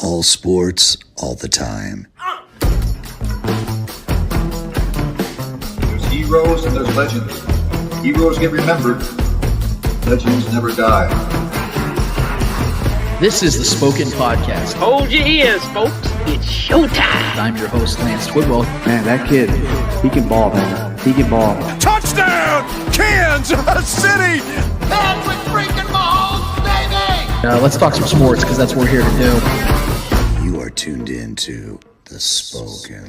All sports, all the time. There's heroes and there's legends. Heroes get remembered. Legends never die. This is the Spoken Podcast. Hold your ears, folks. It's showtime. I'm your host, Lance Twidwell. Man, that kid, he can ball, man. He can ball. Touchdown, Kansas City! Patrick freaking Mahomes, baby! Let's talk some sports, because that's what we're here to do. You are tuned in to The Spoken.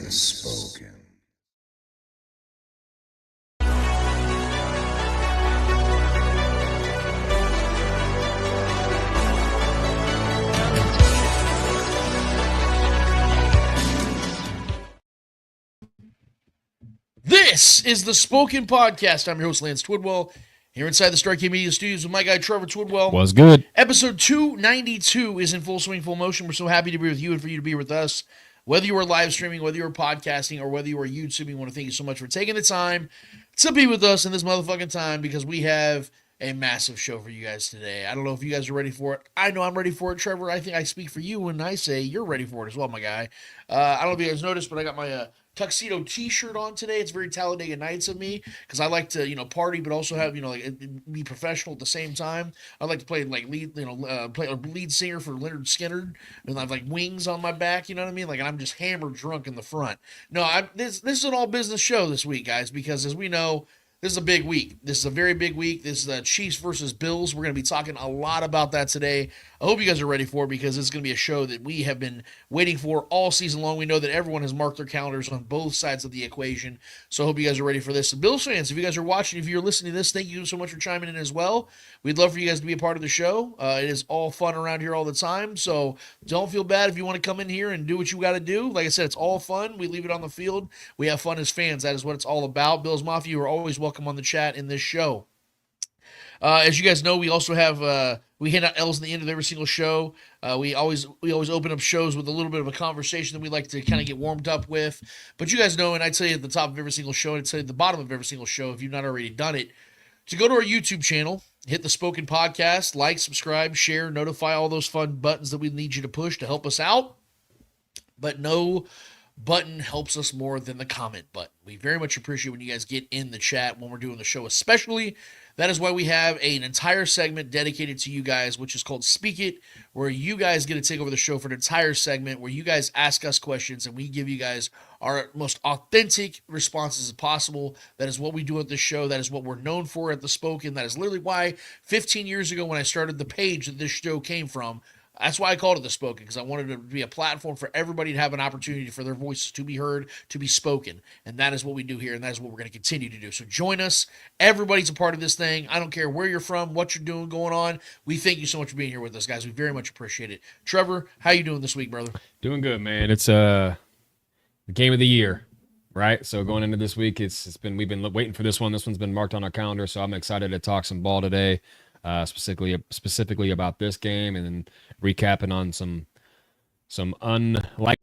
This is the Spoken Podcast. I'm your host, Lance Twidwell, here inside the Strike Media Studios with my guy, Trevor Twidwell. Was good. Episode 292 is in full swing, full motion. We're so happy to be with you and for you to be with us. Whether you are live streaming, whether you are podcasting, or whether you are YouTubing, I want to thank you so much for taking the time to be with us in this motherfucking time, because we have a massive show for you guys today. I don't know if you guys are ready for it. I know I'm ready for it, Trevor. I think I speak for you when I say you're ready for it as well, my guy. I don't know if you guys noticed, but I got my tuxedo t-shirt on today. It's very Talladega Nights of me, because I like to, party, but also have, be professional at the same time. I like to play play a lead singer for Leonard Skinner, and I have like wings on my back, you know what I mean? Like, I'm just hammered drunk in the front. No, this is an all business show this week, guys, because as we know, this is a big week. This is a very big week. This is the Chiefs versus Bills. We're going to be talking a lot about that today. I hope you guys are ready for it, because it's going to be a show that we have been waiting for all season long. We know that everyone has marked their calendars on both sides of the equation, so I hope you guys are ready for this. And Bills fans, if you guys are watching, if you're listening to this, thank you so much for chiming in as well. We'd love for you guys to be a part of the show. It is all fun around here all the time, so don't feel bad if you want to come in here and do what you got to do. Like I said, it's all fun. We leave it on the field. We have fun as fans. That is what it's all about. Bills Mafia, you are always welcome on the chat in this show. As you guys know, we also have we hand out L's at the end of every single show. We always open up shows with a little bit of a conversation that we like to kind of get warmed up with. But you guys know, and I'd say at the top of every single show, and I'd say at the bottom of every single show, if you've not already done it, to go to our YouTube channel, hit the Spoken Podcast, like, subscribe, share, notify, all those fun buttons that we need you to push to help us out. But no button helps us more than the comment button. We very much appreciate when you guys get in the chat when we're doing the show, especially. That is why we have an entire segment dedicated to you guys, which is called Speak It, where you guys get to take over the show for an entire segment where you guys ask us questions and we give you guys our most authentic responses as possible. That is what we do at this show. That is what we're known for at The Spoken. That is literally why 15 years ago when I started the page that this show came from, that's why I called it The Spoken, because I wanted it to be a platform for everybody to have an opportunity for their voices to be heard, to be spoken. And that is what we do here, and that is what we're going to continue to do. So join us. Everybody's a part of this thing. I don't care where you're from, what you're doing, going on. We thank you so much for being here with us, guys. We very much appreciate it. Trevor, how you doing this week, brother? Doing good, man. It's the game of the year, right? So going into this week, we've been waiting for this one. This one's been marked on our calendar, so I'm excited to talk some ball today. Specifically about this game, and then recapping on some unlikely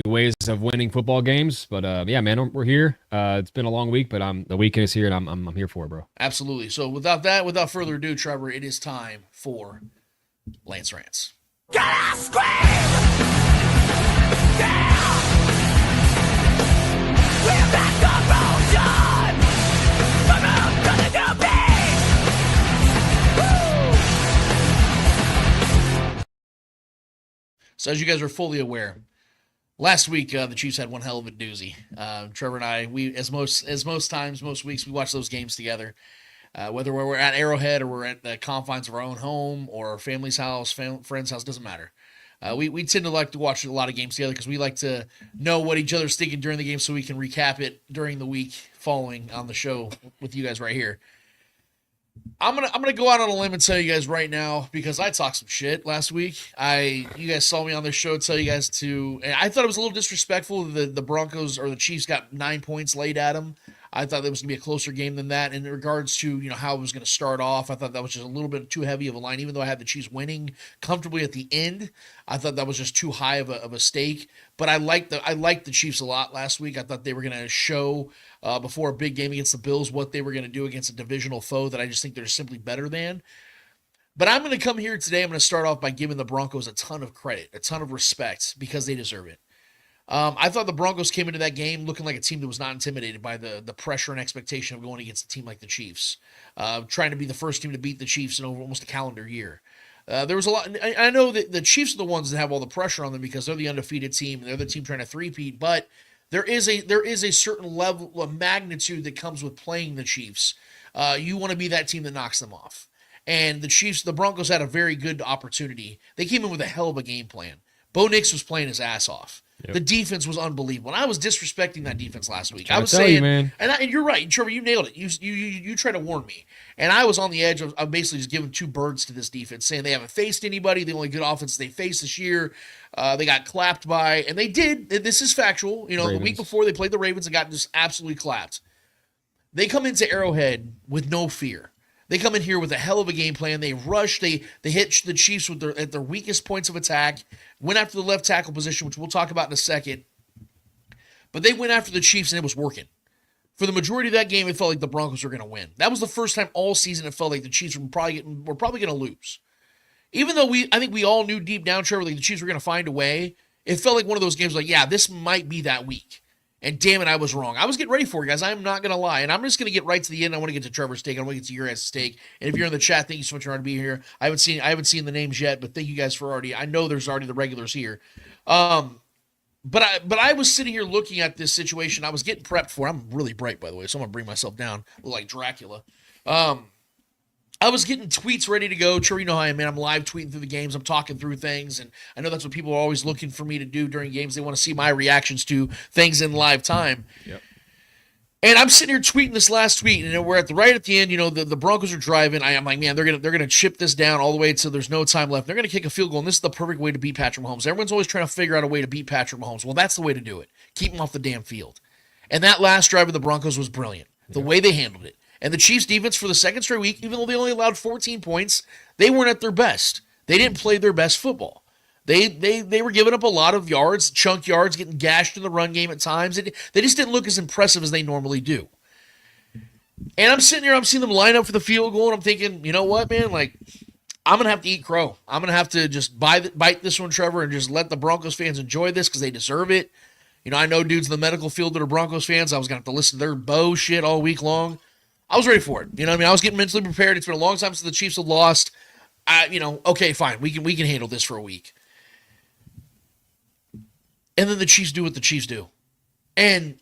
ways of winning football games. But yeah, man, we're here. It's been a long week, but the weekend is here, and I'm here for it, bro. Absolutely. So without further ado, Trevor, it is time for Lance Rants. Gotta scream! Yeah! We're back on motion! From out to the new beat! So as you guys are fully aware, last week the Chiefs had one hell of a doozy. Trevor and I, most weeks, we watch those games together. Whether we're at Arrowhead or we're at the confines of our own home or our family's house, friend's house, doesn't matter. We tend to like to watch a lot of games together because we like to know what each other's thinking during the game so we can recap it during the week following on the show with you guys right here. I'm gonna go out on a limb and tell you guys right now, because I talked some shit last week. You guys saw me on this show tell you guys and I thought it was a little disrespectful that the Broncos or the Chiefs got 9 points laid at them. I thought that was going to be a closer game than that. In regards to, how it was going to start off, I thought that was just a little bit too heavy of a line. Even though I had the Chiefs winning comfortably at the end, I thought that was just too high of a stake. But I liked the Chiefs a lot last week. I thought they were going to show before a big game against the Bills what they were going to do against a divisional foe that I just think they're simply better than. But I'm going to come here today. I'm going to start off by giving the Broncos a ton of credit, a ton of respect, because they deserve it. I thought the Broncos came into that game looking like a team that was not intimidated by the pressure and expectation of going against a team like the Chiefs, trying to be the first team to beat the Chiefs in almost a calendar year. There was a lot. I know that the Chiefs are the ones that have all the pressure on them because they're the undefeated team and they're the team trying to three-peat. But there is a certain level of magnitude that comes with playing the Chiefs. You want to be that team that knocks them off. And the Broncos had a very good opportunity. They came in with a hell of a game plan. Bo Nix was playing his ass off. Yep. The defense was unbelievable. And I was disrespecting that defense last week. I was saying, you, man. And you're right, Trevor, you nailed it. You tried to warn me. And I was on the edge of basically just giving two birds to this defense, saying they haven't faced anybody. The only good offense they faced this year, they got clapped by, and they did. This is factual. Ravens. The week before they played the Ravens and got just absolutely clapped. They come into Arrowhead with no fear. They come in here with a hell of a game plan. They rush. They hit the Chiefs at their weakest points of attack. Went after the left tackle position, which we'll talk about in a second. But they went after the Chiefs, and it was working. For the majority of that game, it felt like the Broncos were going to win. That was the first time all season it felt like the Chiefs were probably going to lose. Even though I think we all knew deep down, Trevor, like the Chiefs were going to find a way, it felt like one of those games like, yeah, this might be that week. And damn it, I was wrong. I was getting ready for it, guys. I'm not going to lie. And I'm just going to get right to the end. I want to get to Trevor's take. I want to get to your guys' take. And if you're in the chat, thank you so much for being here. I haven't seen the names yet, but thank you guys for I know there's already the regulars here. But I was sitting here looking at this situation. I was getting prepped for it. I'm really bright, by the way, so I'm going to bring myself down. Look like Dracula. I was getting tweets ready to go. Sure, you know how I am, man. I'm live tweeting through the games. I'm talking through things, and I know that's what people are always looking for me to do during games. They want to see my reactions to things in live time. Yep. And I'm sitting here tweeting this last tweet, and we're right at the end. The Broncos are driving. I'm like, man, they're gonna chip this down all the way until there's no time left. They're gonna kick a field goal, and this is the perfect way to beat Patrick Mahomes. Everyone's always trying to figure out a way to beat Patrick Mahomes. Well, that's the way to do it. Keep him off the damn field. And that last drive of the Broncos was brilliant. The way they handled it. And the Chiefs defense for the second straight week, even though they only allowed 14 points, they weren't at their best. They didn't play their best football. They were giving up a lot of yards, chunk yards, getting gashed in the run game at times. They just didn't look as impressive as they normally do. And I'm sitting here, I'm seeing them line up for the field goal, and I'm thinking, you know what, man? Like, I'm going to have to eat crow. I'm going to have to just bite this one, Trevor, and just let the Broncos fans enjoy this because they deserve it. I know dudes in the medical field that are Broncos fans. I was going to have to listen to their Bo shit all week long. I was ready for it. You know what I mean? I was getting mentally prepared. It's been a long time since the Chiefs have lost. Okay, fine. We can handle this for a week. And then the Chiefs do what the Chiefs do. And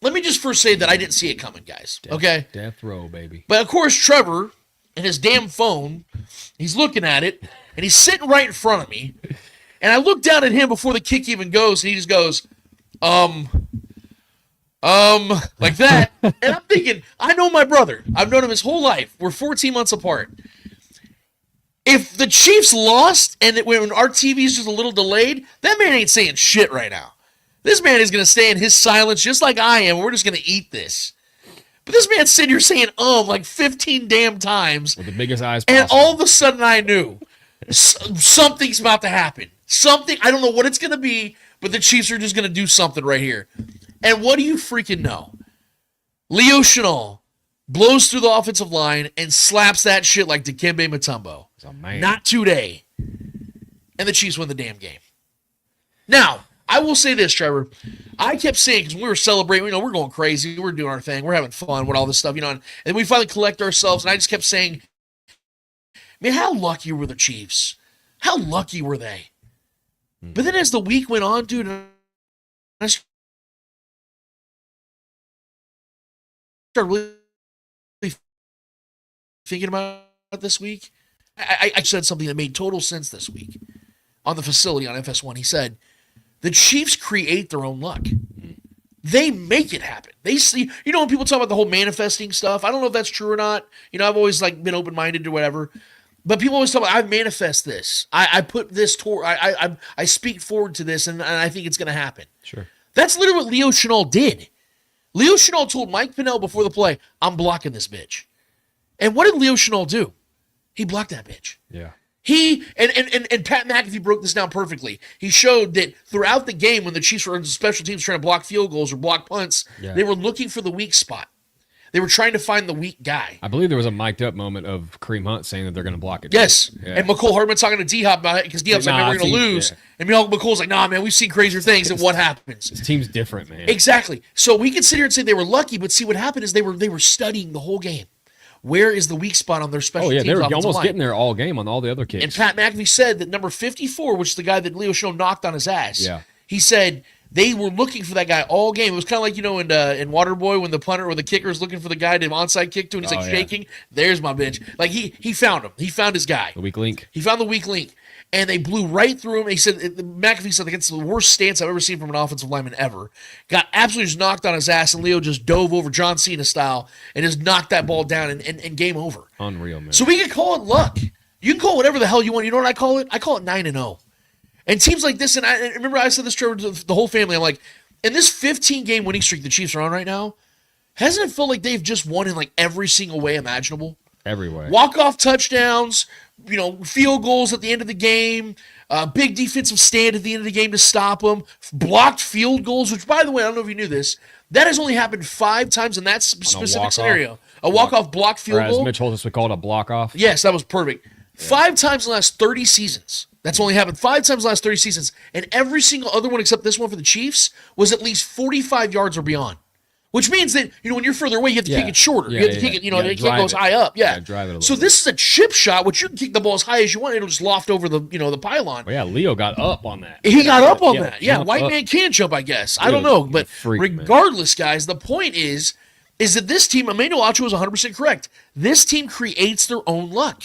let me just first say that I didn't see it coming, guys. Okay? Death row, baby. But, of course, Trevor and his damn phone, he's looking at it, and he's sitting right in front of me. And I look down at him before the kick even goes, and he just goes, like that. And I'm thinking, I know my brother. I've known him his whole life. We're 14 months apart. If the Chiefs lost and when our TV's just a little delayed, that man ain't saying shit right now. This man is going to stay in his silence just like I am. We're just going to eat this. But this man's sitting here saying, like 15 damn times. With the biggest eyes possible. And all of a sudden I knew something's about to happen. Something, I don't know what it's going to be, but the Chiefs are just going to do something right here. And what do you freaking know? Leo Chenal blows through the offensive line and slaps that shit like Dikembe Mutombo. Not today. And the Chiefs win the damn game. Now, I will say this, Trevor. I kept saying, because we were celebrating, we're going crazy. We're doing our thing. We're having fun with all this stuff, and we finally collect ourselves. And I just kept saying, man, how lucky were the Chiefs? How lucky were they? But then as the week went on, dude, I started really thinking about this week. I said something that made total sense this week on the facility on FS1. He said, the Chiefs create their own luck. They make it happen. They see, when people talk about the whole manifesting stuff, I don't know if that's true or not. I've always been open-minded to whatever. But people always talk about, I manifest this. I put this toward, I speak forward to this, and I think it's going to happen. Sure. That's literally what Leo Chenal did. Leo Chenal told Mike Pinnell before the play, I'm blocking this bitch. And what did Leo Chenal do? He blocked that bitch. Yeah. He, and Pat McAfee broke this down perfectly. He showed that throughout the game when the Chiefs were in special teams trying to block field goals or block punts, they were looking for the weak spot. They were trying to find the weak guy. I believe there was a mic'd up moment of Kareem Hunt saying that they're going to block it. Yes. Yeah. And McCole Hardman talking to D-Hop about it because D-Hop's like, man, we're going to lose. Yeah. And McCole's like, nah, man, we've seen crazier things. And what happens? This team's different, man. Exactly. So we can sit here and say they were lucky, but see what happened is they were studying the whole game. Where is the weak spot on their special teams? They were offensive almost line? getting there all game on all the other kicks. And Pat McAfee said that number 54, which is the guy that Leo Chenal knocked on his ass, Yeah. he said they were looking for that guy all game. It was kind of like, in Waterboy when the punter or the kicker is looking for the guy to onside kick to, and he's shaking. There's my bench. Like, he found him. He found his guy. The weak link. He found the weak link. And they blew right through him. He said, McAfee said, it's the worst stance I've ever seen from an offensive lineman ever. Got absolutely just knocked on his ass, and Leo just dove over John Cena style and just knocked that ball down and game over. Unreal, man. So we can call it luck. You can call it whatever the hell you want. You know what I call it? I call it 9-0. And teams like this, and I remember I said this to the whole family, I'm like, in this 15-game winning streak the Chiefs are on right now, hasn't it felt like they've just won in like every single way imaginable? Every way. Walk-off touchdowns, field goals at the end of the game, big defensive stand at the end of the game to stop them, blocked field goals, which, by the way, I don't know if you knew this, that has only happened 5 times in that specific scenario. A walk-off blocked field As goal. Mitch Holtis would call it, a block-off. Yes, that was perfect. 5 times in the last 30 seasons. That's only happened 5 times in the last 30 seasons. And every single other one except this one for the Chiefs was at least 45 yards or beyond. Which means that, when you're further away, you have to kick it shorter. You have to kick it, it can't go as high up. Yeah. Drive it a little So bit. this is a chip shot, which you can kick the ball as high as you want. It'll just loft over the, the pylon. Well, yeah, Leo got up on that. He got up on that. Yeah, jumped white up. man can jump, I guess. I don't know. He's a But freak, man. regardless, guys, the point is that this team, Emmanuel Ocho was 100% correct. This team creates their own luck.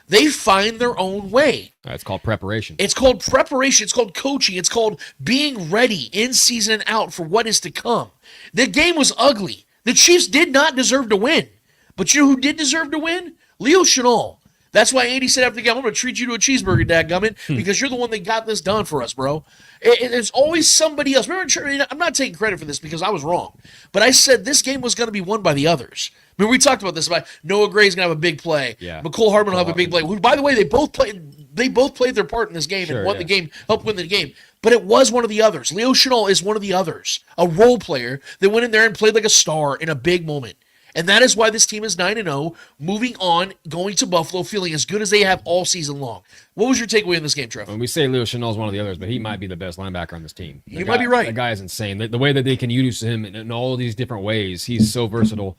They find their own way. It's called preparation. It's called preparation. It's called coaching. It's called being ready in season and out for what is to come. The game was ugly. The Chiefs did not deserve to win. But you know who did deserve to win? Leo Chenal. That's why Andy said after the game, I'm going to treat you to a cheeseburger, dadgummit, because you're the one that got this done for us, bro. There's always somebody else. Remember, I'm not taking credit for this because I was wrong. But I said this game was going to be won by the others. I mean, we talked about this. About Noah Gray's going to have a big play. Yeah. McCole Hardman will have a big play. Who, by the way, they both played their part in this game and won the game, helped win the game. But it was one of the others. Leo Chenal is one of the others, a role player that went in there and played like a star in a big moment. And that is why this team is 9-0, moving on, going to Buffalo, feeling as good as they have all season long. What was your takeaway in this game, Trev? When we say Leo Chenal is one of the others, but he might be the best linebacker on this team. You might be right. The guy is insane. The way that they can use him in all these different ways, he's so versatile.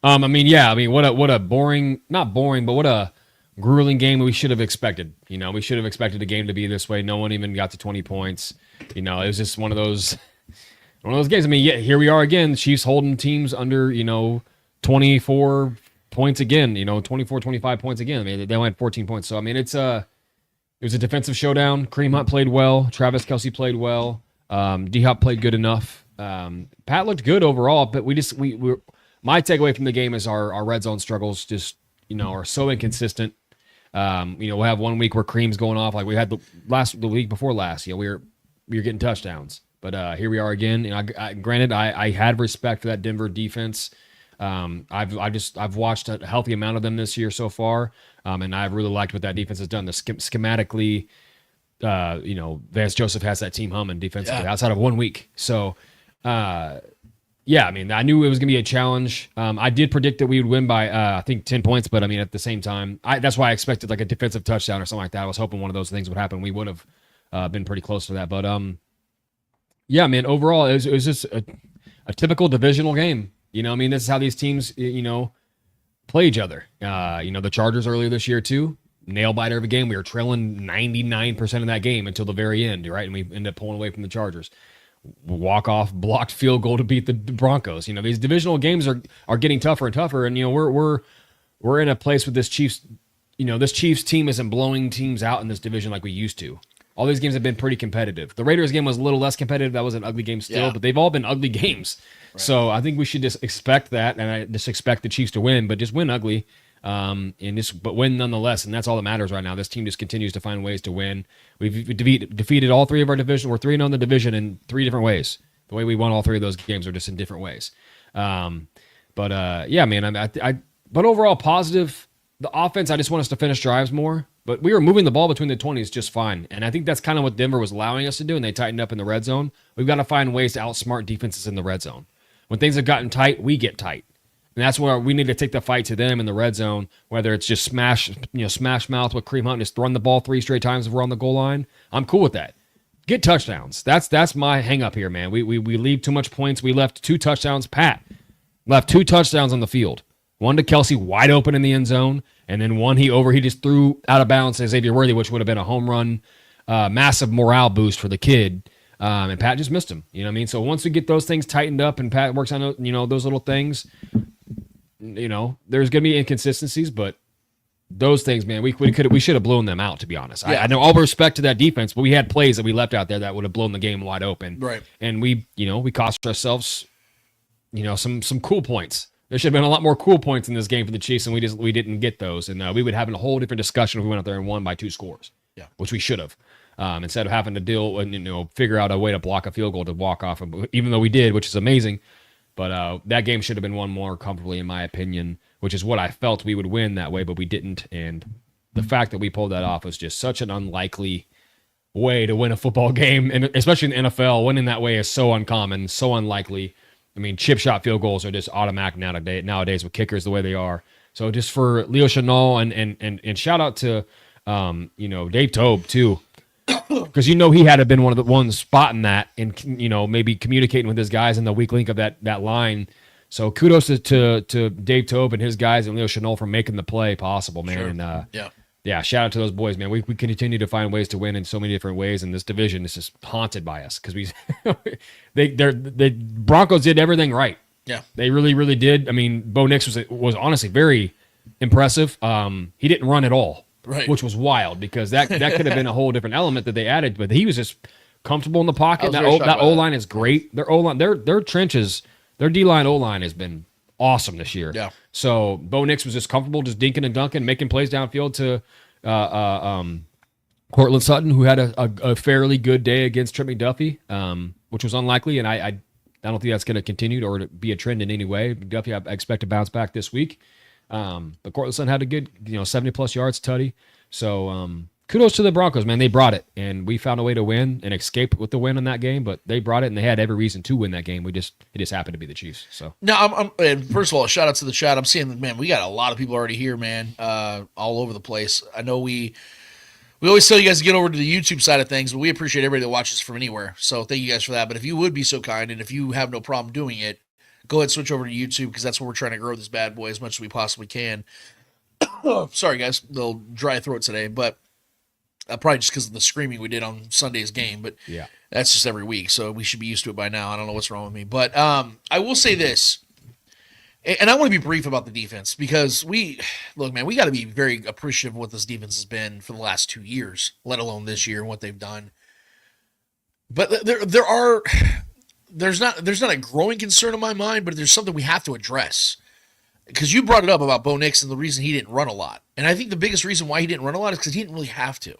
What a boring, not boring, but what a grueling game we should have expected. We should have expected the game to be this way. No one even got to 20 points. It was just one of those games. Here we are again. The Chiefs holding teams under, 24 points again, 24, 25 points again. They only had 14 points. So, it was a defensive showdown. Kareem Hunt played well. Travis Kelce played well. D-Hop played good enough. Pat looked good overall, but my takeaway from the game is our red zone struggles just, are so inconsistent. We'll have one week where Kareem's going off like we had the week before last. We were getting touchdowns. But here we are again. Granted, I had respect for that Denver defense. I've watched a healthy amount of them this year so far, and I've really liked what that defense has done. Schematically, Vance Joseph has that team humming defensively outside of 1 week. So, I knew it was going to be a challenge. I did predict that we would win by, I think, 10 points, but at the same time, that's why I expected like a defensive touchdown or something like that. I was hoping one of those things would happen. We would have been pretty close to that. But, overall, it was just a typical divisional game. This is how these teams, play each other. The Chargers earlier this year, too, nail-biter of a game. We were trailing 99% of that game until the very end, right? And we ended up pulling away from the Chargers. Walk-off, blocked field goal to beat the Broncos. These divisional games are getting tougher and tougher, and, we're in a place with this Chiefs, this Chiefs team isn't blowing teams out in this division like we used to. All these games have been pretty competitive. The Raiders game was a little less competitive. That was an ugly game still, but they've all been ugly games. Right. So I think we should just expect that, and I just expect the Chiefs to win, but just win ugly, but win nonetheless, and that's all that matters right now. This team just continues to find ways to win. We've defeated all 3 of our division. We're 3-0 in the division in 3 different ways. The way we won all 3 of those games are just in different ways. But overall positive. The offense, I just want us to finish drives more. But we were moving the ball between the 20s just fine. And I think that's kind of what Denver was allowing us to do, and they tightened up in the red zone. We've got to find ways to outsmart defenses in the red zone. When things have gotten tight, we get tight. And that's where we need to take the fight to them in the red zone, whether it's just smash mouth with Kareem Hunt and just run the ball 3 straight times if we're on the goal line. I'm cool with that. Get touchdowns. That's my hang up here, man. We leave too much points. We left 2 touchdowns. Pat left 2 touchdowns on the field. One to Kelsey wide open in the end zone, and then one he just threw out of bounds to Xavier Worthy, which would have been a home run, massive morale boost for the kid. And Pat just missed him. You know what I mean? So once we get those things tightened up and Pat works on those little things, there's going to be inconsistencies, but those things, man, we should have blown them out, to be honest. Yeah. I know all respect to that defense, but we had plays that we left out there that would have blown the game wide open. Right. And we cost ourselves, some cool points. There should have been a lot more cool points in this game for the Chiefs, and we didn't get those. And we would have a whole different discussion if we went out there and won by 2 scores. Yeah. Which we should have. Instead of having to deal and figure out a way to block a field goal to walk off, even though we did, which is amazing. But that game should have been won more comfortably, in my opinion, which is what I felt we would win that way, but we didn't. And the fact that we pulled that off was just such an unlikely way to win a football game, and especially in the NFL, winning that way is so uncommon, so unlikely. I mean, chip shot field goals are just automatic nowadays with kickers the way they are. So just for Leo Chenal and shout out to Dave Tobe too. Because he had to been one of the ones spotting that and maybe communicating with his guys in the weak link of that line. So kudos to Dave Tobe and his guys and Leo Chenal for making the play possible, man. Sure. And yeah, shout out to those boys, man. We continue to find ways to win in so many different ways, and this division is just haunted by us because the Broncos did everything right. Yeah, they really, really did. I mean, Bo Nix was honestly very impressive. He didn't run at all. Right. Which was wild because that could have been a whole different element that they added, but he was just comfortable in the pocket. That O-line is great. Their O-line, their trenches, their D-line O-line has been awesome this year. Yeah. So Bo Nix was just comfortable, just dinking and dunking, making plays downfield to Courtland Sutton, who had a fairly good day against Trent McDuffie, which was unlikely, and I don't think that's going to continue or to be a trend in any way. McDuffie, I expect to bounce back this week. But Courtland Sutton had a good, 70-plus yards tutty. So kudos to the Broncos, man. They brought it, and we found a way to win and escape with the win in that game. But they brought it, and they had every reason to win that game. It just happened to be the Chiefs. So no, and first of all, shout out to the chat. I'm seeing that, man. We got a lot of people already here, man. All over the place. I know we always tell you guys to get over to the YouTube side of things, but we appreciate everybody that watches from anywhere. So thank you guys for that. But if you would be so kind, and if you have no problem doing it, go ahead and switch over to YouTube because that's where we're trying to grow this bad boy as much as we possibly can. Sorry, guys. A little dry throat today, but probably just because of the screaming we did on Sunday's game. But yeah, that's just every week, so we should be used to it by now. I don't know what's wrong with me. But I will say this, and I want to be brief about the defense because we got to be very appreciative of what this defense has been for the last 2 years, let alone this year and what they've done. But there's not a growing concern in my mind, but there's something we have to address. Because you brought it up about Bo Nix and the reason he didn't run a lot. And I think the biggest reason why he didn't run a lot is because he didn't really have to.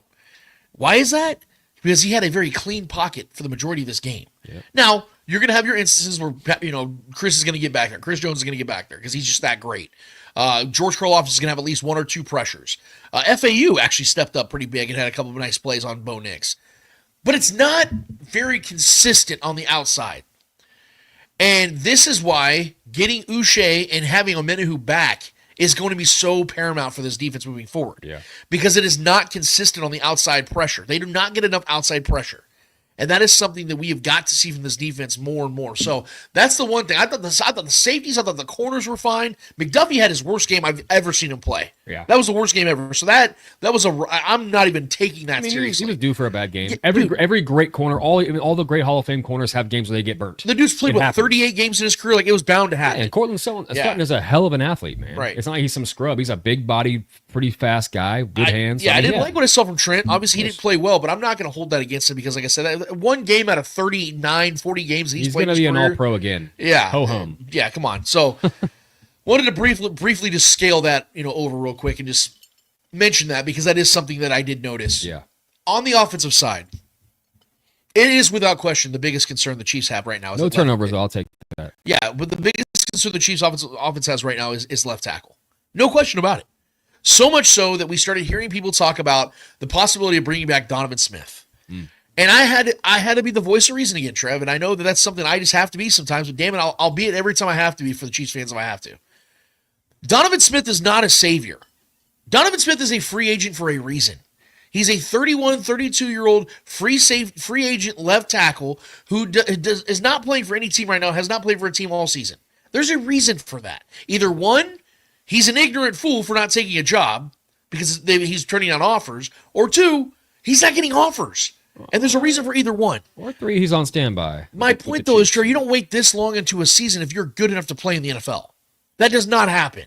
Why is that? Because he had a very clean pocket for the majority of this game. Yep. Now, you're going to have your instances where, Chris is going to get back there. Chris Jones is going to get back there because he's just that great. George Karlaftis is going to have at least 1 or 2 pressures. FAU actually stepped up pretty big and had a couple of nice plays on Bo Nix. But it's not very consistent on the outside. And this is why getting Uche and having Omenahu back is going to be so paramount for this defense moving forward. Yeah. Because it is not consistent on the outside pressure. They do not get enough outside pressure. And that is something that we have got to see from this defense more and more. So that's the one thing. I thought the safeties, I thought the corners were fine. McDuffie had his worst game I've ever seen him play. Yeah. That was the worst game ever. So that was I'm not even taking that seriously. He was due for a bad game. Every great corner, all the great Hall of Fame corners have games where they get burnt. The dude's played 38 games in his career. Like, it was bound to happen. Yeah, and Courtland Sutton is a hell of an athlete, man. Right. It's not like he's some scrub. He's a big body, pretty fast guy, good hands. Yeah, I didn't like what I saw from Trent. Obviously, he didn't play well, but I'm not going to hold that against him because, like I said, one game out of 39, 40 games he's going to be an all-pro again. Yeah. Ho-hum. Yeah, come on. So, wanted to briefly just scale that over real quick and just mention that because that is something that I did notice. Yeah. On the offensive side, it is without question the biggest concern the Chiefs have right now. No turnovers, I'll take that. Yeah, but the biggest concern the Chiefs offense has right now is left tackle. No question about it. So much so that we started hearing people talk about the possibility of bringing back Donovan Smith. And I had to be the voice of reason again, Trev, and I know that that's something I just have to be sometimes, but damn it, I'll be it every time I have to be for the Chiefs fans if I have to. Donovan Smith is not a savior. Donovan Smith is a free agent for a reason. He's a 31, 32-year-old free agent left tackle who is not playing for any team right now, has not played for a team all season. There's a reason for that. Either one, he's an ignorant fool for not taking a job because he's turning down offers, or two, he's not getting offers. And there's a reason for either one. Or three, he's on standby. My point, though, is, Trey, you don't wait this long into a season if you're good enough to play in the NFL. That does not happen.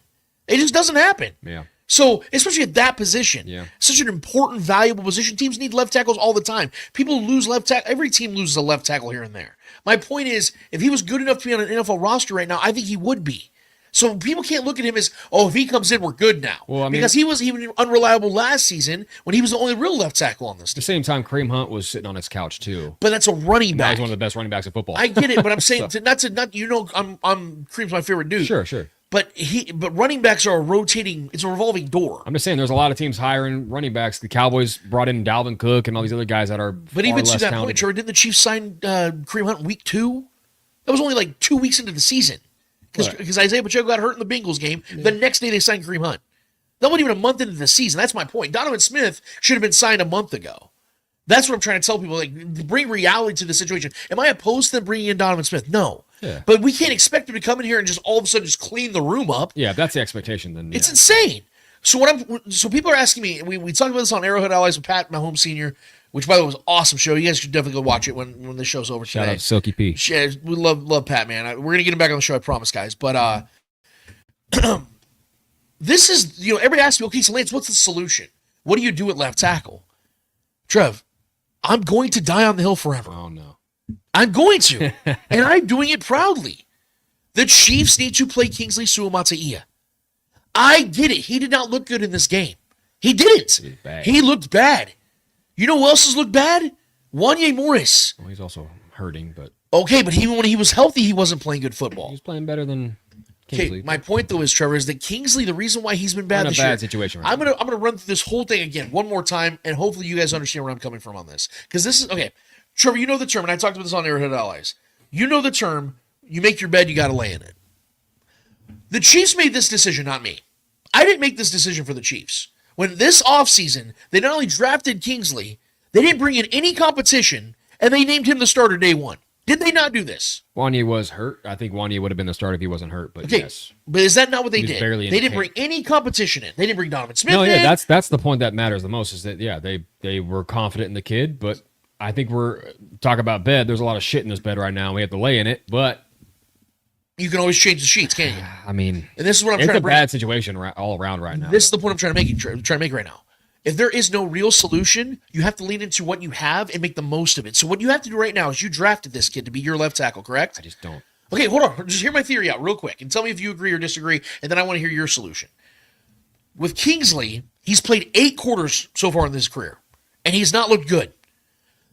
It just doesn't happen. Yeah. So, especially at that position, Yeah. such an important, valuable position. Teams need left tackles all the time. People lose left tackle. Every team loses a left tackle here and there. My point is, if he was good enough to be on an NFL roster right now, I think he would be. So people can't look at him as, oh, if he comes in, we're good now. Well, I mean, because he was even unreliable last season when he was the only real left tackle on this At the team. same time, Kareem Hunt was sitting on his couch too. But that's a running Now back. he's one of the best running backs in football. I get it, but I'm saying So- I'm Kareem's my favorite dude. Sure. But running backs are it's a revolving door. I'm just saying, there's a lot of teams hiring running backs. The Cowboys brought in Dalvin Cook and all these other guys that are. But far even to less that talented. point, Trevor, didn't the Chiefs sign Kareem Hunt in week 2? That was only like 2 weeks into the season. Because Isaiah Pacheco got hurt in the Bengals game. Yeah. The next day they signed Kareem Hunt. That wasn't even a month into the season. That's my point. Donovan Smith should have been signed a month ago. That's what I'm trying to tell people. Like, bring reality to the situation. Am I opposed to bringing in Donovan Smith? No. Yeah. But we can't expect him to come in here and just all of a sudden just clean the room up. Yeah, if that's the expectation, then It's insane. So people are asking me, we talked about this on Arrowhead Allies with Pat Mahomes Sr., which, by the way, was an awesome show. You guys should definitely go watch it when the show's over Shout today. out to Silky P. Yeah, we love Pat, man. We're going to get him back on the show, I promise, guys. But this is, everybody asks me, okay, so Lance, what's the solution? What do you do at left tackle? Trev, I'm going to die on the hill forever. Oh, no. I'm going to. And I'm doing it proudly. The Chiefs need to play 𝚂𝙿𝙀𝙀. I get it. He did not look good in this game. He didn't. He looked bad. You know who else has looked bad? Wanya Morris. Well, he's also hurting, but Okay, but even when he was healthy, he wasn't playing good football. he's playing better than Kingsley. Okay, my point though is, Trevor, is that Kingsley, the reason why he's been bad in a this bad year. situation right I'm gonna run through this whole thing again one more time, and hopefully you guys understand where I'm coming from on this. Because this is okay, Trevor. You know the term, and I talked about this on Arrowhead Allies. You know the term. You make your bed, you got to lay in it. The Chiefs made this decision, not me. I didn't make this decision for the Chiefs. When this offseason, they not only drafted Kingsley, they didn't bring in any competition, and they named him the starter day one. Did they not do this? Wanya was hurt. I think Wanya would have been the starter if he wasn't hurt, but Okay, yes. but is that not what they He was did? barely They in didn't camp. bring any competition in. They didn't bring Donovan Smith No, in. yeah, that's the point that matters the most is that, yeah, they were confident in the kid, but I think talk about bed. There's a lot of shit in this bed right now. We have to lay in it, but You can always change the sheets, can't you? I mean, And this is what I'm it's trying a to bring. bad situation all around right now. This is the point I'm trying to make right now. If there is no real solution, you have to lean into what you have and make the most of it. So what you have to do right now is you drafted this kid to be your left tackle, correct? I just don't. Okay, hold on. Just hear my theory out real quick and tell me if you agree or disagree, and then I want to hear your solution. With Kingsley, he's played 8 quarters so far in his career, and he's not looked good.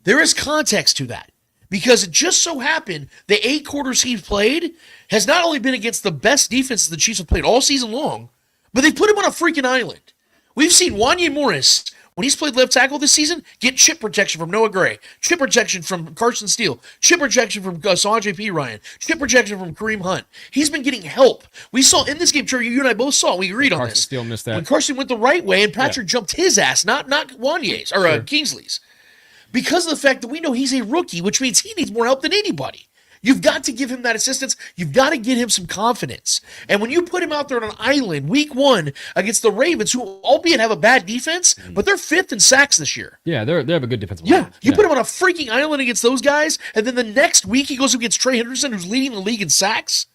There is context to that because it just so happened the 8 quarters he's played has not only been against the best defenses the Chiefs have played all season long, but they put him on a freaking island. We've seen Wanya Morris, when he's played left tackle this season, get chip protection from Noah Gray, chip protection from Carson Steele, chip protection from Samaje Perine, chip protection from Kareem Hunt. He's been getting help. We saw in this game, Trey, you and I both saw it. We agreed on Carson this. Steele missed that. When Carson went the right way and Patrick jumped his ass, not Wanya's or Kingsley's. Because of the fact that we know he's a rookie, which means he needs more help than anybody. You've got to give him that assistance. You've got to get him some confidence. And when you put him out there on an island, week 1, against the Ravens, who albeit have a bad defense, but they're 5th in sacks this year. Yeah, they have a good defensive Yeah, line. you put him on a freaking island against those guys, and then the next week he goes against Trey Henderson, who's leading the league in sacks.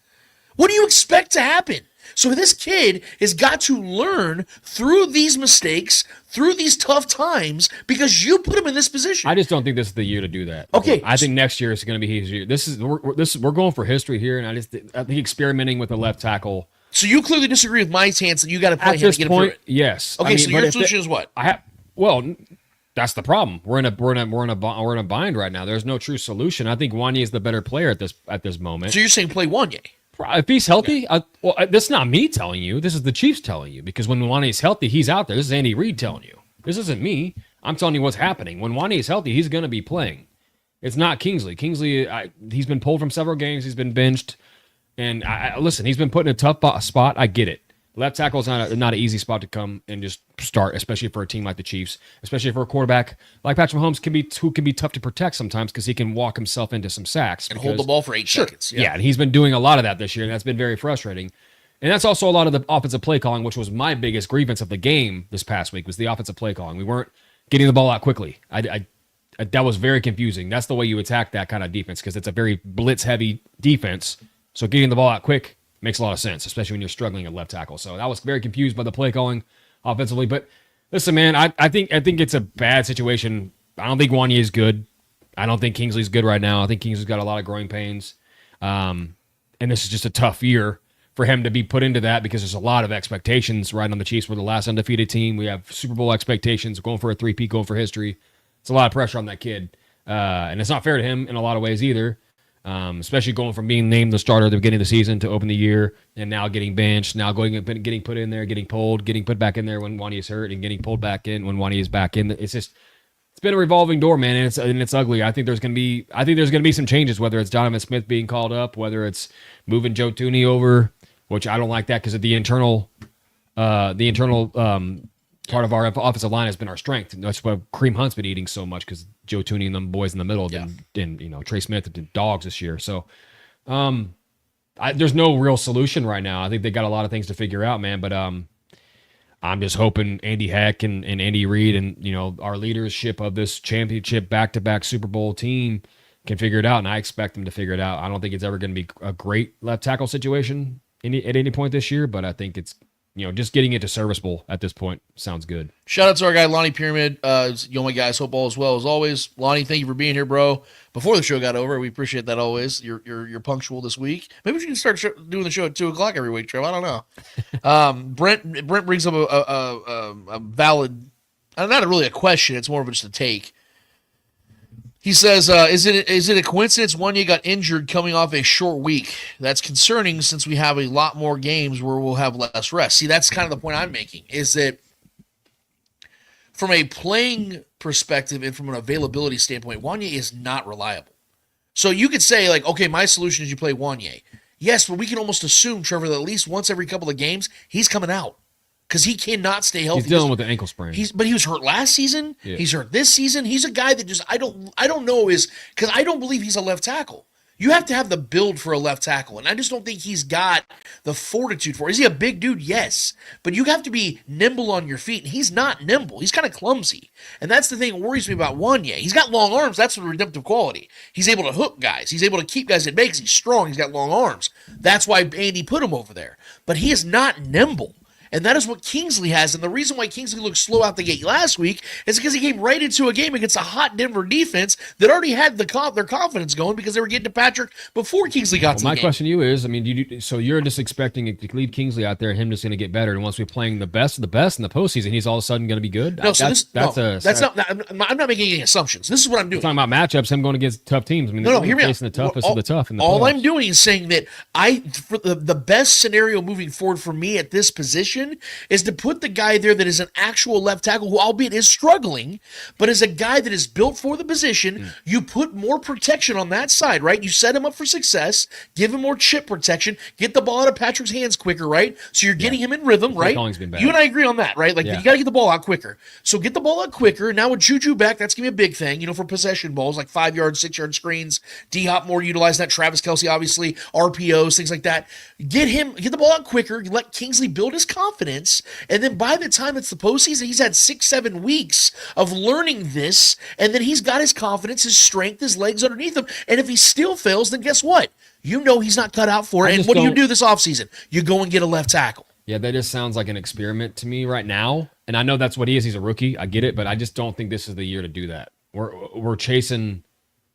What do you expect to happen? So this kid has got to learn through these mistakes, through these tough times, because you put him in this position. I just don't think this is the year to do that. Okay. I think next year is going to be his year. We're going for history here, and I think experimenting with a left tackle. So you clearly disagree with my stance that you got to play At him this to get point, him through it. yes. Okay, so your solution is what? That's the problem. We're in a bind right now. There's no true solution. I think Wanya is the better player at this moment. So you're saying play Wanya? If he's healthy, this is not me telling you. This is the Chiefs telling you. Because when Wanya is healthy, he's out there. This is Andy Reid telling you. This isn't me. I'm telling you what's happening. When Wanya is healthy, he's going to be playing. It's not Kingsley. Kingsley, he's been pulled from several games. He's been benched. And listen, he's been put in a tough spot. I get it. Left tackle is not an easy spot to come and just start, especially for a team like the Chiefs, especially for a quarterback like Patrick Mahomes who can be tough to protect sometimes because he can walk himself into some sacks. And hold the ball for 8 seconds. Yeah, and he's been doing a lot of that this year, and that's been very frustrating. And that's also a lot of the offensive play calling, which was my biggest grievance of the game this past week, was the offensive play calling. We weren't getting the ball out quickly. That was very confusing. That's the way you attack that kind of defense because it's a very blitz-heavy defense. So getting the ball out quick makes a lot of sense, especially when you're struggling at left tackle. So I was very confused by the play calling offensively. But listen, man, I think it's a bad situation. I don't think Ŵāņie is good. I don't think Kingsley's good right now. I think Kingsley's got a lot of growing pains. And this is just a tough year for him to be put into that because there's a lot of expectations right on the Chiefs. We're the last undefeated team. We have Super Bowl expectations, going for a 3-peat, going for history. It's a lot of pressure on that kid. And it's not fair to him in a lot of ways either, especially going from being named the starter at the beginning of the season to open the year and now getting benched, now getting put in there, getting pulled, getting put back in there when Ŵāņie is hurt and getting pulled back in when Ŵāņie is back in. It's been a revolving door, man, and it's ugly. I think there's gonna be some changes, whether it's Donovan Smith being called up, whether it's moving Joe Thuney over, which I don't like that because of the internal part of our offensive line has been our strength. That's why Kareem Hunt's been eating so much because Joe Thuney and them boys in the middle and Trey Smith have been dogs this year. So there's no real solution right now. I think they got a lot of things to figure out, man. But I'm just hoping Andy Heck and Andy Reid and our leadership of this championship back-to-back Super Bowl team can figure it out, and I expect them to figure it out. I don't think it's ever going to be a great left tackle situation at any point this year, but I think it's just getting it to serviceable at this point sounds good. Shout out to our guy Lonnie Pyramid. My guys, hope all is well as always. Lonnie, thank you for being here, bro. Before the show got over, we appreciate that always. You're punctual this week. Maybe we should start doing the show at 2:00 every week, Trev. I don't know. Brent brings up a valid, not really a question. It's more of just a take. He says, is it a coincidence Ŵāņie got injured coming off a short week? That's concerning since we have a lot more games where we'll have less rest. See, that's kind of the point I'm making, is that from a playing perspective and from an availability standpoint, Ŵāņie is not reliable. So you could say, like, okay, my solution is you play Ŵāņie. Yes, but we can almost assume, Trevor, that at least once every couple of games, he's coming out. Because he cannot stay healthy. He's dealing with an ankle sprain. But he was hurt last season. Yeah. He's hurt this season. He's a guy that just I don't know because I don't believe he's a left tackle. You have to have the build for a left tackle, and I just don't think he's got the fortitude for it. Is he a big dude? Yes. But you have to be nimble on your feet, and he's not nimble. He's kind of clumsy. And that's the thing that worries me about Ŵāņie. He's got long arms. That's the redemptive quality. He's able to hook guys. He's able to keep guys at bay because he's strong. He's got long arms. That's why Andy put him over there. But he is not nimble. And that is what Kingsley has. And the reason why Kingsley looked slow out the gate last week is because he came right into a game against a hot Denver defense that already had their confidence going because they were getting to Patrick before Kingsley got to the game. My question to you is, so you're just expecting to leave Kingsley out there and him just going to get better. And once we're playing the best of the best in the postseason, he's all of a sudden going to be good? No, I'm not making any assumptions. This is what I'm doing. We're talking about matchups, him going against tough teams. Hear me out. Facing the toughest of the tough in the all playoffs. I'm doing is saying that for the best scenario moving forward for me at this position is to put the guy there that is an actual left tackle who, albeit is struggling, but is a guy that is built for the position. You put more protection on that side, right? You set him up for success, give him more chip protection, get the ball out of Patrick's hands quicker, right? So you're getting him in rhythm, right? You and I agree on that, right? Like, you got to get the ball out quicker. So get the ball out quicker. Now with Juju back, that's going to be a big thing, for possession balls, like 5-yard, 6-yard screens. D-Hop more utilized that. Travis Kelce, obviously, RPOs, things like that. Get the ball out quicker. Let Kingsley build his confidence. And then by the time it's the postseason, he's had 6-7 weeks of learning this, and then he's got his confidence, his strength, his legs underneath him. And if he still fails, then guess what? He's not cut out for it. And what do you do this offseason? You go and get a left tackle. Yeah, that just sounds like an experiment to me right now. And I know that's what he is. He's a rookie. I get it, but I just don't think this is the year to do that. We're chasing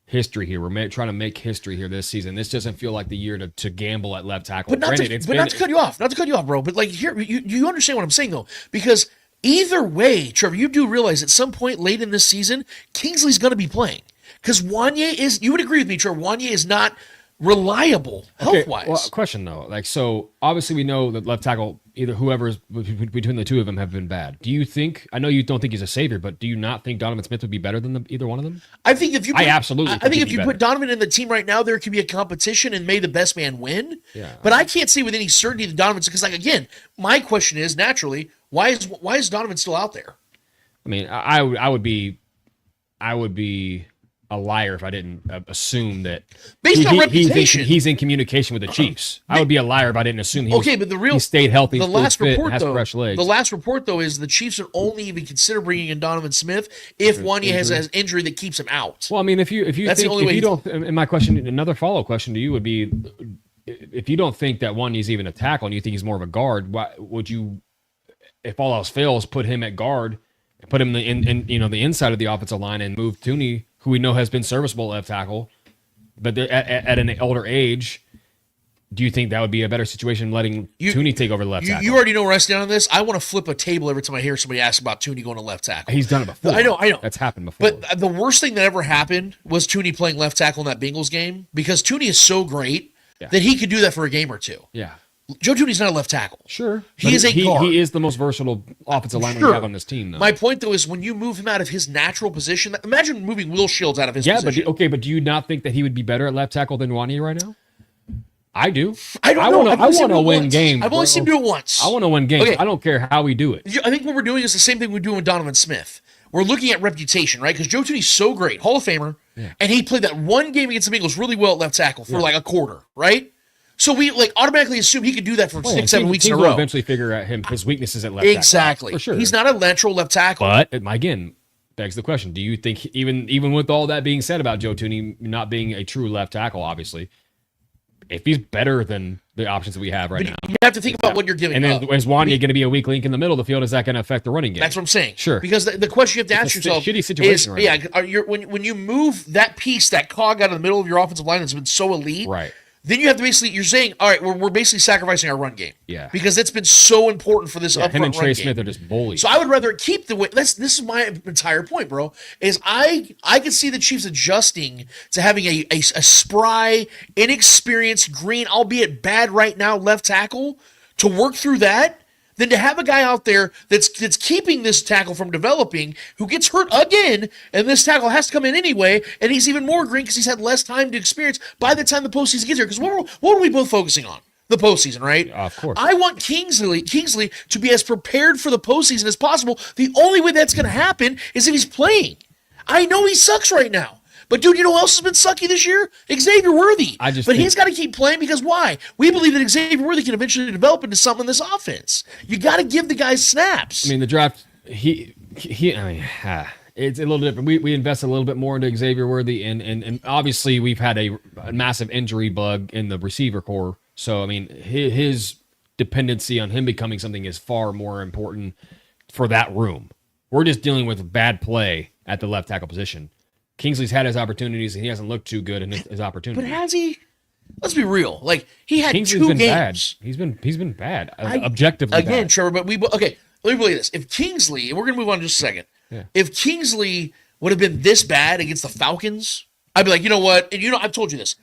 history here. We're trying to make history here this season. This doesn't feel like the year to gamble at left tackle. Not to cut you off, bro. But like here, you understand what I'm saying though, because either way, Trevor, you do realize at some point late in this season, Kingsley's going to be playing because Ŵāņie is. You would agree with me, Trevor. Ŵāņie is not reliable health-wise. Well, question though, like, so obviously we know that left tackle, either whoever's between the two of them have been bad. Do you think? I know you don't think he's a savior, but do you not think Donovan Smith would be better than either one of them? I think if you, I absolutely. I think if you put Donovan in the team right now, there could be a competition and may the best man win. Yeah. But I can't say with any certainty that Donovan's, because, like, again, my question is naturally, why is Donovan still out there? I mean, I would be a liar if I didn't assume that based on reputation he's in communication with the Chiefs. I would be a liar if I didn't assume he stayed healthy. The last report has though, fresh legs. The last report though is the Chiefs would only even consider bringing in Donovan Smith if Wanya has an injury that keeps him out. Well, I mean, if you That's think, the only way. And my question, another follow-up question to you would be, if you don't think that Wanya's even a tackle and you think he's more of a guard, why would you, if all else fails, put him at guard? Put him in the inside of the offensive line and move Tooney, who we know has been serviceable at left tackle, but at an older age. Do you think that would be a better situation than letting Tooney take over the left tackle? You already know where I stand on this. I want to flip a table every time I hear somebody ask about Tooney going to left tackle. He's done it before. I know. That's happened before. But the worst thing that ever happened was Tooney playing left tackle in that Bengals game, because Tooney is so great that he could do that for a game or two. Yeah. Joe Tooney's not a left tackle. Sure. He is a guard. He is the most versatile offensive lineman we have on this team, though. My point, though, is when you move him out of his natural position, imagine moving Will Shields out of his position. But do you not think that he would be better at left tackle than Wanya right now? I do. I don't know. I want to win games. I've only seen him do it once. I want to win games. Okay. I don't care how we do it. I think what we're doing is the same thing we do with Donovan Smith. We're looking at reputation, right? Because Joe Tooney's so great, Hall of Famer, and he played that one game against the Bengals really well at left tackle for like a quarter, right? So we automatically assume he could do that for 6-7 weeks in a row. Will eventually figure out his weaknesses at left tackle. Exactly. For sure. He's not a natural left tackle. But again, begs the question: do you think even with all that being said about Joe Tooney not being a true left tackle, obviously, if he's better than the options that we have right now, you have to think about what you're giving and up. then is Wanya going to be a weak link in the middle of the field? Is that going to affect the running game? That's what I'm saying. Sure. Because the question you have to ask yourself shitty situation is, when you move that piece, that cog out of the middle of your offensive line that's been so elite, right? Then you have to you're saying, all right, we're basically sacrificing our run game. Yeah. Because it's been so important for this upfront him and Trey run Smith game. are just bullies. So I would rather keep the way. This is my entire point, bro. Is I could see the Chiefs adjusting to having a spry, inexperienced, green, albeit bad right now, left tackle to work through that, than to have a guy out there that's keeping this tackle from developing, who gets hurt again, and this tackle has to come in anyway, and he's even more green because he's had less time to experience by the time the postseason gets here. Because what are we both focusing on? The postseason, right? Of course. I want Kingsley to be as prepared for the postseason as possible. The only way that's going to happen is if he's playing. I know he sucks right now. But, dude, you know who else has been sucky this year? Xavier Worthy. He's got to keep playing because why? We believe that Xavier Worthy can eventually develop into something in this offense. You got to give the guys snaps. I mean, the draft, it's a little different. We invested a little bit more into Xavier Worthy, and obviously we've had a massive injury bug in the receiver core. So, I mean, his dependency on him becoming something is far more important for that room. We're just dealing with bad play at the left tackle position. Kingsley's had his opportunities, and he hasn't looked too good in his opportunities. But has he? Let's be real. Like, he had Kingsley's 2 been games. Bad. He's been bad. Objectively again, bad. Trevor, but let me believe this. If Kingsley, and we're going to move on in just a second. Yeah. If Kingsley would have been this bad against the Falcons, I'd be like, you know what? And I've told you this.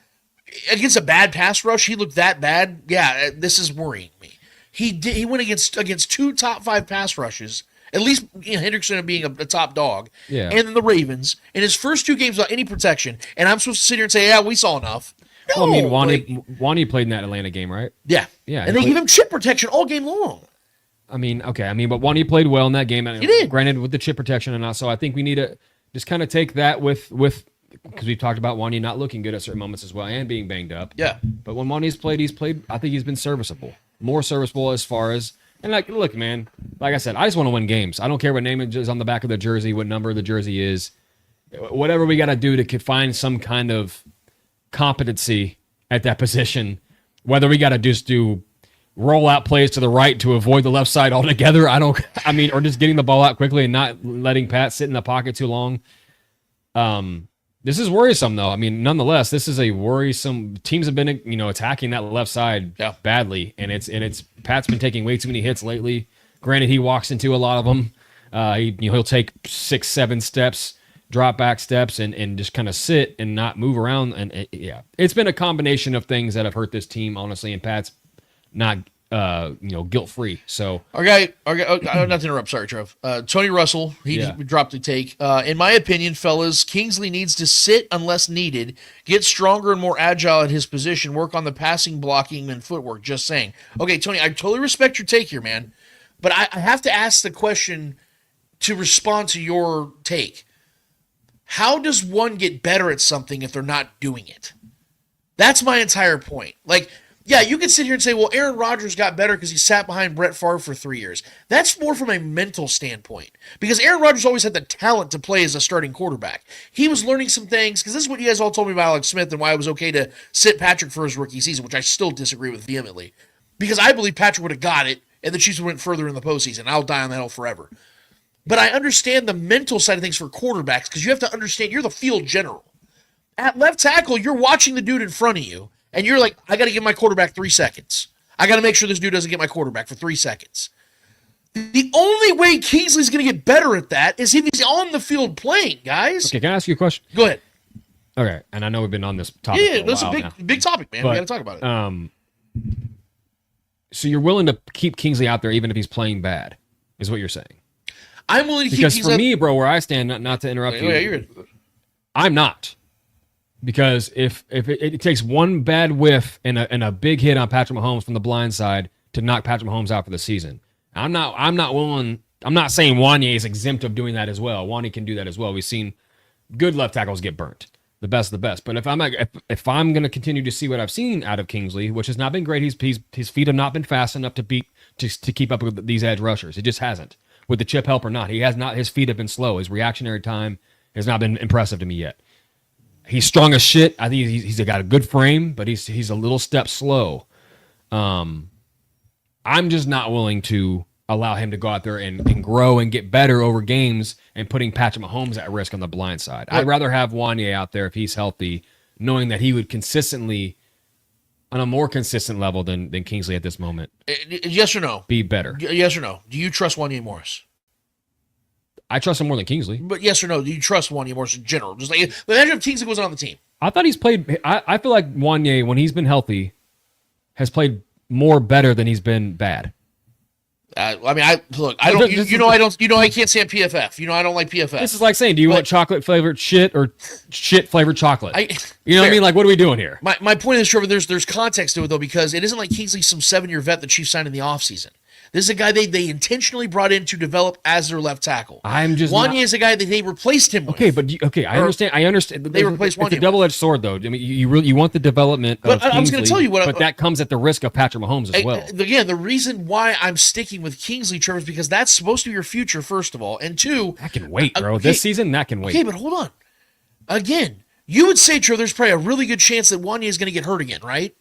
Against a bad pass rush, he looked that bad. Yeah, this is worrying me. He went against 2 top 5 pass rushes. At least Hendrickson being a top dog. Yeah. And then the Ravens in his first 2 games without any protection. And I'm supposed to sit here and say, yeah, we saw enough. No. Well, I mean, Wanya played in that Atlanta game, right? Yeah. Yeah. And they gave him chip protection all game long. I mean, okay. But Wanya played well in that game. He did. Granted, with the chip protection and all. So I think we need to just kind of take that with because we've talked about Wanya not looking good at certain moments as well and being banged up. Yeah. But when Wanya's played, I think he's been serviceable. More serviceable as far as. And look, man, like I said, I just want to win games. I don't care what name is on the back of the jersey, what number the jersey is. Whatever we got to do to find some kind of competency at that position, whether we got to just do roll out plays to the right to avoid the left side altogether. Or just getting the ball out quickly and not letting Pat sit in the pocket too long. This is worrisome, though. I mean, nonetheless, this is a worrisome. Teams have been, attacking that left side badly, and it's Pat's been taking way too many hits lately. Granted, he walks into a lot of them. He'll take 6-7 steps drop back steps and just kind of sit and not move around. And it's been a combination of things that have hurt this team, honestly. And Pat's not, guilt free. So our guy, not to interrupt. Sorry, Trev. Tony Russell, he dropped a take. In my opinion, fellas, Kingsley needs to sit unless needed, get stronger and more agile at his position, work on the passing, blocking, and footwork. Just saying. Okay, Tony, I totally respect your take here, man. But I have to ask the question to respond to your take. How does one get better at something if they're not doing it? That's my entire point. Like, yeah, you can sit here and say, well, Aaron Rodgers got better because he sat behind Brett Favre for 3 years. That's more from a mental standpoint, because Aaron Rodgers always had the talent to play as a starting quarterback. He was learning some things, because this is what you guys all told me about Alex Smith and why it was okay to sit Patrick for his rookie season, which I still disagree with vehemently, because I believe Patrick would have got it and the Chiefs went further in the postseason. I'll die on that hill forever. But I understand the mental side of things for quarterbacks, because you have to understand you're the field general. At left tackle, you're watching the dude in front of you, and you're like, I got to give my quarterback 3 seconds. I got to make sure this dude doesn't get my quarterback for 3 seconds. The only way Kingsley's going to get better at that is if he's on the field playing, guys. Okay, can I ask you a question? Go ahead. Okay, and I know we've been on this topic. Yeah, that's a big topic, man. We got to talk about it. So you're willing to keep Kingsley out there even if he's playing bad, is what you're saying? I'm willing to keep Because Kingsley for me, bro, where I stand, not to interrupt you, I'm not. Because if it takes one bad whiff and a big hit on Patrick Mahomes from the blind side to knock Patrick Mahomes out for the season, I'm not willing. I'm not saying Ďaňa is exempt of doing that as well. Ďaňa can do that as well. We've seen good left tackles get burnt. The best of the best. But if I'm going to continue to see what I've seen out of Kingsley, which has not been great, his feet have not been fast enough to keep up with these edge rushers. It just hasn't. With the chip help or not, he has not. His feet have been slow. His reactionary time has not been impressive to me yet. He's strong as shit. I think he's got a good frame, but he's a little step slow. I'm just not willing to allow him to go out there and grow and get better over games and putting Patrick Mahomes at risk on the blind side. I'd rather have Ďaňa out there if he's healthy, knowing that he would consistently, on a more consistent level than Kingsley at this moment. Yes or no? Be better. Yes or no? Do you trust Ďaňa Morris? I trust him more than Kingsley. But yes or no? Do you trust Ďaňa Morris in general? Just like imagine if Kingsley goes on the team. I thought he's played. I feel like Ďaňa, when he's been healthy, has played more better than he's been bad. I can't stand PFF. I don't like PFF. This is like saying, do you want chocolate flavored shit or shit flavored chocolate? What I mean? Like, what are we doing here? My point is, Trevor, there's context to it, though, because it isn't like Kingsley's some 7-year vet the Chiefs signed in the offseason. This is a guy they intentionally brought in to develop as their left tackle. Ďaña is a guy that they replaced him with. I understand. They replaced Ďaña. It's a double-edged sword, though. I mean, you want the development of Kingsley, I was going to tell you but that comes at the risk of Patrick Mahomes as well. Again, the reason why I'm sticking with Kingsley, Trevor, is because that's supposed to be your future, first of all, and two, that can wait, bro. This season, that can wait. Okay, but hold on. Again, you would say, Trevor, there's probably a really good chance that Ďaña is going to get hurt again, right?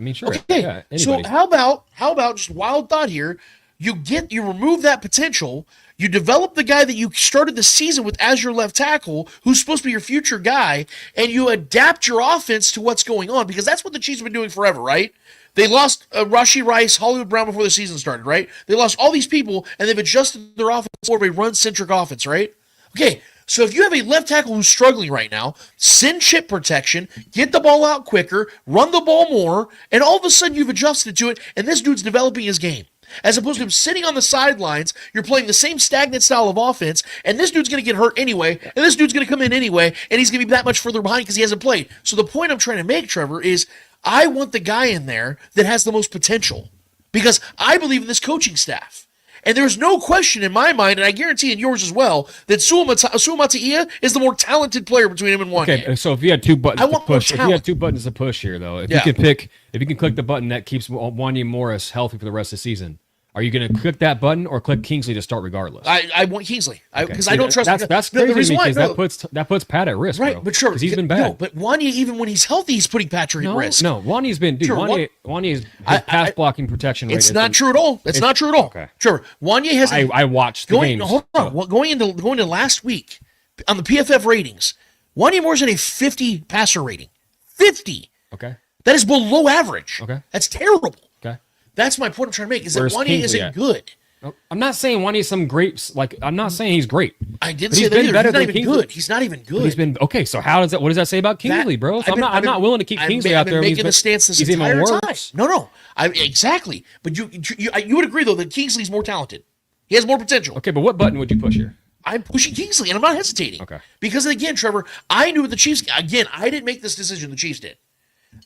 I mean, sure. Okay. Yeah, so how about just wild thought here? You remove that potential. You develop the guy that you started the season with as your left tackle, who's supposed to be your future guy, and you adapt your offense to what's going on, because that's what the Chiefs have been doing forever, right? They lost Rashee Rice, Hollywood Brown before the season started, right? They lost all these people, and they've adjusted their offense for a run-centric offense, right? Okay, so if you have a left tackle who's struggling right now, send chip protection, get the ball out quicker, run the ball more, and all of a sudden you've adjusted to it, and this dude's developing his game. As opposed to him sitting on the sidelines, you're playing the same stagnant style of offense, and this dude's going to get hurt anyway, and this dude's going to come in anyway, and he's going to be that much further behind because he hasn't played. So the point I'm trying to make, Trevor, is I want the guy in there that has the most potential, because I believe in this coaching staff. And there's no question in my mind, and I guarantee in yours as well, that 𝚂𝙿𝙾𝙳𝙴 is the more talented player between him and Ďaña. Okay, so if you had two buttons to push, if you had two buttons to push here, though, if you can click the button that keeps Ďaña Morris healthy for the rest of the season, are you going to click that button or click Kingsley to start regardless? I want Kingsley because I don't trust. That's crazy to me because that puts Pat at risk, right? Bro, but sure, because he's been bad. No, but Ďaña, even when he's healthy, he's putting Patrick at risk. No, Ďaña's been Ďaña's pass blocking protection rate. It's not true at all. It's not true at all. Okay, sure. Ďaña has. I watched the games. Hold on. Going into last week on the PFF ratings, Ďaña Morris had a 50 passer rating. 50. Okay. That is below average. Okay. That's terrible. Okay. That's my point I'm trying to make. Is that Ďaña isn't good. I'm not saying Wanya's some great. Like, I'm not saying he's great. I didn't But say he's that been either. better He's not than even Kingsley. good. He's not even good. He's been okay. So how does that? What does that say about Kingsley, bro? So I'm not willing to keep Kingsley out there. I've been making the stance this he's entire even time. worse. No. Exactly. But you would agree though that Kingsley's more talented. He has more potential. Okay, but what button would you push here? I'm pushing Kingsley, and I'm not hesitating. Okay. Because again, Trevor, I knew the Chiefs. Again, I didn't make this decision. The Chiefs did.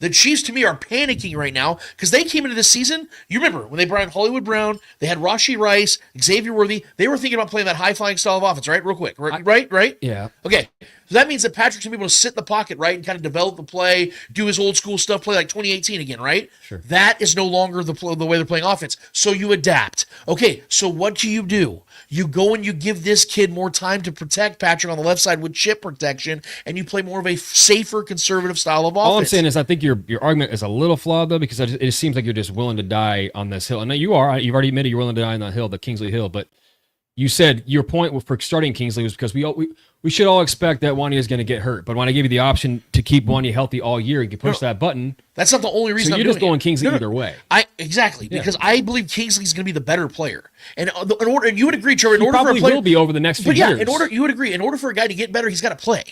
The Chiefs, to me, are panicking right now because they came into this season. You remember when they brought in Hollywood Brown, they had Rashee Rice, Xavier Worthy. They were thinking about playing that high-flying style of offense, right? Real quick, right? Yeah. Okay, so that means that Patrick's gonna be able to sit in the pocket, right, and kind of develop the play, do his old school stuff, play like 2018 again, right? Sure. That is no longer the way they're playing offense. So you adapt. Okay, so what do? You go and you give this kid more time to protect Patrick on the left side with chip protection, and you play more of a safer, conservative style of offense. All I'm saying is I think your argument is a little flawed, though, because it just seems like you're just willing to die on this hill. And you are. You've already admitted you're willing to die on that hill, the Kingsley Hill. But you said your point for starting Kingsley was because we should all expect that Wanya is going to get hurt. But when I gave you the option to keep Wanya healthy all year, you can push that button. That's not the only reason. So you're just going Kingsley either way. Exactly, because I believe Kingsley's going to be the better player. And in order, and you would agree, Trevor, in He order for a probably player, will be over the next few years. you would agree, in order for a guy to get better, he's got to play.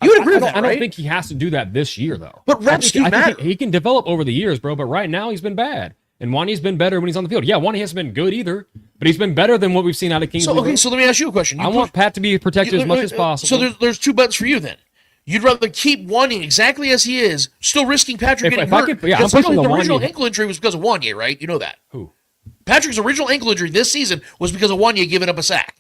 You would agree with that, right? I don't think he has to do that this year, though. But reps do matter. He can develop over the years, bro. But right now, he's been bad. And Wanya's been better when he's on the field. Yeah, Wanya hasn't been good either, but he's been better than what we've seen out of Kingsley. So let me ask you a question. I want Pat to be protected as much as possible. So there's two buttons for you then. You'd rather keep Wanya exactly as he is, still risking Patrick getting hurt. I'm pushing the the original Wanya. ankle injury was because of Wanya, right? You know that. Who? Patrick's original ankle injury this season was because of Wanya giving up a sack.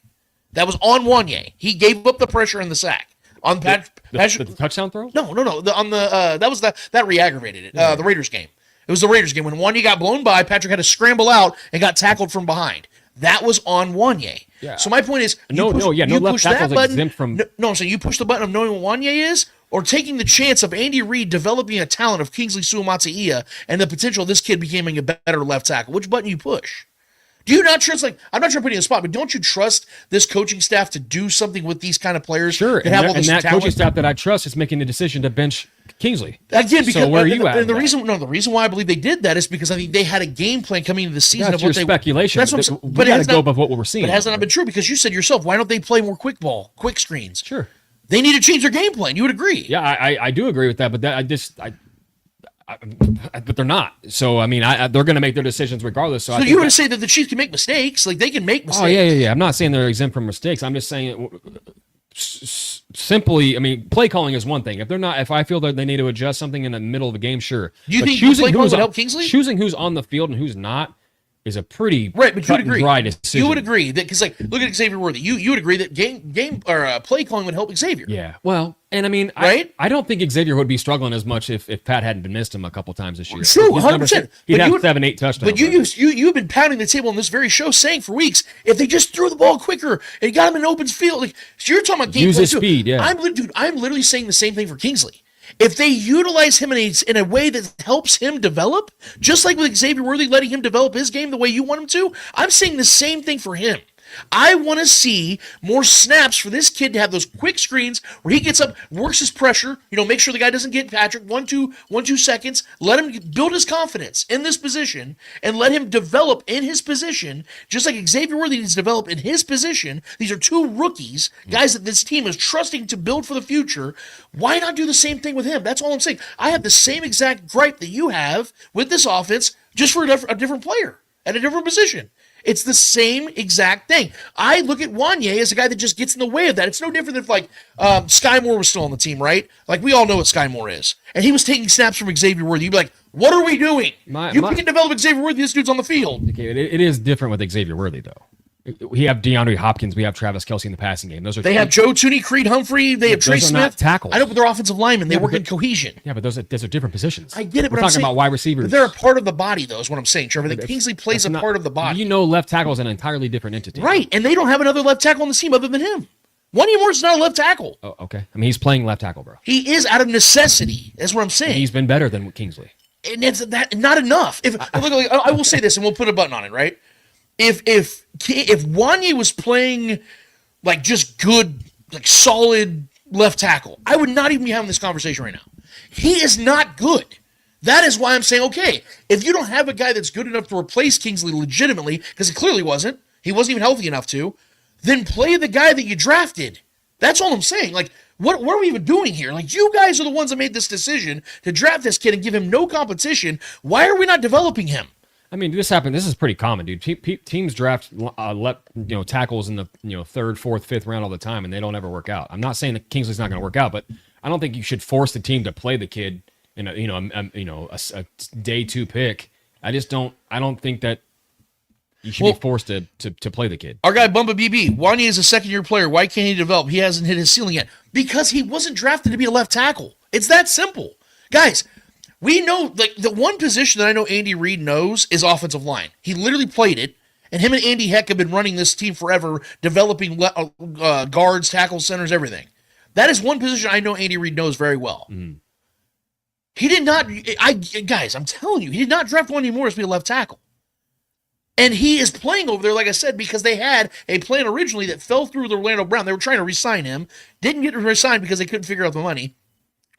That was on Wanya. He gave up the pressure in the sack. On Patrick. The touchdown throw? No. That re-aggravated it. The Raiders game. It was the Raiders game when Wanya got blown by. Patrick had to scramble out and got tackled from behind. That was on Wanya. Yeah. So my point is, no left tackle's exempt from. No, so you push the button of knowing what Wanya is, or taking the chance of Andy Reid developing a talent of Kingsley 𝚂𝙾𝙳 and the potential of this kid becoming a better left tackle. Which button you push? Do you not trust, I'm not trying to put you in a spot, but don't you trust this coaching staff to do something with these kind of players? Sure, that have all this that talent? coaching staff that I trust is making the decision to bench Kingsley. Again, because so where are you at? And the reason why I believe they did that is because I think they had a game plan coming into the season That's of what your speculation. That's what I'm saying. We But got to go by what we're seeing. But it hasn't been true because you said yourself, why don't they play more quick screens? Sure. They need to change their game plan. You would agree. Yeah, I do agree with that, but but they're not. So, I mean, they're going to make their decisions regardless. So you would say that the Chiefs can make mistakes. Like, they can make mistakes. Oh, yeah. I'm not saying they're exempt from mistakes. I'm just saying simply, I mean, play calling is one thing. If I feel that they need to adjust something in the middle of the game, sure. Do you think play calling would help Kingsley? Choosing who's on the field and who's not is a pretty right, but you would agree. Dry decision. You would agree that because look at Xavier Worthy. You would agree that game or play calling would help Xavier. Yeah. Well, and I mean, right? I don't think Xavier would be struggling as much if Pat hadn't missed him a couple times this year. True, 100%. He'd have 7-8 touchdowns. But you've been pounding the table on this very show, saying for weeks, if they just threw the ball quicker and got him in open field, so you're talking about game use plan his too. speed. Yeah. I'm literally saying the same thing for Kingsley. If they utilize him in a way that helps him develop, just like with Xavier Worthy letting him develop his game the way you want him to, I'm saying the same thing for him. I want to see more snaps for this kid to have those quick screens where he gets up, works his pressure, make sure the guy doesn't get Patrick, 1-2 seconds, let him build his confidence in this position and let him develop in his position, just like Xavier Worthy needs to develop in his position. These are two rookies, guys that this team is trusting to build for the future. Why not do the same thing with him? That's all I'm saying. I have the same exact gripe that you have with this offense, just for a different player at a different position. It's the same exact thing. I look at Wanya as a guy that just gets in the way of that. It's no different than if Sky Moore was still on the team, right? Like, we all know what Sky Moore is. And he was taking snaps from Xavier Worthy. You'd be like, what are we doing? You can develop Xavier Worthy. This dude's on the field. Okay, it is different with Xavier Worthy, though. We have DeAndre Hopkins. We have Travis Kelce in the passing game. They have Joe Tooney, Creed Humphrey. They have Trey Smith. Not tackles. I know, but they're offensive linemen. They work in cohesion. Yeah, but those are different positions. I get it, We're but I'm talking saying, about wide receivers. But they're a part of the body, though, is what I'm saying, Trevor. That Kingsley plays a part of the body. Left tackle is an entirely different entity. Right, and they don't have another left tackle on the team other than him. Wanya Moore's not a left tackle. Oh, okay. I mean, he's playing left tackle, bro. He is out of necessity. That's what I'm saying. And he's been better than Kingsley. And it's not enough. I will say this, and we'll put a button on it, right? If Wanya was playing like just good, like solid left tackle, I would not even be having this conversation right now. He is not good. That is why I'm saying, okay, if you don't have a guy that's good enough to replace Kingsley legitimately, because he clearly wasn't, he wasn't even healthy enough to, then play the guy that you drafted. That's all I'm saying. Like, what are we even doing here? Like, you guys are the ones that made this decision to draft this kid and give him no competition. Why are we not developing him? I mean, this happened. This is pretty common, dude. Teams draft tackles in the third, fourth, fifth round all the time, and they don't ever work out. I'm not saying that Kingsley's not going to work out, but I don't think you should force the team to play the kid in a day 2 pick. I don't think that you should be forced to play the kid. Our guy Bumba BB, Wanya is a second-year player. Why can't he develop? He hasn't hit his ceiling yet. Because he wasn't drafted to be a left tackle. It's that simple. Guys, we know, like, the one position that I know Andy Reid knows is offensive line. He literally played it, and him and Andy Heck have been running this team forever, developing guards, tackles, centers, everything. That is one position I know Andy Reid knows very well. Mm-hmm. He did not, guys, I'm telling you, he did not draft Wanya Morris to be a left tackle. And he is playing over there, like I said, because they had a plan originally that fell through with Orlando Brown. They were trying to re-sign him, didn't get re-signed because they couldn't figure out the money.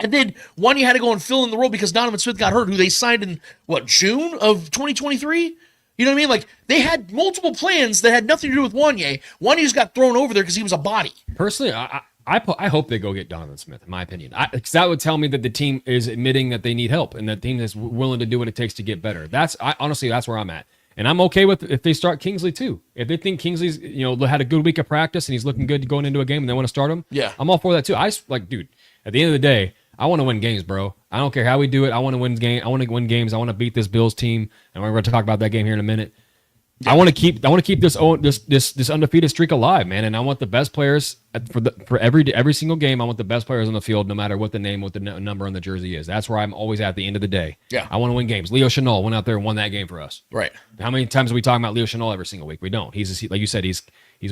And then Wanya had to go and fill in the role because Donovan Smith got hurt, who they signed in, June of 2023? You know what I mean? Like, they had multiple plans that had nothing to do with Wanya. Wanya just got thrown over there because he was a body. Personally, I hope they go get Donovan Smith, in my opinion. Because that would tell me that the team is admitting that they need help and that the team is willing to do what it takes to get better. Honestly, that's where I'm at. And I'm okay with if they start Kingsley too. If they think Kingsley's had a good week of practice and he's looking good going into a game and they want to start him, yeah, I'm all for that too. Dude, at the end of the day, I want to win games, bro. I don't care how we do it. I want to win games. I want to win games. I want to beat this Bills team, and we're going to talk about that game here in a minute. Yeah. I want to keep this undefeated streak alive, man. And I want the best players for every single game. I want the best players on the field, no matter what the name, what the number on the jersey is. That's where I'm always at the end of the day. Yeah, I want to win games. Leo Chenal went out there and won that game for us. Right. How many times are we talking about Leo Chenal every single week? We don't. He's like you said. He's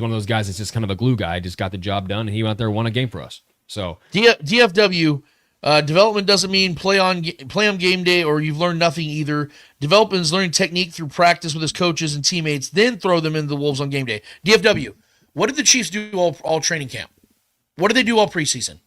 one of those guys that's just kind of a glue guy. Just got the job done, and he went out there and won a game for us. So DFW. Development doesn't mean play on game day or you've learned nothing either. Development is learning technique through practice with his coaches and teammates, then throw them into the Wolves on game day. DFW, what did the Chiefs do all training camp? What did they do all preseason?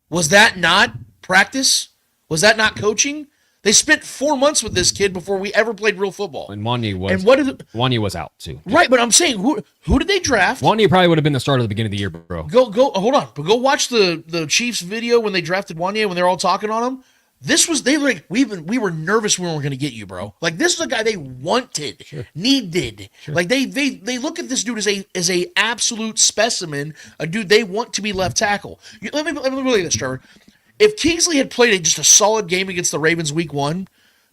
Was that not practice? Was that not coaching? They spent 4 months with this kid before we ever played real football. And Wanya was out too. Right, but I'm saying who did they draft? Wanya probably would have been the start of the beginning of the year, bro. Go hold on. But go watch the Chiefs video when they drafted Wanya when they're all talking on him. We were nervous we weren't going to get you, bro. Like, this is a guy they wanted, needed. Sure. Like they look at this dude as a absolute specimen, a dude they want to be left tackle. Let me relay this, Trevor. If Kingsley had played just a solid game against the Ravens week 1,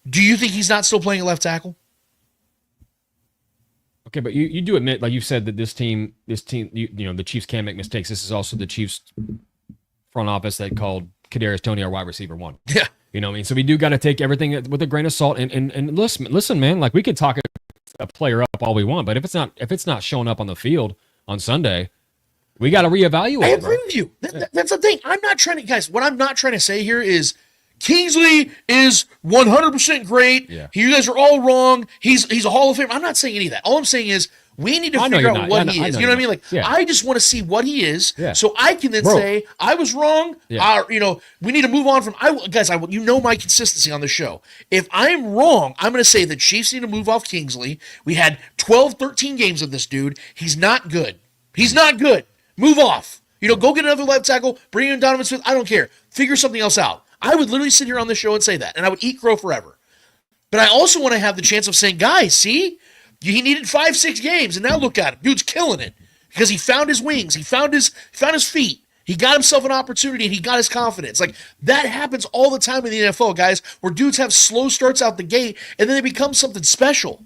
do you think he's not still playing at left tackle? Okay, but you do admit, like you said, that this team, the Chiefs can make mistakes. This is also the Chiefs front office that called Kadarius Toney our wide receiver 1. Yeah. You know what I mean? So we do got to take everything with a grain of salt and listen, man, like we could talk a player up all we want, but if it's not showing up on the field on Sunday, we got to reevaluate. I agree with you. That's the thing. I'm not trying to, guys, what I'm not trying to say here is Kingsley is 100% great. Yeah. You guys are all wrong. He's a Hall of Famer. I'm not saying any of that. All I'm saying is we need to figure out what he is. You know what I mean? Like, I just want to see what he is so I can then say, I was wrong. Yeah. We need to move on from, you know my consistency on the show. If I'm wrong, I'm going to say the Chiefs need to move off Kingsley. We had 12, 13 games of this dude. He's not good. He's not good. Move off. Go get another left tackle, bring in Donovan Smith. I don't care. Figure something else out. I would literally sit here on this show and say that, and I would eat crow forever. But I also want to have the chance of saying, guys, see? He needed 5-6 games, and now look at him. Dude's killing it because he found his wings. He found his feet. He got himself an opportunity, and he got his confidence. Like, that happens all the time in the NFL, guys, where dudes have slow starts out the gate, and then they become something special.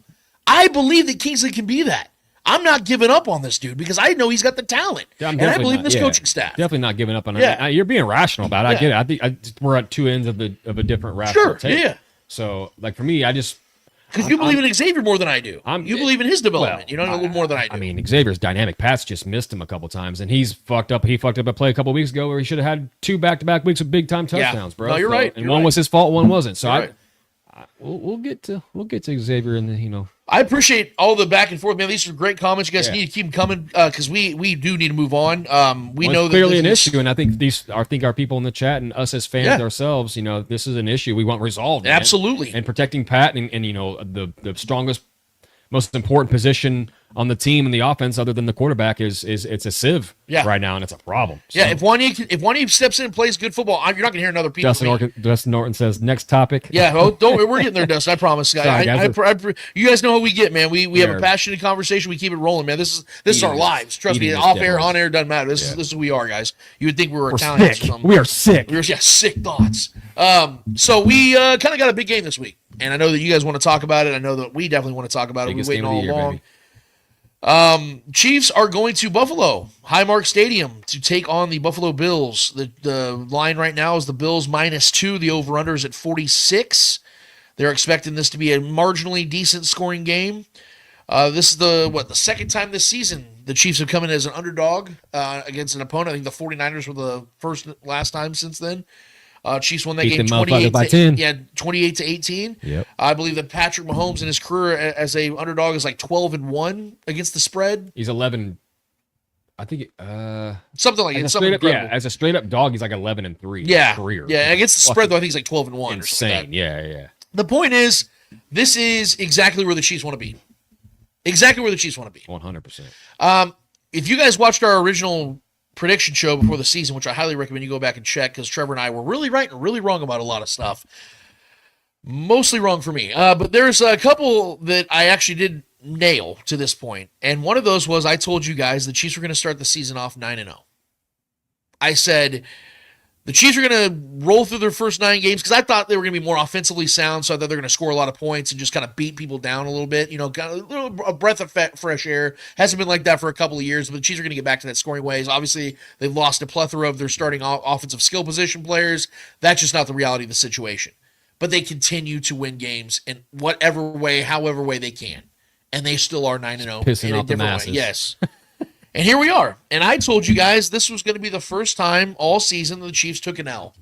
I believe that Kingsley can be that. I'm not giving up on this dude because I know he's got the talent, and I believe in this coaching staff. Definitely not giving up on him. You're being rational about it. I get it. I think we're at two ends of a different rational take. Yeah. So, like, for me, because you believe in Xavier more than I do. You believe in his development. A little more than I do. I mean, Xavier's dynamic. Pat's just missed him a couple times, and he's fucked up. He fucked up a play a couple weeks ago where he should have had 2 back-to-back weeks of big-time touchdowns, bro. No, you're right. And one was his fault, one wasn't. So We'll get to Xavier and then I appreciate all the back and forth, man. These are great comments. You guys need to keep them coming because we do need to move on. We know it's clearly an issue, and I think our people in the chat and us as fans ourselves, this is an issue we want resolved. Man. Absolutely. And protecting Pat and the strongest, most important position on the team in the offense, other than the quarterback, is it's a sieve right now, and it's a problem. So. Yeah, if Wanye steps in and plays good football, you're not going to hear another people. Dustin Norton says next topic. Yeah, we're getting there, Dustin. I promise. Sorry, guys. You guys know how we get, man. We have a passionate conversation. We keep it rolling, man. This is our lives. Trust me. Off air, on air, doesn't matter. This is who we are, guys. You would think we were Italians or something. We are sick. Sick thoughts. So we kind of got a big game this week, and I know that you guys want to talk about it. I know that we definitely want to talk about it. We've been waiting all along. Chiefs are going to Buffalo, Highmark Stadium, to take on the Buffalo Bills. The line right now is the Bills -2. The over-under is at 46. They're expecting this to be a marginally decent scoring game. This is the second time this season the Chiefs have come in as an underdog against an opponent. I think the 49ers were the last time since then. Chiefs won that game 28-18. Yep. I believe that Patrick Mahomes in his career as a underdog is like 12-1 against the spread. He's 11. I think something like it. As a straight up dog, he's like 11-3. Yeah, career. Yeah. Against the spread though, I think he's like 12-1. Insane. Yeah. The point is, this is exactly where the Chiefs want to be. Exactly where the Chiefs want to be. 100%. If you guys watched our original prediction show before the season, which I highly recommend you go back and check, because Trevor and I were really right and really wrong about a lot of stuff. Mostly wrong for me. But there's a couple that I actually did nail to this point. And one of those was I told you guys the Chiefs were going to start the season off 9-0. I said the Chiefs are going to roll through their first 9 games because I thought they were going to be more offensively sound, so I thought they're going to score a lot of points and just kind of beat people down a little bit. Kind of a breath of fresh air. Hasn't been like that for a couple of years, but the Chiefs are going to get back to that scoring ways. Obviously, they've lost a plethora of their starting offensive skill position players. That's just not the reality of the situation. But they continue to win games in whatever way, however way they can. And they still are 9-0. Pissing off the masses. Yes. And here we are. And I told you guys this was going to be the first time all season the Chiefs took an L.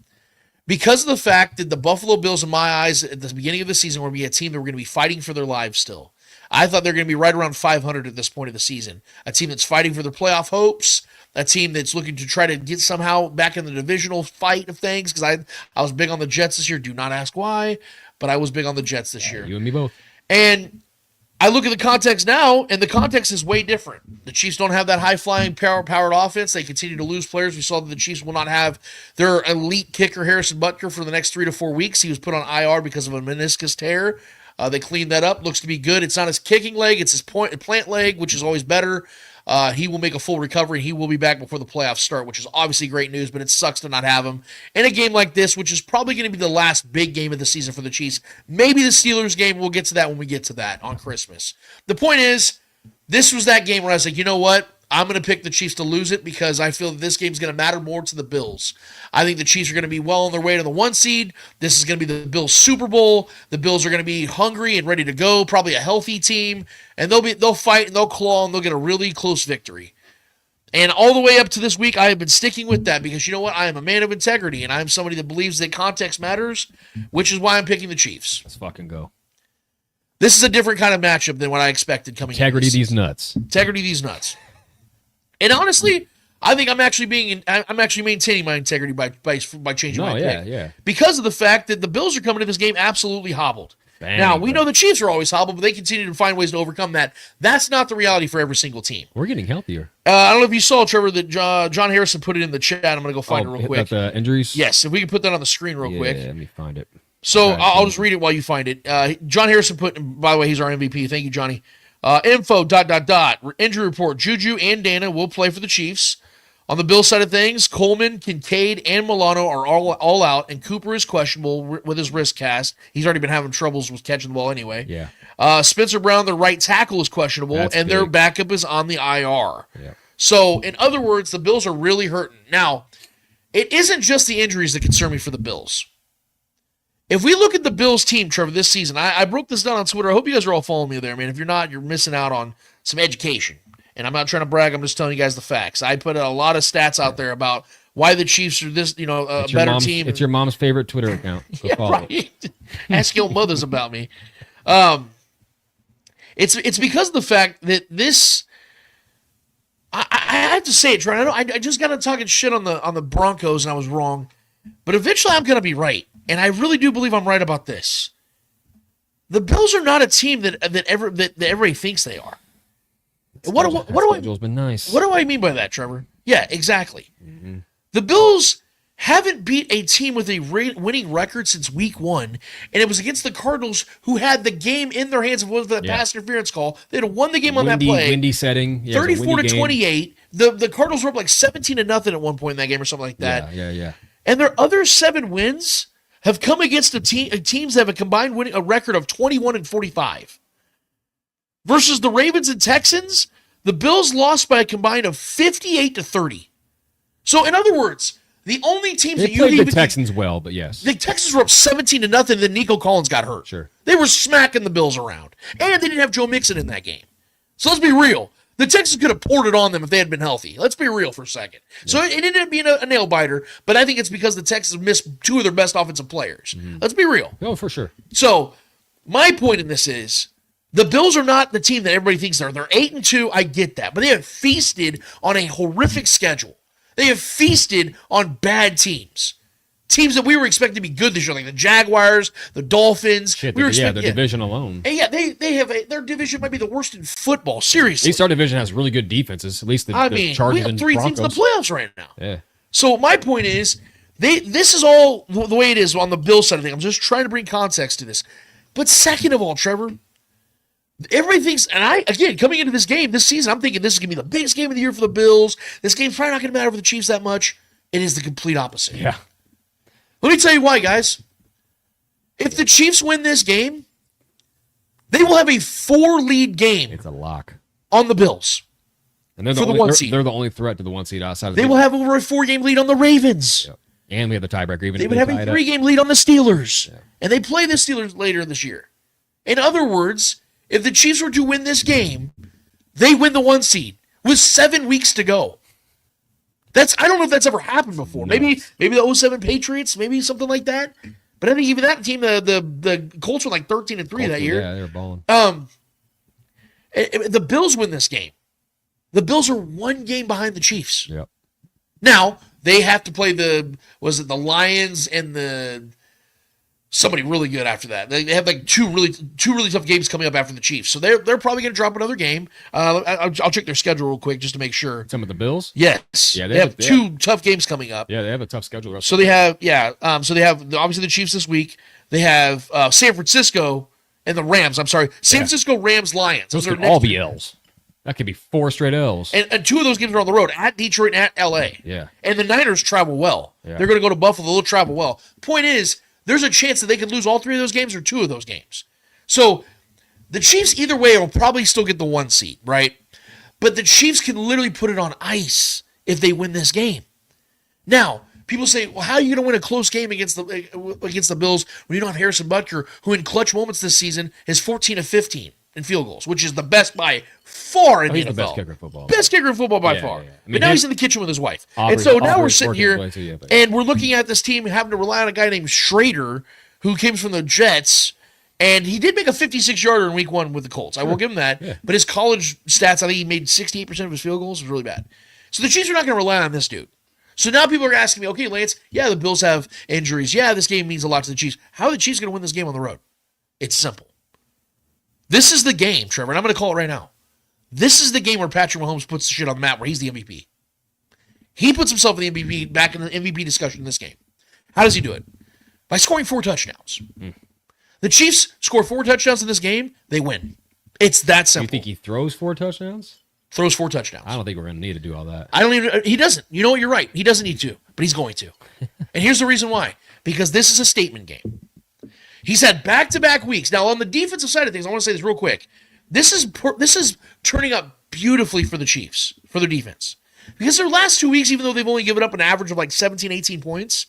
Because of the fact that the Buffalo Bills, in my eyes, at the beginning of the season, were going to be a team that were going to be fighting for their lives still. I thought they were going to be right around 500 at this point of the season. A team that's fighting for their playoff hopes. A team that's looking to try to get somehow back in the divisional fight of things. Because I was big on the Jets this year. Do not ask why. But I was big on the Jets this year. You and me both. And I look at the context now, and the context is way different. The Chiefs don't have that high-flying, powered offense. They continue to lose players. We saw that the Chiefs will not have their elite kicker, Harrison Butker, for the next 3 to 4 weeks. He was put on IR because of a meniscus tear. They cleaned that up. Looks to be good. It's not his kicking leg. It's his plant leg, which is always better. He will make a full recovery. He will be back before the playoffs start, which is obviously great news, but it sucks to not have him in a game like this, which is probably going to be the last big game of the season for the Chiefs. Maybe the Steelers game. We'll get to that when we get to that on Christmas. The point is, this was that game where I was like, you know what? I'm going to pick the Chiefs to lose it because I feel that this game is going to matter more to the Bills. I think the Chiefs are going to be well on their way to the 1 seed. This is going to be the Bills' Super Bowl. The Bills are going to be hungry and ready to go, probably a healthy team, and they'll fight and they'll claw and they'll get a really close victory. And all the way up to this week, I have been sticking with that because you know what? I am a man of integrity, and I am somebody that believes that context matters, which is why I'm picking the Chiefs. Let's fucking go. This is a different kind of matchup than what I expected coming in. Integrity these nuts. Integrity these nuts. And honestly, I think I'm actually maintaining my integrity by changing my pick. Yeah. Because of the fact that the Bills are coming to this game absolutely hobbled. Now, we know the Chiefs are always hobbled, but they continue to find ways to overcome that. That's not the reality for every single team. We're getting healthier. I don't know if you saw, Trevor, that John Harrison put it in the chat. I'm going to go find it real quick. About the injuries? Yes, if we can put that on the screen real quick. Yeah, let me find it. So I'll just read it while you find it. John Harrison put, by the way, he's our MVP. Thank you, Johnny. Info, ... Injury report. Juju and Dana will play for the Chiefs. On the Bills side of things, Coleman, Kincaid, and Milano are all out, and Cooper is questionable with his wrist cast. He's already been having troubles with catching the ball anyway. Yeah. Spencer Brown, the right tackle, is questionable, and their backup is on the IR. Yeah. So, in other words, the Bills are really hurting. Now, it isn't just the injuries that concern me for the Bills. If we look at the Bills team, Trevor, this season, I broke this down on Twitter. I hope you guys are all following me there, man. If you're not, you're missing out on some education. And I'm not trying to brag. I'm just telling you guys the facts. I put a lot of stats out there about why the Chiefs are this, a better team. It's your mom's favorite Twitter account. Go follow it. Right. Ask your mothers about me. It's because of the fact that this. I have to say it, Trent. I just got to talking shit on the Broncos, and I was wrong. But eventually, I'm going to be right, and I really do believe I'm right about this. The Bills are not a team that everybody thinks they are. What do I mean by that, Trevor? Yeah, exactly. Mm-hmm. The Bills haven't beat a team with a winning record since week 1, and it was against the Cardinals, who had the game in their hands. If it was that pass interference call, they'd have won the game on that play. Windy setting. 34-28. The Cardinals were up like 17-0 at one point in that game or something like that. Yeah. And their other 7 wins have come against teams that have a combined a record of 21-45. Versus the Ravens and Texans, the Bills lost by a combined of 58-30. So, in other words, the only teams that you played the Texans well, but yes. The Texans were up 17-0, and then Nico Collins got hurt. Sure. They were smacking the Bills around. And they didn't have Joe Mixon in that game. So let's be real. The Texans could have poured it on them if they had been healthy. Let's be real for a second. Yeah. So it ended up being a nail-biter, but I think it's because the Texans missed 2 of their best offensive players. Mm-hmm. Let's be real. No, for sure. So my point in this is the Bills are not the team that everybody thinks they are. They're 8-2. I get that. But they have feasted on a horrific schedule. They have feasted on bad teams. Teams that we were expecting to be good this year, like the Jaguars, the Dolphins. The division alone. And they have their division might be the worst in football. Seriously, at least our division has really good defenses. At least the Chargers we have 3 and teams in the playoffs right now. Yeah. So my point is, this is all the way it is on the Bills side of things. I'm just trying to bring context to this. But second of all, Trevor, everybody thinks, and coming into this game this season, I'm thinking this is going to be the biggest game of the year for the Bills. This game's probably not going to matter for the Chiefs that much. It is the complete opposite. Yeah. Let me tell you why, guys. If the Chiefs win this game, they will have a 4-lead game. It's a lock on the Bills. And they're the one seed. They're the only threat to the 1 seed outside of They will have over a 4-game lead on the Ravens. Yep. And we have the tiebreaker. Even they would have a 3-game lead on the Steelers. Yeah. And they play the Steelers later this year. In other words, if the Chiefs were to win this game, they win the 1 seed with 7 weeks to go. I don't know if that's ever happened before. No. Maybe the 07 Patriots, maybe something like that. But I think even that team, the Colts were like 13-3 that year. Yeah, they were balling. The Bills win this game. The Bills are 1 game behind the Chiefs. Yep. Now they have to play the Lions and somebody really good after that. They have like two really tough games coming up after the Chiefs. So they're probably going to drop another game. I'll check their schedule real quick just to make sure. Some of the Bills? Yes. Yeah, they have 2 tough games coming up. Yeah, they have a tough schedule. So they have obviously the Chiefs this week. They have San Francisco and the Rams. I'm sorry, San Francisco, Rams, Lions. Those could all be L's. That could be 4 straight L's. And 2 of those games are on the road, at Detroit and at L.A. Yeah. And the Niners travel well. Yeah. They're going to go to Buffalo. They'll travel well. Point is, there's a chance that they could lose all 3 of those games or 2 of those games. So the Chiefs, either way, will probably still get the 1 seed, right? But the Chiefs can literally put it on ice if they win this game. Now, people say, well, how are you going to win a close game against the Bills when you don't have Harrison Butker, who in clutch moments this season is 14 of 15 in field goals, which is the best by far in the NFL. The best kicker in football. Best kicker in football by far. Yeah. But now he's in the kitchen with his wife. And so now we're sitting here, and we're looking at this team having to rely on a guy named Schrader, who came from the Jets, and he did make a 56-yarder in week 1 with the Colts. I will give him that. Yeah. But his college stats, I think he made 68% of his field goals. It was really bad. So the Chiefs are not going to rely on this dude. So now people are asking me, okay, Lance, the Bills have injuries. Yeah, this game means a lot to the Chiefs. How are the Chiefs going to win this game on the road? It's simple. This is the game, Trevor, and I'm going to call it right now. This is the game where Patrick Mahomes puts the shit on the map, where he's the MVP. He puts himself in the MVP, back in the MVP discussion in this game. How does he do it? By scoring 4 touchdowns. The Chiefs score 4 touchdowns in this game, they win. It's that simple. You think he throws 4 touchdowns? Throws 4 touchdowns. I don't think we're going to need to do all that. He doesn't. You know what? You're right. He doesn't need to, but he's going to. And here's the reason why. Because this is a statement game. He's had back-to-back weeks. Now, on the defensive side of things, I want to say this real quick. This is turning up beautifully for the Chiefs, for their defense. Because their last 2 weeks, even though they've only given up an average of like 17, 18 points,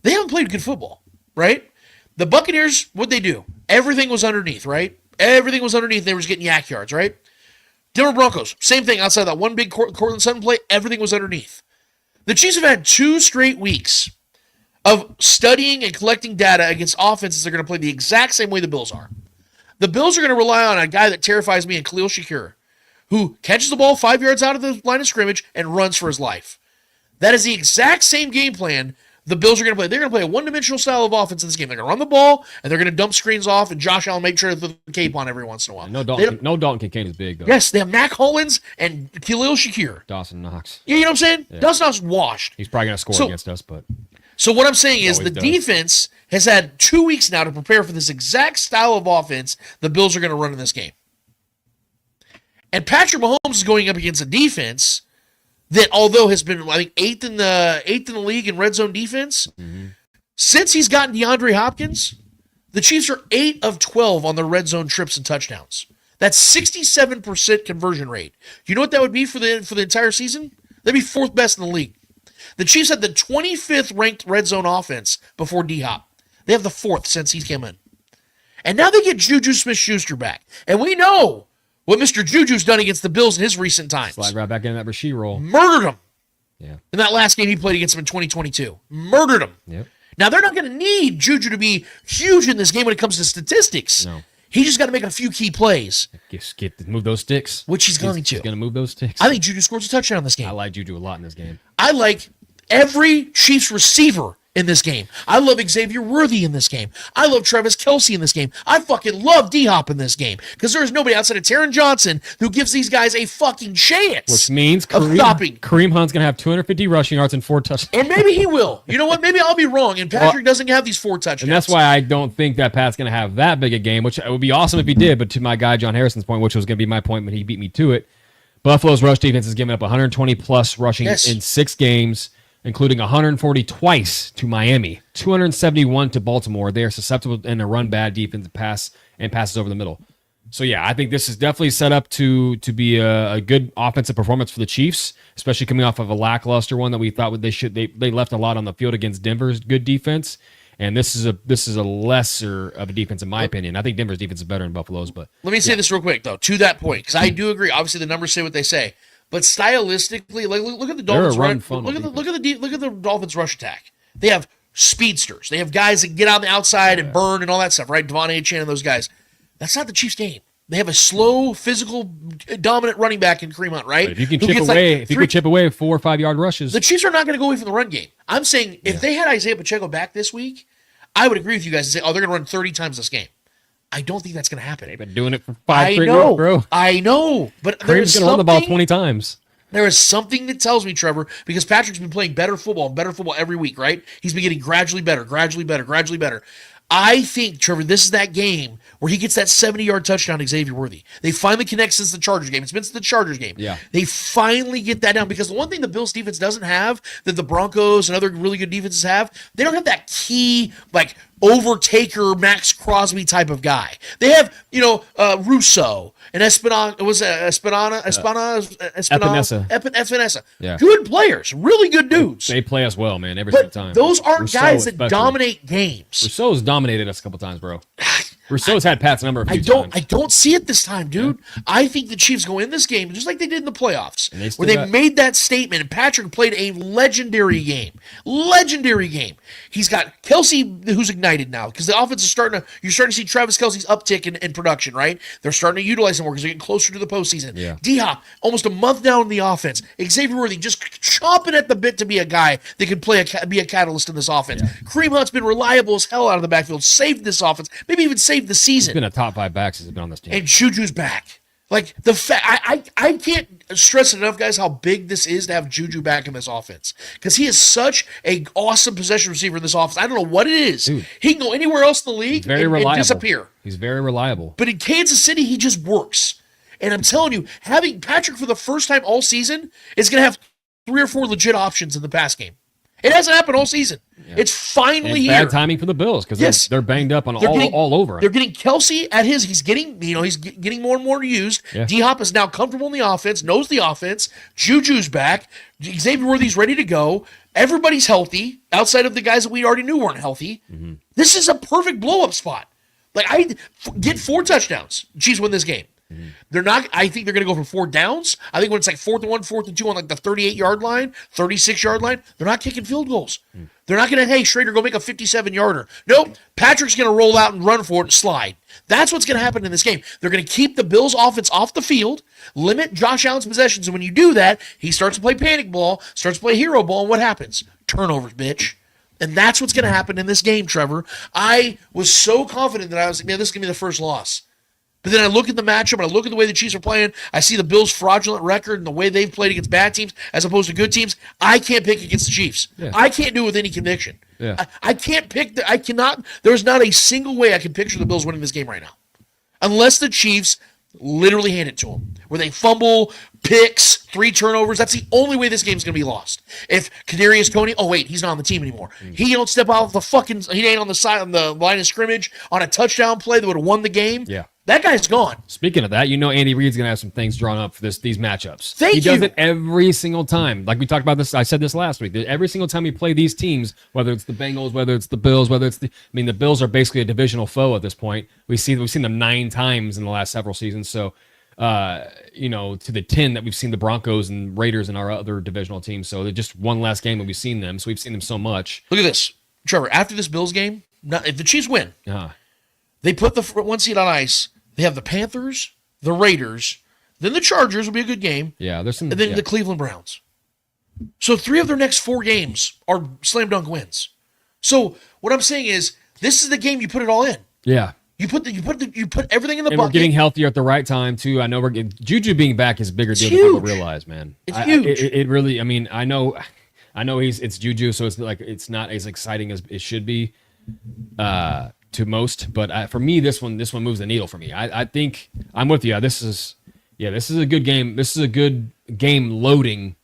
they haven't played good football, right? The Buccaneers, what'd they do? Everything was underneath, right? Everything was underneath. They were just getting yak yards, right? Denver Broncos, same thing outside that one big Cortland Sutton play. Everything was underneath. The Chiefs have had 2 straight weeks of studying and collecting data against offenses that are going to play the exact same way the Bills are. The Bills are going to rely on a guy that terrifies me in 𝚂𝙿𝙸𝚂𝙾, who catches the ball 5 yards out of the line of scrimmage and runs for his life. That is the exact same game plan the Bills are going to play. They're going to play a one-dimensional style of offense in this game. They're going to run the ball, and they're going to dump screens off, and Josh Allen make sure to throw the cape on every once in a while. No Dalton Kincaid is big, though. Yes, they have Mac Hollins and 𝚂𝙿𝙸𝙀𝙀. Dawson Knox. You know what I'm saying? Yeah. Dawson Knox washed. He's probably going to score against us, but... So what I'm saying is the Always does. defense has had 2 weeks now to prepare for this exact style of offense the Bills are going to run in this game. And Patrick Mahomes is going up against a defense that, although has been, I think, eighth in the league in red zone defense, since he's gotten DeAndre Hopkins, the Chiefs are 8 of 12 on their red zone trips and touchdowns. That's 67% conversion rate. You know what that would be for the entire season? That'd be 4th best in the league. The Chiefs had the 25th ranked red zone offense before D-Hop. They have the 4th since he came in. And now they get Juju Smith-Schuster back. And we know what Mr. Juju's done against the Bills in his recent times. Slide right back into that Rasheed role. Murdered him. Yeah. In that last game he played against them in 2022. Murdered him. Yep. Now, they're not going to need Juju to be huge in this game when it comes to statistics. No. He just got to make a few key plays. Move those sticks. Which he's going to. He's going to move those sticks. I think Juju scores a touchdown in this game. I like Juju a lot in this game. I like every Chiefs receiver in this game. I love Xavier Worthy in this game. I love Travis Kelce in this game. I fucking love D-Hop in this game because there is nobody outside of Taron Johnson who gives these guys a fucking chance. Which means Kareem Hunt's going to have 250 rushing yards and 4 touchdowns. And maybe he will. You know what? Maybe I'll be wrong, and Patrick doesn't have these 4 touchdowns. And that's why I don't think that Pat's going to have that big a game, which it would be awesome if he did, but to my guy John Harrison's point, which was going to be my point, but he beat me to it, Buffalo's rush defense has given up 120-plus rushing in 6 games, including 140 twice to Miami, 271 to Baltimore. They are susceptible in a run-bad defense and passes over the middle. So, yeah, I think this is definitely set up to be a good offensive performance for the Chiefs, especially coming off of a lackluster one that we thought they left a lot on the field against Denver's good defense. And this is a lesser of a defense, in my opinion. I think Denver's defense is better than Buffalo's. But let me say this real quick, though, to that point, because I do agree. Obviously, the numbers say what they say. But stylistically, like look at the Dolphins run. Look at the Dolphins rush attack. They have speedsters. They have guys that get out on the outside and burn and all that stuff, right? Devon Achane and those guys. That's not the Chiefs' game. They have a slow, physical, dominant running back in Kareem Hunt, right? But if you can chip away 4 or 5 yard rushes, the Chiefs are not going to go away from the run game. I'm saying if they had Isaiah Pacheco back this week, I would agree with you guys and say, they're going to run 30 times this game. I don't think that's going to happen. They've been doing it for 5 straight weeks, bro. I know, but Kareem's going to run the ball 20 times. There is something that tells me, Trevor, because Patrick's been playing better football every week, right? He's been getting gradually better. I think, Trevor, this is that game where he gets that 70-yard touchdown to Xavier Worthy. They finally connect since the Chargers game. It's been since the Chargers game. Yeah. They finally get that down because the one thing the Bills defense doesn't have that the Broncos and other really good defenses have, they don't have that key, like, overtaker Max Crosby type of guy. They have, Russo and Espinosa. Yeah. Good players, really good dudes. They play us well, man, every single time. Those aren't guys that especially dominate games. Rousseau's dominated us a couple times, bro. Rousseau's had Pat's number a few times. I don't see it this time, dude. Yeah. I think the Chiefs go in this game just like they did in the playoffs, where they made that statement, and Patrick played a legendary game. He's got Kelce, who's ignited now, because the offense is you're starting to see Travis Kelce's uptick in production, right? They're starting to utilize him more because they're getting closer to the postseason. Yeah. D-Hop, almost a month down in the offense. Xavier Worthy just chomping at the bit to be a guy that could be a catalyst in this offense. Yeah. Kareem Hunt's been reliable as hell out of the backfield, saved this offense, maybe even saved the season. He's been a top 5 back since he's been on this team. And Juju's back. Like, the fact, I can't stress enough, guys, how big this is to have Juju back in this offense. Because he is such an awesome possession receiver in this offense. I don't know what it is. Dude, he can go anywhere else in the league and disappear. He's very reliable. But in Kansas City, he just works. And I'm telling you, having Patrick for the first time all season is going to have 3 or 4 legit options in the pass game. It hasn't happened all season. Yeah. It's finally here. Bad timing for the Bills because they're banged up on all over. They're getting Kelce at his. He's getting more and more used. Yeah. D-Hop is now comfortable in the offense, knows the offense. Juju's back. Xavier Worthy's ready to go. Everybody's healthy outside of the guys that we already knew weren't healthy. This is a perfect blow-up spot. Like, I get 4 touchdowns. Chiefs win this game. They're not. I think they're going to go for 4 downs. I think when it's like 4th and 1, 4th and 2 on like the 38-yard line, 36-yard line, they're not kicking field goals. They're not going to, hey, Schrader, go make a 57-yarder. Nope. Patrick's going to roll out and run for it and slide. That's what's going to happen in this game. They're going to keep the Bills' offense off the field, limit Josh Allen's possessions, and when you do that, he starts to play panic ball, starts to play hero ball, and what happens? Turnovers, bitch. And that's what's going to happen in this game, Trevor. I was so confident that I was like, man, this is going to be the first loss. But then I look at the matchup, and I look at the way the Chiefs are playing. I see the Bills' fraudulent record and the way they've played against bad teams as opposed to good teams. I can't pick against the Chiefs. Yeah. I can't do it with any conviction. Yeah. I can't pick. I cannot. There's not a single way I can picture the Bills winning this game right now. Unless the Chiefs literally hand it to them. Where they fumble, picks, 3 turnovers. That's the only way this game's going to be lost. If Kadarius Toney, oh wait, he's not on the team anymore. He don't step out of the fucking, he ain't on the side on the line of scrimmage on a touchdown play that would have won the game. Yeah. That guy's gone. Speaking of that, Andy Reid's going to have some things drawn up for these matchups. He does it every single time. Like we talked about this, I said this last week. Every single time we play these teams, whether it's the Bengals, whether it's the Bills, whether it's the Bills are basically a divisional foe at this point. We've seen them 9 times in the last several seasons. So, to the 10 that we've seen the Broncos and Raiders and our other divisional teams. So they're just one last game that we've seen them. So we've seen them so much. Look at this, Trevor. After this Bills game, if the Chiefs win, they put the 1 seed on ice. They have the Panthers, the Raiders, then the Chargers will be a good game. Yeah, there's some. And then the Cleveland Browns. So 3 of their next 4 games are slam dunk wins. So what I'm saying is, this is the game you put it all in. Yeah. You put everything in the bucket. We're getting healthier at the right time too. I know we're getting Juju being back is a bigger deal than people realize, man. It's huge. It really. I know it's Juju, so it's not as exciting as it should be. To most, but for me, this one moves the needle for me. I think I'm with you. This is a good game. This is a good game loading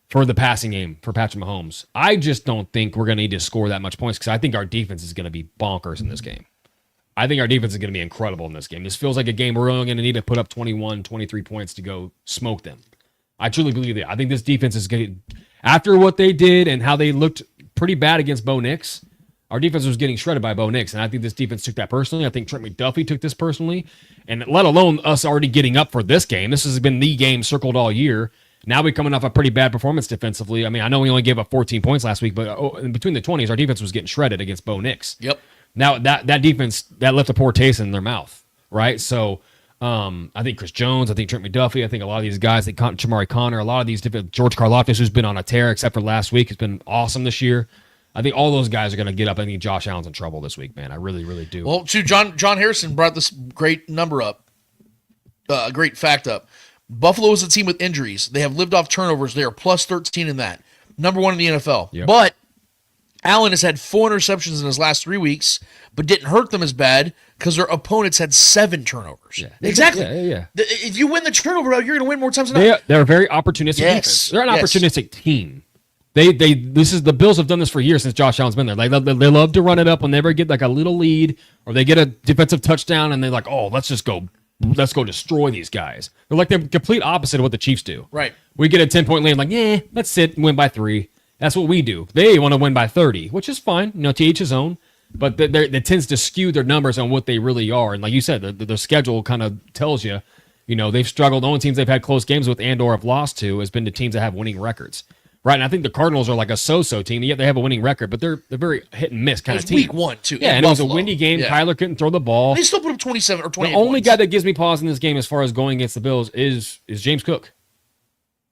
for the passing game for Patrick Mahomes. I just don't think we're going to need to score that much points because I think our defense is going to be bonkers in this game. I think our defense is going to be incredible in this game. This feels like a game we're only going to need to put up 21, 23 points to go smoke them. I truly believe that. I think this defense is going to, after what they did and how they looked pretty bad against Bo Nix, our defense was getting shredded by Bo Nix, and I think this defense took that personally. I think Trent McDuffie took this personally, and let alone us already getting up for this game. This has been the game circled all year. Now we're coming off a pretty bad performance defensively. I know we only gave up 14 points last week, but in between the 20s, our defense was getting shredded against Bo Nix. Yep. Now that defense, that left a poor taste in their mouth, right? So I think Chris Jones, I think Trent McDuffie, I think a lot of these guys, like Chamari Connor, a lot of these different, George Karlaftis, who's been on a tear except for last week, has been awesome this year. I think all those guys are going to get up. I think Josh Allen's in trouble this week, man. I really, really do. Well, too, John Harrison brought this great number up, great fact up. Buffalo is a team with injuries. They have lived off turnovers. They are plus 13 in that. Number 1 in the NFL. Yep. But Allen has had 4 interceptions in his last 3 weeks, but didn't hurt them as bad because their opponents had 7 turnovers. Yeah. Exactly. Yeah. If you win the turnover, you're going to win more times than not. They're a very opportunistic defense. They're an opportunistic team. The Bills have done this for years since Josh Allen's been there. They love to run it up when they ever get like a little lead or they get a defensive touchdown and they're like, oh, let's go destroy these guys. They're like the complete opposite of what the Chiefs do. Right. We get a 10-point lead, like, let's sit and win by 3. That's what we do. They want to win by 30, which is fine, to each his own. But that tends to skew their numbers on what they really are. And like you said, the schedule kind of tells you, they've struggled. The only teams they've had close games with and or have lost to has been the teams that have winning records. Right, and I think the Cardinals are like a so-so team. Yet they have a winning record, but they're very hit and miss kind of team. Week 1, too. Yeah, and it was a windy game. Yeah. Kyler couldn't throw the ball. They still put up 27 or 28 The only points. guy that gives me pause in this game as far as going against the Bills is James Cook.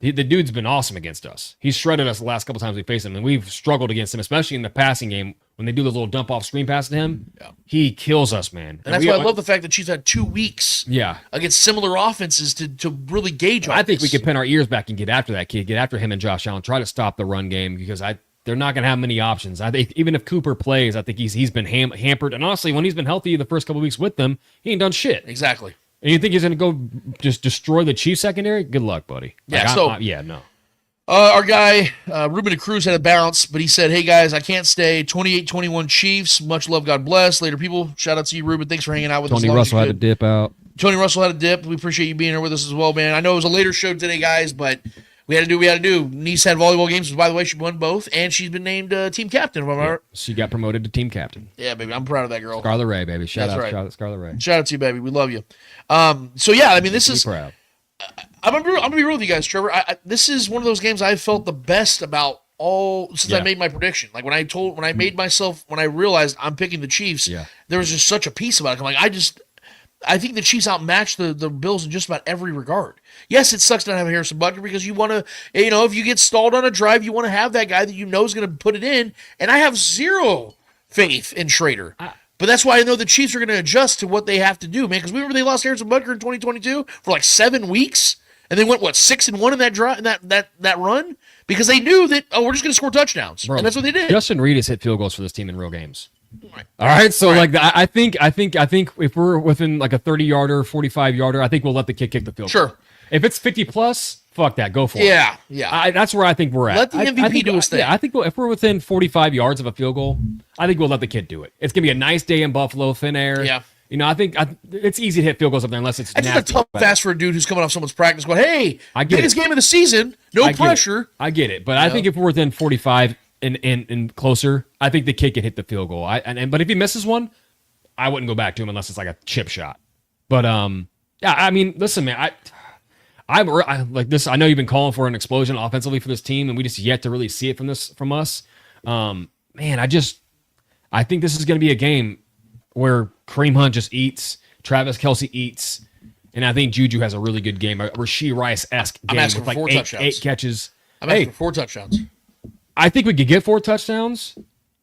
The dude's been awesome against us. He's shredded us the last couple times we faced him, and we've struggled against him, especially in the passing game. When they do the little dump-off screen pass to him, he kills us, man. And that's why I love the fact that she's had 2 weeks Yeah. against similar offenses to really gauge on I think this. we could pin our ears back and get after that kid, get after him and Josh Allen, try to stop the run game because they're not going to have many options. I think even if Cooper plays, I think he's been hampered. And honestly, when he's been healthy the first couple of weeks with them, he ain't done shit. Exactly. And you think he's going to go just destroy the Chiefs secondary? Good luck, buddy. Yeah, no. Our guy, Ruben de Cruz, had a bounce, but he said, hey, guys, I can't stay. 28-21 Chiefs. Much love. God bless. Later, people. Shout out to you, Ruben. Thanks for hanging out with us. Tony Russell had to dip out. Tony Russell had a dip. We appreciate you being here with us as well, man. I know it was a later show today, guys, but We had to do. Niece had volleyball games. By the way, she won both, and she's been named team captain. She got promoted to team captain. Yeah, baby, I'm proud of that girl. Scarlet Ray, baby. Shout That's out, right. shout out Scarlet Ray. Shout out to you, baby. We love you. So yeah, I mean, this is. Proud. I'm gonna be real with you guys, Trevor. This is one of those games I felt the best about since I made my prediction. Like when I realized I'm picking the Chiefs. Yeah. There was just such a piece about it. I'm like, I think the Chiefs outmatched the Bills in just about every regard. Yes, it sucks not having Harrison Butker because you want to, if you get stalled on a drive, you want to have that guy that you know is going to put it in. And I have zero faith in Schrader. But that's why I know the Chiefs are going to adjust to what they have to do, man. Because remember they lost Harrison Butker in 2022 for like 7 weeks, and they went 6-1 in that drive, that run, because they knew that we're just going to score touchdowns, and that's what they did. Justin Reed has hit field goals for this team in real games. All right, so like I think if we're within like a 30-yarder, 45-yarder, I think we'll let the kid kick the field goal. Sure. If it's 50 plus, fuck that, go for it. Yeah. That's where I think we're at. Let the MVP do his thing. Yeah, I think if we're within 45 yards of a field goal, I think we'll let the kid do it. It's gonna be a nice day in Buffalo, thin air. Yeah. I think it's easy to hit field goals up there unless it's It's a tough pass for a dude who's coming off someone's practice going, hey, biggest game of the season, no pressure. I get it, but I think if we're within 45 and closer, I think the kid can hit the field goal. But if he misses one, I wouldn't go back to him unless it's like a chip shot. But yeah, I mean, listen, man, I like this. I know you've been calling for an explosion offensively for this team, and we just yet to really see it from us. Man, I think this is going to be a game where Kareem Hunt just eats, Travis Kelce eats, and I think Juju has a really good game, a Rashee Rice-esque game with like 8 catches. I'm asking for 4 touchdowns. I think we could get 4 touchdowns.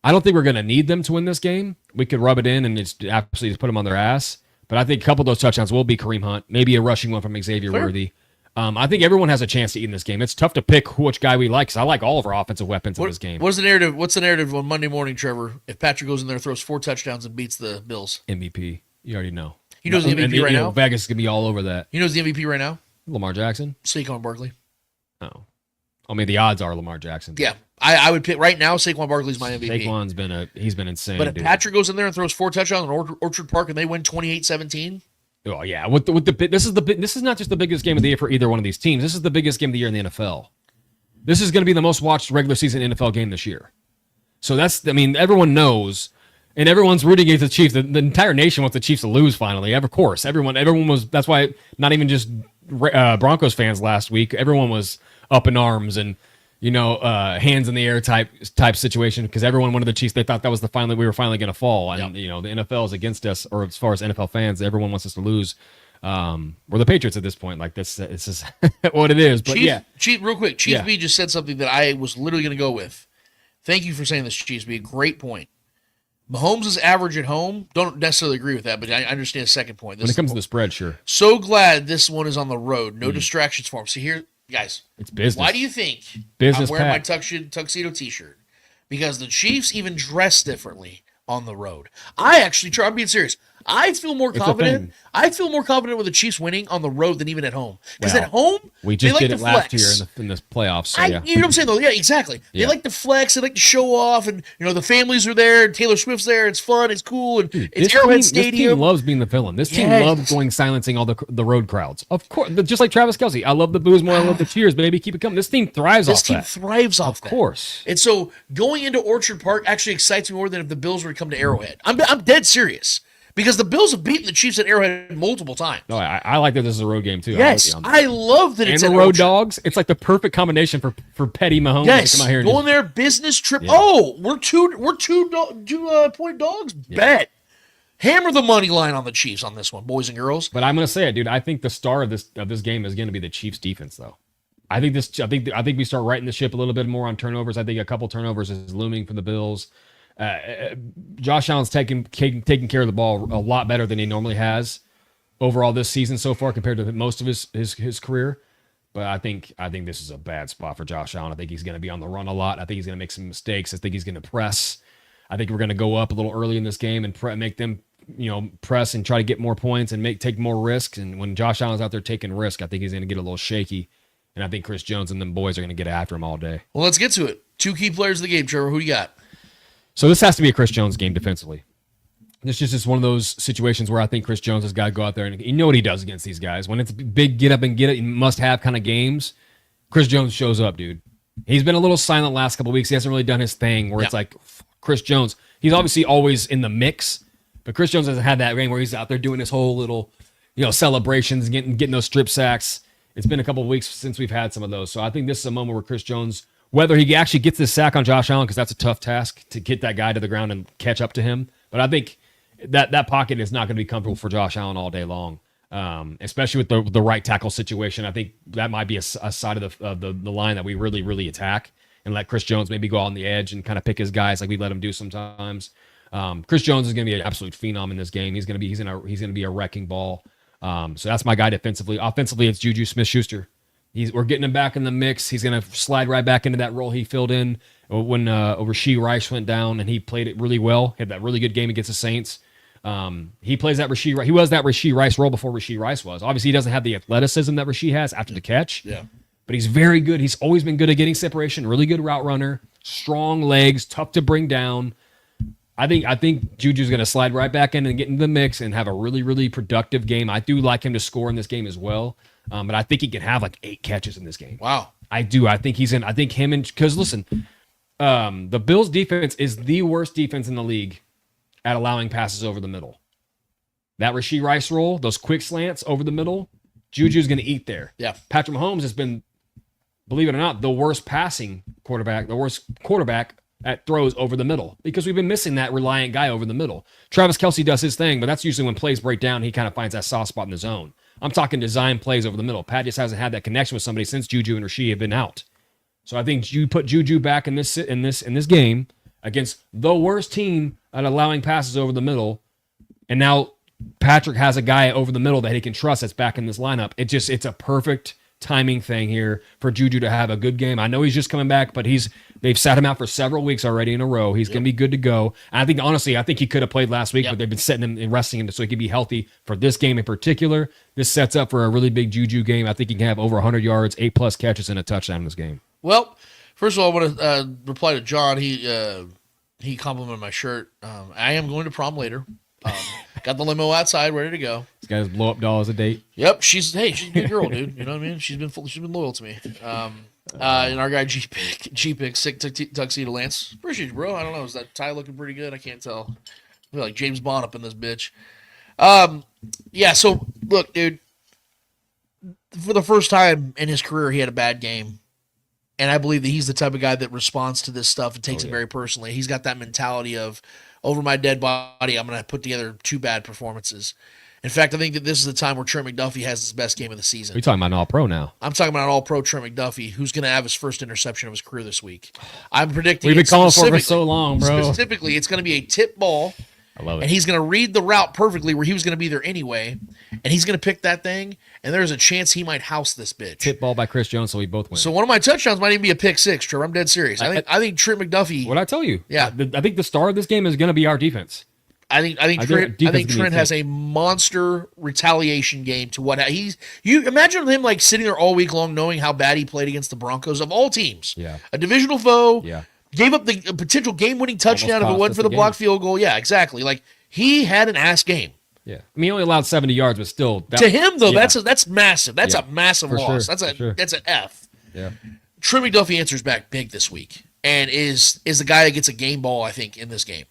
I don't think we're going to need them to win this game. We could rub it in and just absolutely just put them on their ass. But I think a couple of those touchdowns will be Kareem Hunt, maybe a rushing one from Xavier Worthy. I think everyone has a chance to eat in this game. It's tough to pick which guy we like because I like all of our offensive weapons in this game. What's the narrative? What's the narrative on Monday morning, Trevor? If Patrick goes in there, throws 4 touchdowns, and beats the Bills, MVP. You already know. He knows the MVP right now. Vegas is gonna be all over that. He knows the MVP right now. Lamar Jackson. Saquon Barkley. Oh, I mean the odds are Lamar Jackson. Yeah, I would pick right now. Saquon Barkley's my MVP. Saquon's been insane. But if Patrick goes in there and throws 4 touchdowns in Orchard Park and they win 28-17. Oh yeah, this is not just the biggest game of the year for either one of these teams. This is the biggest game of the year in the NFL. This is going to be the most watched regular season NFL game this year. So everyone knows, and everyone's rooting against the Chiefs. The entire nation wants the Chiefs to lose finally. Of course, everyone was. That's why not even just Broncos fans last week. Everyone was up in arms and hands in the air type situation because everyone wanted the Chiefs. They thought that was we were finally going to fall, and the NFL is against us, or as far as NFL fans, everyone wants us to lose. We're the Patriots at this point. Like this is what it is. But Chief, real quick, Chief B just said something that I was literally going to go with. Thank you for saying this, Chief B. Great point. Mahomes is average at home. Don't necessarily agree with that, but I understand the second point. When it comes to the spread, sure. So glad this one is on the road. No distractions for him. See here. Guys, it's business. Why do you think I'm wearing my tuxedo t-shirt? Because the Chiefs even dress differently on the road. I'm being serious. I feel more confident. I feel more confident with the Chiefs winning on the road than even at home. Because at home, we just did it last year in the playoffs. So you know what I'm saying though? Yeah, exactly. They like to flex. They like to show off, and the families are there. And Taylor Swift's there. It's fun. It's cool. And it's Arrowhead Stadium. This team loves being the villain. This team loves silencing all the road crowds. Of course, just like Travis Kelce. I love the boos more. I love the cheers, baby. Keep it coming. This team thrives off that. This team thrives off that. Of course. And so going into Orchard Park actually excites me more than if the Bills were to come to Arrowhead. I'm dead serious. Because the Bills have beaten the Chiefs at Arrowhead multiple times. No, I like that this is a road game too. Yes, I love that it's a road dogs. It's like the perfect combination for Petty Mahomes. Yes, to come out here going there, business trip. Yeah. Oh, we're two point dogs. Yeah. Bet. Hammer the money line on the Chiefs on this one, boys and girls. But I'm going to say it, dude. I think the star of this game is going to be the Chiefs defense, though. I think we start righting the ship a little bit more on turnovers. I think a couple turnovers is looming for the Bills. Josh Allen's taking care of the ball a lot better than he normally has overall this season so far compared to most of his career. But I think this is a bad spot for Josh Allen. I think he's going to be on the run a lot. I think he's going to make some mistakes. I think he's going to press. I think we're going to go up a little early in this game and make them press and try to get more points and take more risks. And when Josh Allen's out there taking risk, I think he's going to get a little shaky. And I think Chris Jones and them boys are going to get after him all day. Well, let's get to it. 2 key players of the game, Trevor. Who do you got? So this has to be a Chris Jones game defensively. This is just one of those situations where I think Chris Jones has got to go out there and you know what he does against these guys. When it's big get up and get it, must-have kind of games, Chris Jones shows up, dude. He's been a little silent last couple of weeks. He hasn't really done his thing where it's like Chris Jones. He's obviously always in the mix, but Chris Jones hasn't had that game where he's out there doing his whole little, celebrations, getting those strip sacks. It's been a couple of weeks since we've had some of those. So I think this is a moment where Chris Jones, whether he actually gets this sack on Josh Allen, because that's a tough task to get that guy to the ground and catch up to him. But I think that pocket is not going to be comfortable for Josh Allen all day long. Especially with the right tackle situation. I think that might be a side of the line that we really, really attack and let Chris Jones maybe go on the edge and kind of pick his guys like we let him do sometimes. Chris Jones is going to be an absolute phenom in this game. He's going to be a wrecking ball. So that's my guy defensively. Offensively, it's Juju Smith-Schuster. We're getting him back in the mix. He's going to slide right back into that role he filled in when Rashee Rice went down, and he played it really well. Had that really good game against the Saints. He plays that Rashee. He was that Rashee Rice role before Rashee Rice was. Obviously, he doesn't have the athleticism that Rashee has after the catch. Yeah, but he's very good. He's always been good at getting separation. Really good route runner. Strong legs. Tough to bring down. I think Juju's going to slide right back in and get into the mix and have a really, really productive game. I do like him to score in this game as well. But I think he can have like 8 catches in this game. Wow. I do. I think because listen, the Bills defense is the worst defense in the league at allowing passes over the middle. That Rashee Rice roll, those quick slants over the middle, Juju's going to eat there. Yeah. Patrick Mahomes has been, believe it or not, the worst quarterback at throws over the middle because we've been missing that reliant guy over the middle. Travis Kelce does his thing, but that's usually when plays break down, he kind of finds that soft spot in the zone. I'm talking design plays over the middle. Pat just hasn't had that connection with somebody since Juju and Rashee have been out. So I think you put Juju back in this game against the worst team at allowing passes over the middle, and now Patrick has a guy over the middle that he can trust that's back in this lineup. It's a perfect timing thing here for Juju to have a good game. I know he's just coming back, but they've sat him out for several weeks already in a row. He's going to be good to go. And I think, honestly, he could have played last week, but they've been setting him and resting him so he can be healthy for this game in particular. This sets up for a really big Juju game. I think he can have over 100 yards, 8+ catches, and a touchdown in this game. Well, first of all, I want to reply to John. He complimented my shirt. I am going to prom later. Got the limo outside, ready to go. This guy's blow up doll as a date. Yep, she's a good girl, dude. You know what I mean? She's been loyal to me. And our guy G-Pick, sick tuxedo Lance. Appreciate you, bro. I don't know. Is that tie looking pretty good? I can't tell. I feel like James Bond up in this bitch. Yeah. So look, dude. For the first time in his career, he had a bad game. And I believe that he's the type of guy that responds to this stuff and takes it very personally. He's got that mentality of, over my dead body, I'm going to put together 2 bad performances. In fact, I think that this is the time where Trent McDuffie has his best game of the season. You're talking about an all-pro now. I'm talking about an all-pro Trent McDuffie, who's going to have his first interception of his career this week. I'm predicting we've been calling for so long, bro. Specifically, it's going to be a tip ball. I love it. And he's going to read the route perfectly where he was going to be there anyway, and he's going to pick that thing, and there's a chance he might house this bitch. Tip ball by Chris Jones, so we both win. So one of my touchdowns might even be a pick 6, Trevor. I'm dead serious. I think Trent McDuffie. What I tell you? Yeah. I think the star of this game is going to be our defense. I think Trent has a monster retaliation game to what you imagine him like sitting there all week long knowing how bad he played against the Broncos of all teams. Yeah. A divisional foe. Yeah. Gave up the potential game-winning touchdown if it wasn't for the blocked field goal. Yeah, exactly. Like he had an ass game. Yeah. I mean, he only allowed 70 yards, but still. To him though, that's massive. That's a massive loss. Sure, That's an F. Yeah. Trent McDuffie answers back big this week and is the guy that gets a game ball, I think, in this game.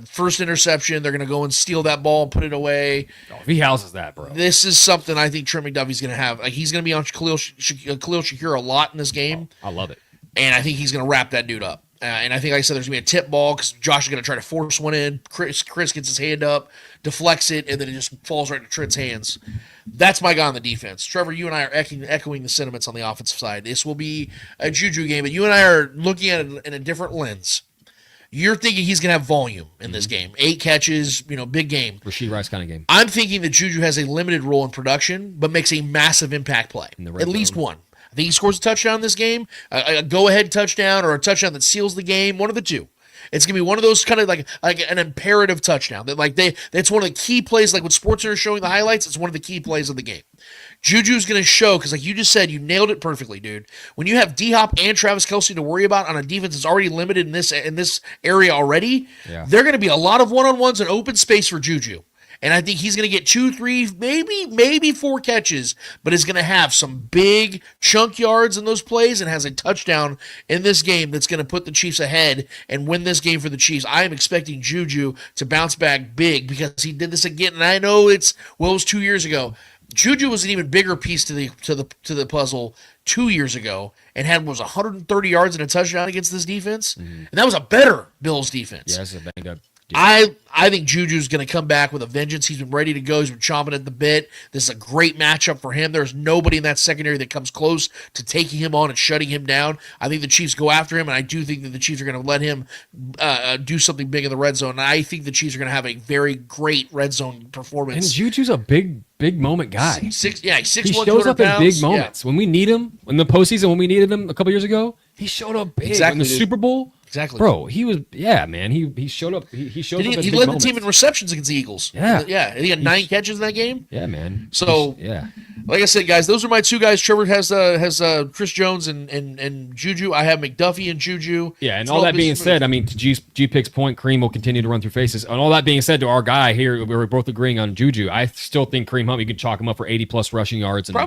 First interception, they're going to go and steal that ball and put it away. Oh, if he houses that, bro. This is something I think Trent McDuffie's going to have. Like, he's going to be on Khalil Shakir a lot in this game. Oh, I love it. And I think he's going to wrap that dude up. And I think, like I said, there's going to be a tip ball because Josh is going to try to force one in. Chris gets his hand up, deflects it, and then it just falls right into Trent's hands. That's my guy on the defense. Trevor, you and I are echoing the sentiments on the offensive side. This will be a Juju game, but you and I are looking at it in a different lens. You're thinking he's going to have volume in this game. 8 catches, big game. Rashee Rice kind of game. I'm thinking that Juju has a limited role in production, but makes a massive impact play. At least one. I think he scores a touchdown in this game, a go-ahead touchdown or a touchdown that seals the game, one of the two. It's going to be one of those kind of like an imperative touchdown. That's one of the key plays, like when SportsCenter is showing the highlights, it's one of the key plays of the game. Juju's going to show, because like you just said, you nailed it perfectly, dude. When you have D-Hop and Travis Kelce to worry about on a defense that's already limited in this area already, they're going to be a lot of one-on-ones and open space for Juju. And I think he's going to get 2, 3, maybe 4 catches, but is going to have some big chunk yards in those plays and has a touchdown in this game that's going to put the Chiefs ahead and win this game for the Chiefs. I am expecting Juju to bounce back big because he did this again. And I know it was 2 years ago. Juju was an even bigger piece to the puzzle 2 years ago and was 130 yards and a touchdown against this defense. And that was a better Bills defense. Yeah, that's a banged up. I think Juju's going to come back with a vengeance. He's been ready to go. He's been chomping at the bit. This is a great matchup for him. There's nobody in that secondary that comes close to taking him on and shutting him down. I think the Chiefs go after him, and I do think that the Chiefs are going to let him do something big in the red zone. And I think the Chiefs are going to have a very great red zone performance. And Juju's a big moment guy. He's 6'1", he shows up in big pounds. moments. When we need him, in the postseason, when we needed him a couple years ago, he showed up big. Exactly, in the dude. Super Bowl. Exactly. Bro, he was, man, he showed up. He showed up in He big led moments. the team in receptions against the Eagles. Yeah. Yeah. He had 9 catches in that game. Yeah, man. So, yeah. Like I said, guys, those are my 2 guys. Trevor has Chris Jones and Juju. I have McDuffie and Juju. Yeah, and all that being said, I mean, to G-Pick's point, Kareem will continue to run through faces. And all that being said, to our guy here, we were both agreeing on Juju. I still think Kareem Hunt, you could chalk him up for 80-plus rushing yards and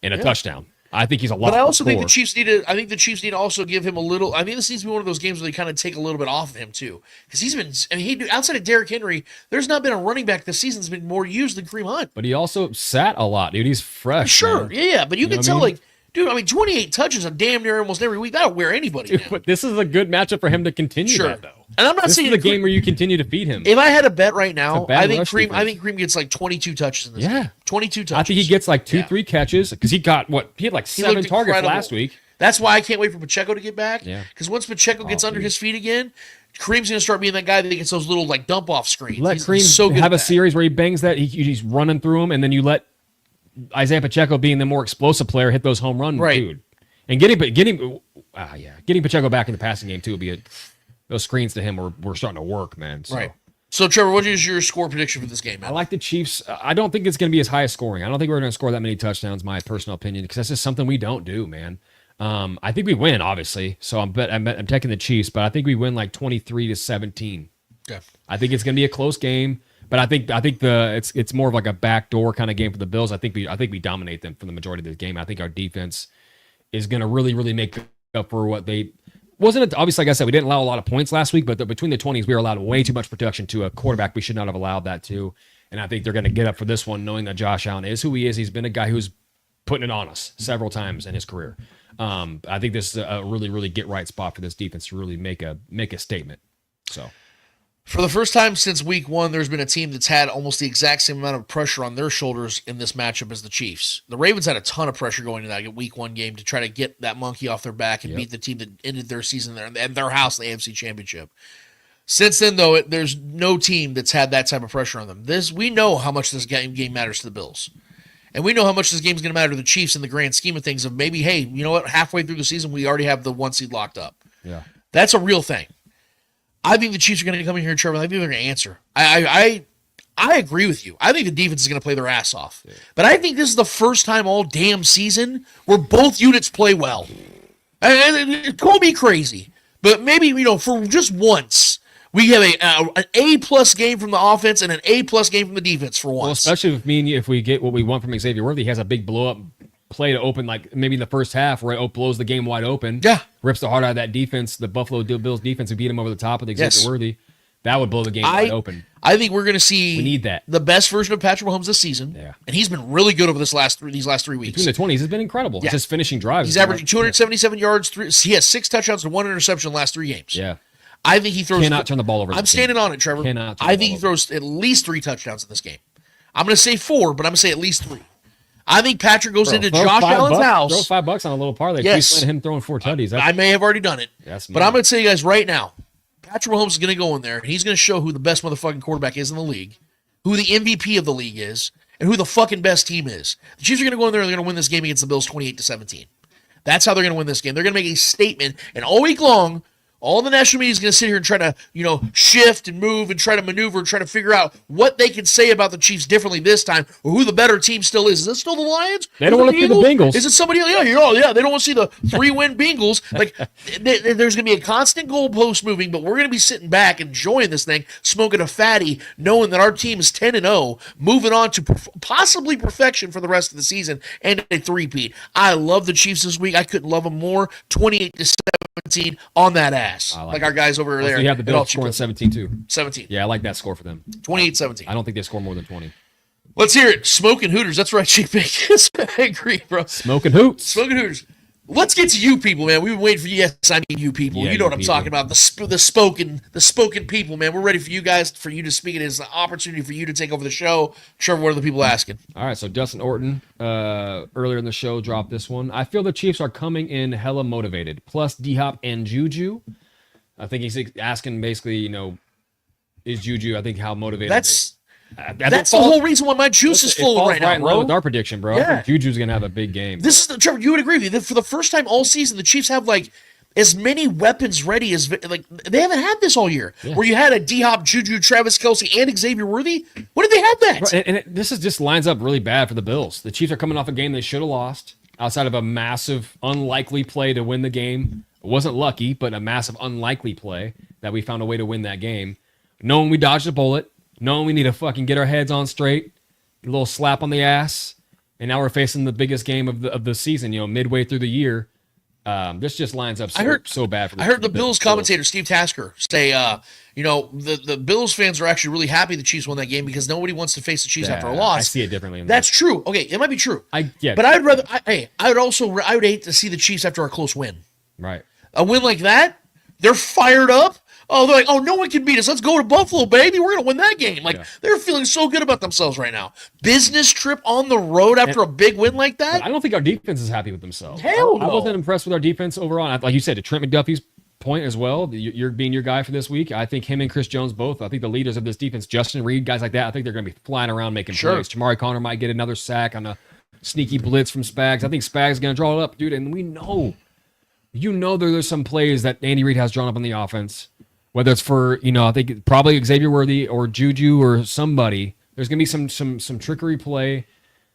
a touchdown. I think he's a lot. But I also think score. the Chiefs need to. I think the Chiefs need to also give him a little. I think this needs to be one of those games where they kind of take a little bit off of him too, because he's been. I mean, outside of Derrick Henry, there's not been a running back this season that's been more used than Kareem Hunt. But he also sat a lot, dude. He's fresh. Sure, man. yeah, but you can tell, what I mean? like, dude. I mean, 28 touches on damn near almost every week. That'll wear anybody. Dude, but this is a good matchup for him to continue Sure. that, though. And I'm not This saying is a game where you continue to feed him. If I had a bet right now, bad I think rush Kareem. defense. I think Kareem gets like 22 touches in this. Yeah. game. 22 touches. I think he gets like 2-3 catches because he got he had like He 7 looked targets incredible. last week. That's why I can't wait for Pacheco to get back. Yeah. Because once Pacheco gets under dude. his feet again, Kareem's going to start being that guy that gets those little like dump off screens. Let He's Kareem so good have at a that. series where he bangs that. He's running through him, and then you let Isaiah Pacheco, being the more explosive player, hit those home run, Right. dude. And getting Pacheco back in the passing game too would be those screens to him were starting to work, man. So. Right. So Trevor, what is your score prediction for this game, man? I like the Chiefs. I don't think it's going to be as high as scoring. I don't think we're going to score that many touchdowns, my personal opinion, because that's just something we don't do, man. I think we win, obviously. So I'm taking the Chiefs, but I think we win like 23-17. Okay. I think it's going to be a close game, but I think it's more of like a backdoor kind of game for the Bills. I think we dominate them for the majority of the game. I think our defense is going to really make up for what they wasn't. It obviously, like I said, we didn't allow a lot of points last week, but between the 20s, we were allowed way too much protection to a quarterback. We should not have allowed that to. And I think they're going to get up for this one, knowing that Josh Allen is who he is. He's been a guy who's putting it on us several times in his career. I think this is a really get right spot for this defense to really make a statement. So. For the first time since week 1, there's been a team that's had almost the exact same amount of pressure on their shoulders in this matchup as the Chiefs. The Ravens had a ton of pressure going into that week 1 game to try to get that monkey off their back and beat the team that ended their season there and their house in the AFC Championship. Since then, though, there's no team that's had that type of pressure on them. We know how much this game matters to the Bills. And we know how much this game's going to matter to the Chiefs in the grand scheme of things of maybe, hey, you know what, halfway through the season, we already have the 1 seed locked up. Yeah. That's a real thing. I think the Chiefs are going to come in here, Trevor. I think they're going to answer. I agree with you. I think the defense is going to play their ass off. Yeah. But I think this is the first time all damn season where both units play well. And call me crazy, but maybe, for just once, we have an A-plus game from the offense and an A-plus game from the defense for once. Well, especially if we get what we want from Xavier Worthy. He has a big blow-up play to open, like maybe in the first half, where it blows the game wide open. Yeah. Rips the heart out of that defense, the Buffalo Bills defense, who beat him over the top with Xavier Worthy. That would blow the game wide open. I think we're going to see we need that. The best version of Patrick Mahomes this season. Yeah. And he's been really good over these last 3 weeks. Between the 20s, he's been incredible. Yeah. Just finishing drives. He's averaging 277 yards. He has 6 touchdowns and 1 interception in the last 3 games. Yeah. I think he throws. Cannot turn the ball over. I'm standing on it, Trevor. I think he throws at least 3 touchdowns in this game. I'm going to say 4, but I'm going to say at least 3. I think Patrick goes into Josh Allen's house. Throw $5 on a little parlay. Yes. Keep him throwing 4 tutties. I may have already done it. But I'm going to tell you guys right now, Patrick Mahomes is going to go in there, and he's going to show who the best motherfucking quarterback is in the league, who the MVP of the league is, and who the fucking best team is. The Chiefs are going to go in there and they're going to win this game against the Bills 28-17. That's how they're going to win this game. They're going to make a statement, and all week long, All the national media is going to sit here and try to, shift and move and try to maneuver and try to figure out what they can say about the Chiefs differently this time, or who the better team still is. Is it still the Lions? They don't want to see the Bengals. Is it somebody else? Yeah, they don't want to see the 3-win Bengals. Like, there's going to be a constant goalpost moving, but we're going to be sitting back enjoying this thing, smoking a fatty, knowing that our team is 10-0, moving on to possibly perfection for the rest of the season and a three-peat. I love the Chiefs this week. I couldn't love them more. 28-17 on that ass. Like our guys over there. So you have the Bills scoring 17 too. 17. Yeah, I like that score for them. 28-17. I don't think they score more than 20. Let's hear it. Smoking Hooters. That's right, Chief Bacon. I agree, bro. Smoking Hoots. Smoking Hooters. Let's get to you people, man. We've been waiting for you. Yes, I mean you people. Yeah, you know what you I'm people. talking about. The spoken people, man. We're ready for you guys, for you to speak. It is an opportunity for you to take over the show. Trevor, what are the people asking? All right, so Dustin Orton earlier in the show dropped this one. I feel the Chiefs are coming in hella motivated, plus D-Hop and Juju. I think he's asking basically, is Juju, I think, how motivated. That's the whole reason why my juice is flowing right now, in bro. with our prediction, bro. Yeah. I think Juju's going to have a big game. Trevor, you would agree with me that for the first time all season, the Chiefs have as many weapons ready as they haven't had this all year. Yeah. Where you had a D-Hop, Juju, Travis Kelce, and Xavier Worthy. When did they have that? Bro, and this is just lines up really bad for the Bills. The Chiefs are coming off a game they should have lost outside of a massive, unlikely play to win the game. It wasn't lucky, but a massive, unlikely play that we found a way to win that game. Knowing we dodged a bullet, knowing we need to fucking get our heads on straight, a little slap on the ass, and now we're facing the biggest game of the season, midway through the year. This just lines up so bad for the I heard the Bills commentator, Steve Tasker, say, the Bills fans are actually really happy the Chiefs won that game because nobody wants to face the Chiefs after a loss. I see it differently. That's true. Okay, it might be true. But I'd rather, I would hate to see the Chiefs after a close win. Right. A win like that, they're fired up. Oh, they're like, oh, no one can beat us. Let's go to Buffalo, baby. We're going to win that game. They're feeling so good about themselves right now. Business trip on the road after a big win like that? I don't think our defense is happy with themselves. Hell no. I wasn't impressed with our defense overall. Like you said, to Trent McDuffie's point as well, you're being your guy for this week. I think him and Chris Jones both. I think the leaders of this defense, Justin Reed, guys like that, I think they're going to be flying around making plays. Jamari Conner might get another sack on a sneaky blitz from Spags. I think Spags is going to draw it up, dude. And we know, there's some plays that Andy Reid has drawn up on the offense. Whether it's for, I think probably Xavier Worthy or Juju or somebody, there's going to be some trickery play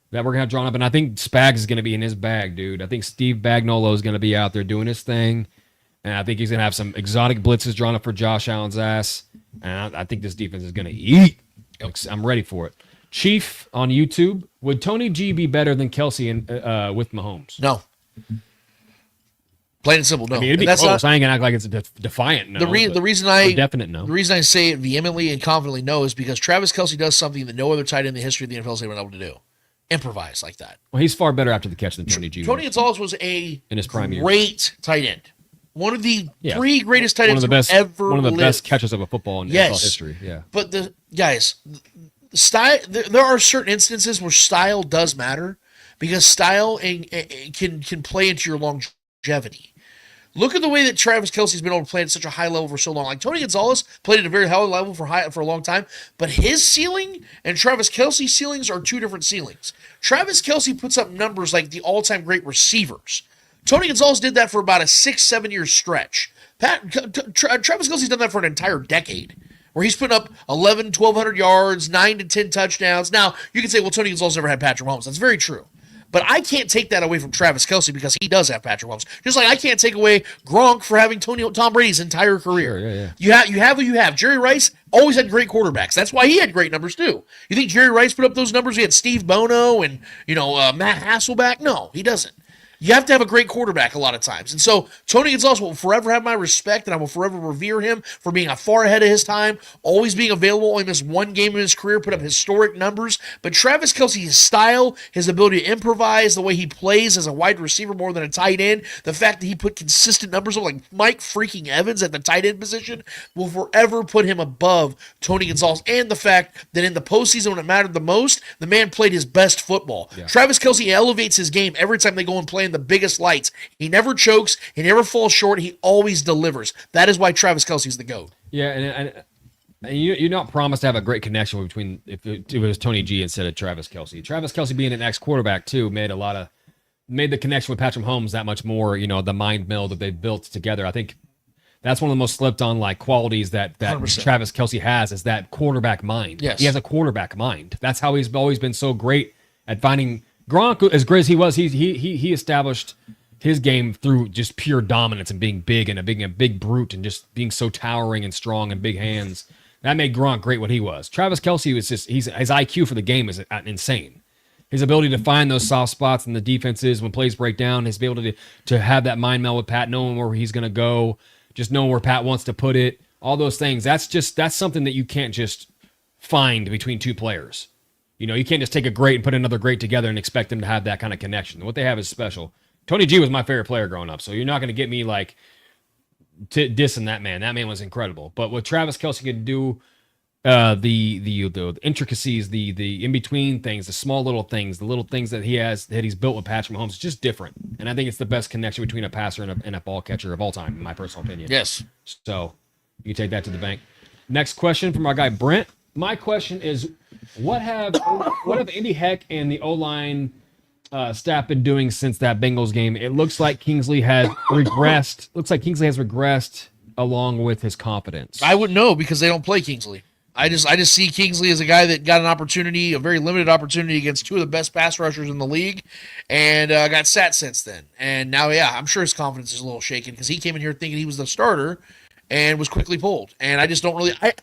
that we're going to have drawn up. And I think Spags is going to be in his bag, dude. I think Steve Bagnolo is going to be out there doing his thing. And I think he's going to have some exotic blitzes drawn up for Josh Allen's ass. And I think this defense is going to eat. I'm ready for it. Chief on YouTube, would Tony G be better than Kelsey with Mahomes? No. Plain and simple, no. I mean, it'd be close. I ain't gonna act like it's a defiant no. The reason I definite no. The reason I say it vehemently and confidently no is because Travis Kelce does something that no other tight end in the history of the NFL has ever been able to do: improvise like that. Well, he's far better after the catch than Tony G. Tony Gonzalez was in his prime great tight end, one of the three greatest tight ends ever. One of the lived. best catches of a football in NFL history. Yeah, but the style. There are certain instances where style does matter because style can play into your longevity. Look at the way that Travis Kelce's been able to play at such a high level for so long. Like Tony Gonzalez played at a very high level for a long time, but his ceiling and Travis Kelce's ceilings are two different ceilings. Travis Kelce puts up numbers like the all-time great receivers. Tony Gonzalez did that for about a 6-7 year stretch. Travis Kelce's done that for an entire decade, where he's putting up 1,100 yards, 9 to 10 touchdowns. Now, you can say, well, Tony Gonzalez never had Patrick Mahomes. That's very true. But I can't take that away from Travis Kelce because he does have Patrick Mahomes. Just like I can't take away Gronk for having Tom Brady's entire career. Sure, yeah. You have what you have. Jerry Rice always had great quarterbacks. That's why he had great numbers too. You think Jerry Rice put up those numbers? He had Steve Bono and Matt Hasselbeck. No, he doesn't. You have to have a great quarterback a lot of times. And so Tony Gonzalez will forever have my respect, and I will forever revere him for being far ahead of his time, always being available. Only missed one game in his career, put up historic numbers. But Travis Kelce, his style, his ability to improvise, the way he plays as a wide receiver more than a tight end, the fact that he put consistent numbers up like Mike freaking Evans at the tight end position will forever put him above Tony Gonzalez. And the fact that in the postseason when it mattered the most, the man played his best football. Yeah. Travis Kelce elevates his game every time they go and play in the biggest lights. He never chokes. He never falls short. He always delivers. That is why Travis Kelce is the GOAT. Yeah, and you're not promised to have a great connection between if it was Tony G instead of Travis Kelce. Travis Kelce being an ex-quarterback too made the connection with Patrick Mahomes that much more. The mind meld that they built together. I think That's one of the most slept on like qualities that 100%. Travis Kelce has, is that quarterback mind. Yes. He has a quarterback mind. That's how he's always been so great at finding. Gronk, as great as he was, he established his game through just pure dominance and being big and being a big brute and just being so towering and strong and big hands. That made Gronk great what he was. Travis Kelce was just, his IQ for the game is insane. His ability to find those soft spots in the defenses when plays break down, his ability to have that mind meld with Pat, knowing where he's going to go, just knowing where Pat wants to put it, all those things. That's something that you can't just find between two players. You know, you can't just take a great and put another great together and expect them to have that kind of connection. What they have is special. Tony G was my favorite player growing up, so you're not going to get me like dissing that man. That man was incredible. But what Travis Kelce could do, the intricacies, the in between things, the small little things, the little things that he's built with Patrick Mahomes, is just different. And I think it's the best connection between a passer and a ball catcher of all time, in my personal opinion. Yes. So you take that to the bank. Next question from our guy Brent. My question is, what have Andy Heck and the O-line staff been doing since that Bengals game? It looks like Kingsley has regressed. Along with his confidence. I wouldn't know because they don't play Kingsley. I just see Kingsley as a guy that got an opportunity, a very limited opportunity against two of the best pass rushers in the league, and got sat since then. And now, yeah, I'm sure his confidence is a little shaken because he came in here thinking he was the starter and was quickly pulled. And I just don't really I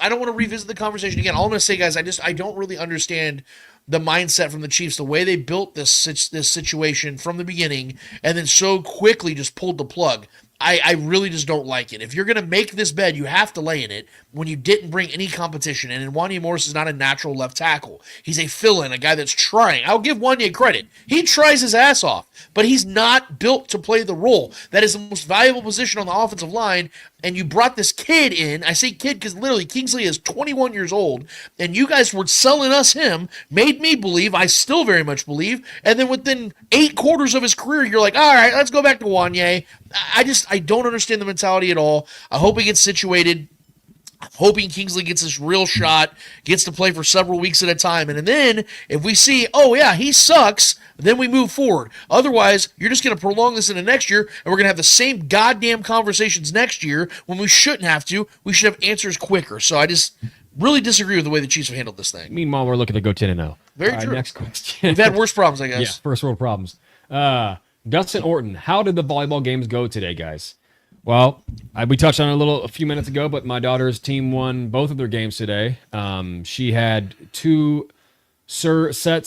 don't want to revisit the conversation again. All I'm going to say, guys, I don't really understand the mindset from the Chiefs, the way they built this situation from the beginning and then so quickly just pulled the plug. I really just don't like it. If you're going to make this bed, you have to lay in it when you didn't bring any competition. And Wanya Morris is not a natural left tackle. He's a fill-in, a guy that's trying. I'll give Wanya credit. He tries his ass off, but he's not built to play the role. That is the most valuable position on the offensive line, and you brought this kid in. I say kid because literally Kingsley is 21 years old, and you guys were selling us him, made me believe, I still very much believe, and then within 8 quarters of his career, you're like, all right, let's go back to Wanya. I don't understand the mentality at all. I hope he gets situated. I'm hoping Kingsley gets this real shot, gets to play for several weeks at a time. And then if we see, oh, yeah, he sucks, then we move forward. Otherwise, you're just going to prolong this into next year, and we're going to have the same goddamn conversations next year when we shouldn't have to. We should have answers quicker. So I just really disagree with the way the Chiefs have handled this thing. Meanwhile, we're looking to go 10-0. Very true. Next question. We've had worse problems, I guess. Yeah, first world problems. Dustin Orton, how did the volleyball games go today, guys? Well, we touched on it a few minutes ago, but my daughter's team won both of their games today. She had two servings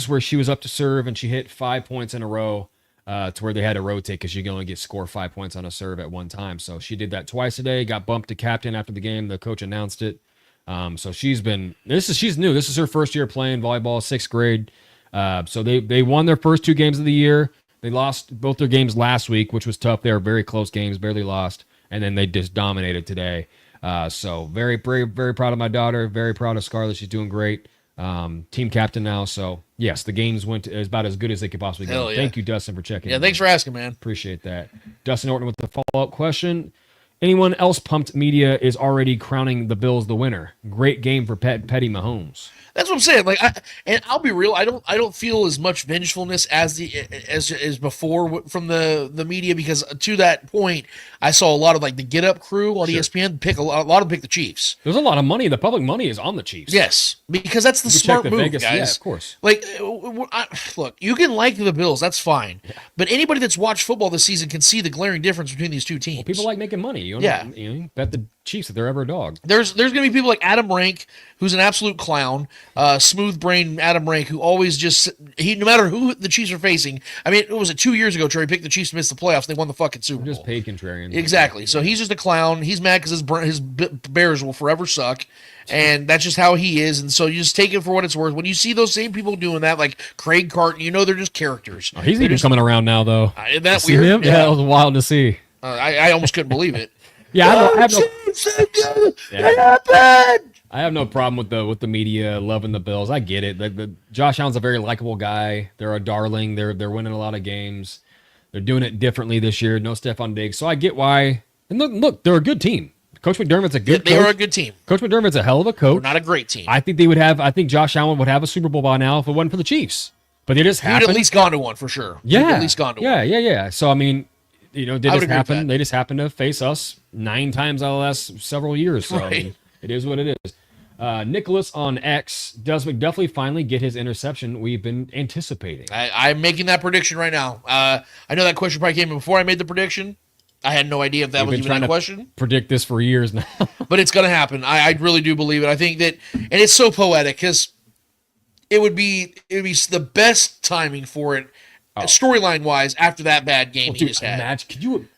where she was up to serve, and she hit 5 points in a row to where they had to rotate because you can only score 5 points on a serve at one time. So she did that twice today, got bumped to captain after the game. The coach announced it. So she's new. This is her first year playing volleyball, 6th grade. So they won their first 2 games of the year. They lost both their games last week, which was tough. They were very close games, barely lost, and then they just dominated today. So very, very, very proud of my daughter. Very proud of Scarlett. She's doing great. Team captain now. So yes, the games went about as good as they could possibly go. Yeah. Thank you, Dustin, for checking. Yeah, thanks for asking, man. Appreciate that. Dustin Orton with the follow-up question. Anyone else pumped media is already crowning the Bills the winner. Great game for Petty Mahomes. That's what I'm saying. And I'll be real. I don't feel as much vengefulness as before from the media, because to that point, I saw a lot of the Get Up crew on ESPN pick a lot of the Chiefs. There's a lot of money. The public money is on the Chiefs. Yes, because that's the smart move, Vegas, guys. Yeah, of course. Look, you can like the Bills, that's fine. Yeah. But anybody that's watched football this season can see the glaring difference between these two teams. Well, people like making money. You bet the Chiefs if they're ever a dog. There's going to be people like Adam Rank, who's an absolute clown, smooth brain Adam Rank, who always no matter who the Chiefs are facing. I mean, it was 2 years ago, Trey picked the Chiefs to miss the playoffs. They won the fucking Super Bowl. Just paid contrarian. Exactly. So he's just a clown. He's mad because his Bears will forever suck, and that's just how he is. And so you just take it for what it's worth. When you see those same people doing that, like Craig Carton, they're just characters. Oh, he's even coming around now, though. Isn't that weird? Him? Yeah, it was wild to see. I almost couldn't believe it. Yeah, I have no problem with the media loving the Bills. I get it. Josh Allen's a very likable guy. They're a darling. They're winning a lot of games. They're doing it differently this year. No Stephon Diggs, so I get why. And look, they're a good team. Coach McDermott's a good coach. They are a good team. Coach McDermott's a hell of a coach. They're not a great team. I think Josh Allen would have a Super Bowl by now if it wasn't for the Chiefs. But they just happened. He'd at least gone to one for sure. Yeah. He'd at least gone to one. Yeah. So I mean, did I would this agree with happen? that. They just happened to face us 9 times out of the last several years. So I Right. mean, it is what it is. Nicholas on X, does McDuffie finally get his interception we've been anticipating? I'm making that prediction right now. I know that question probably came in before I made the prediction. I had no idea if that was We've been even trying a to question. predict this for years now. But it's going to happen. I really do believe it. I think that, and it's so poetic because it would be the best timing for it, storyline wise, after that bad game he just had. Imagine,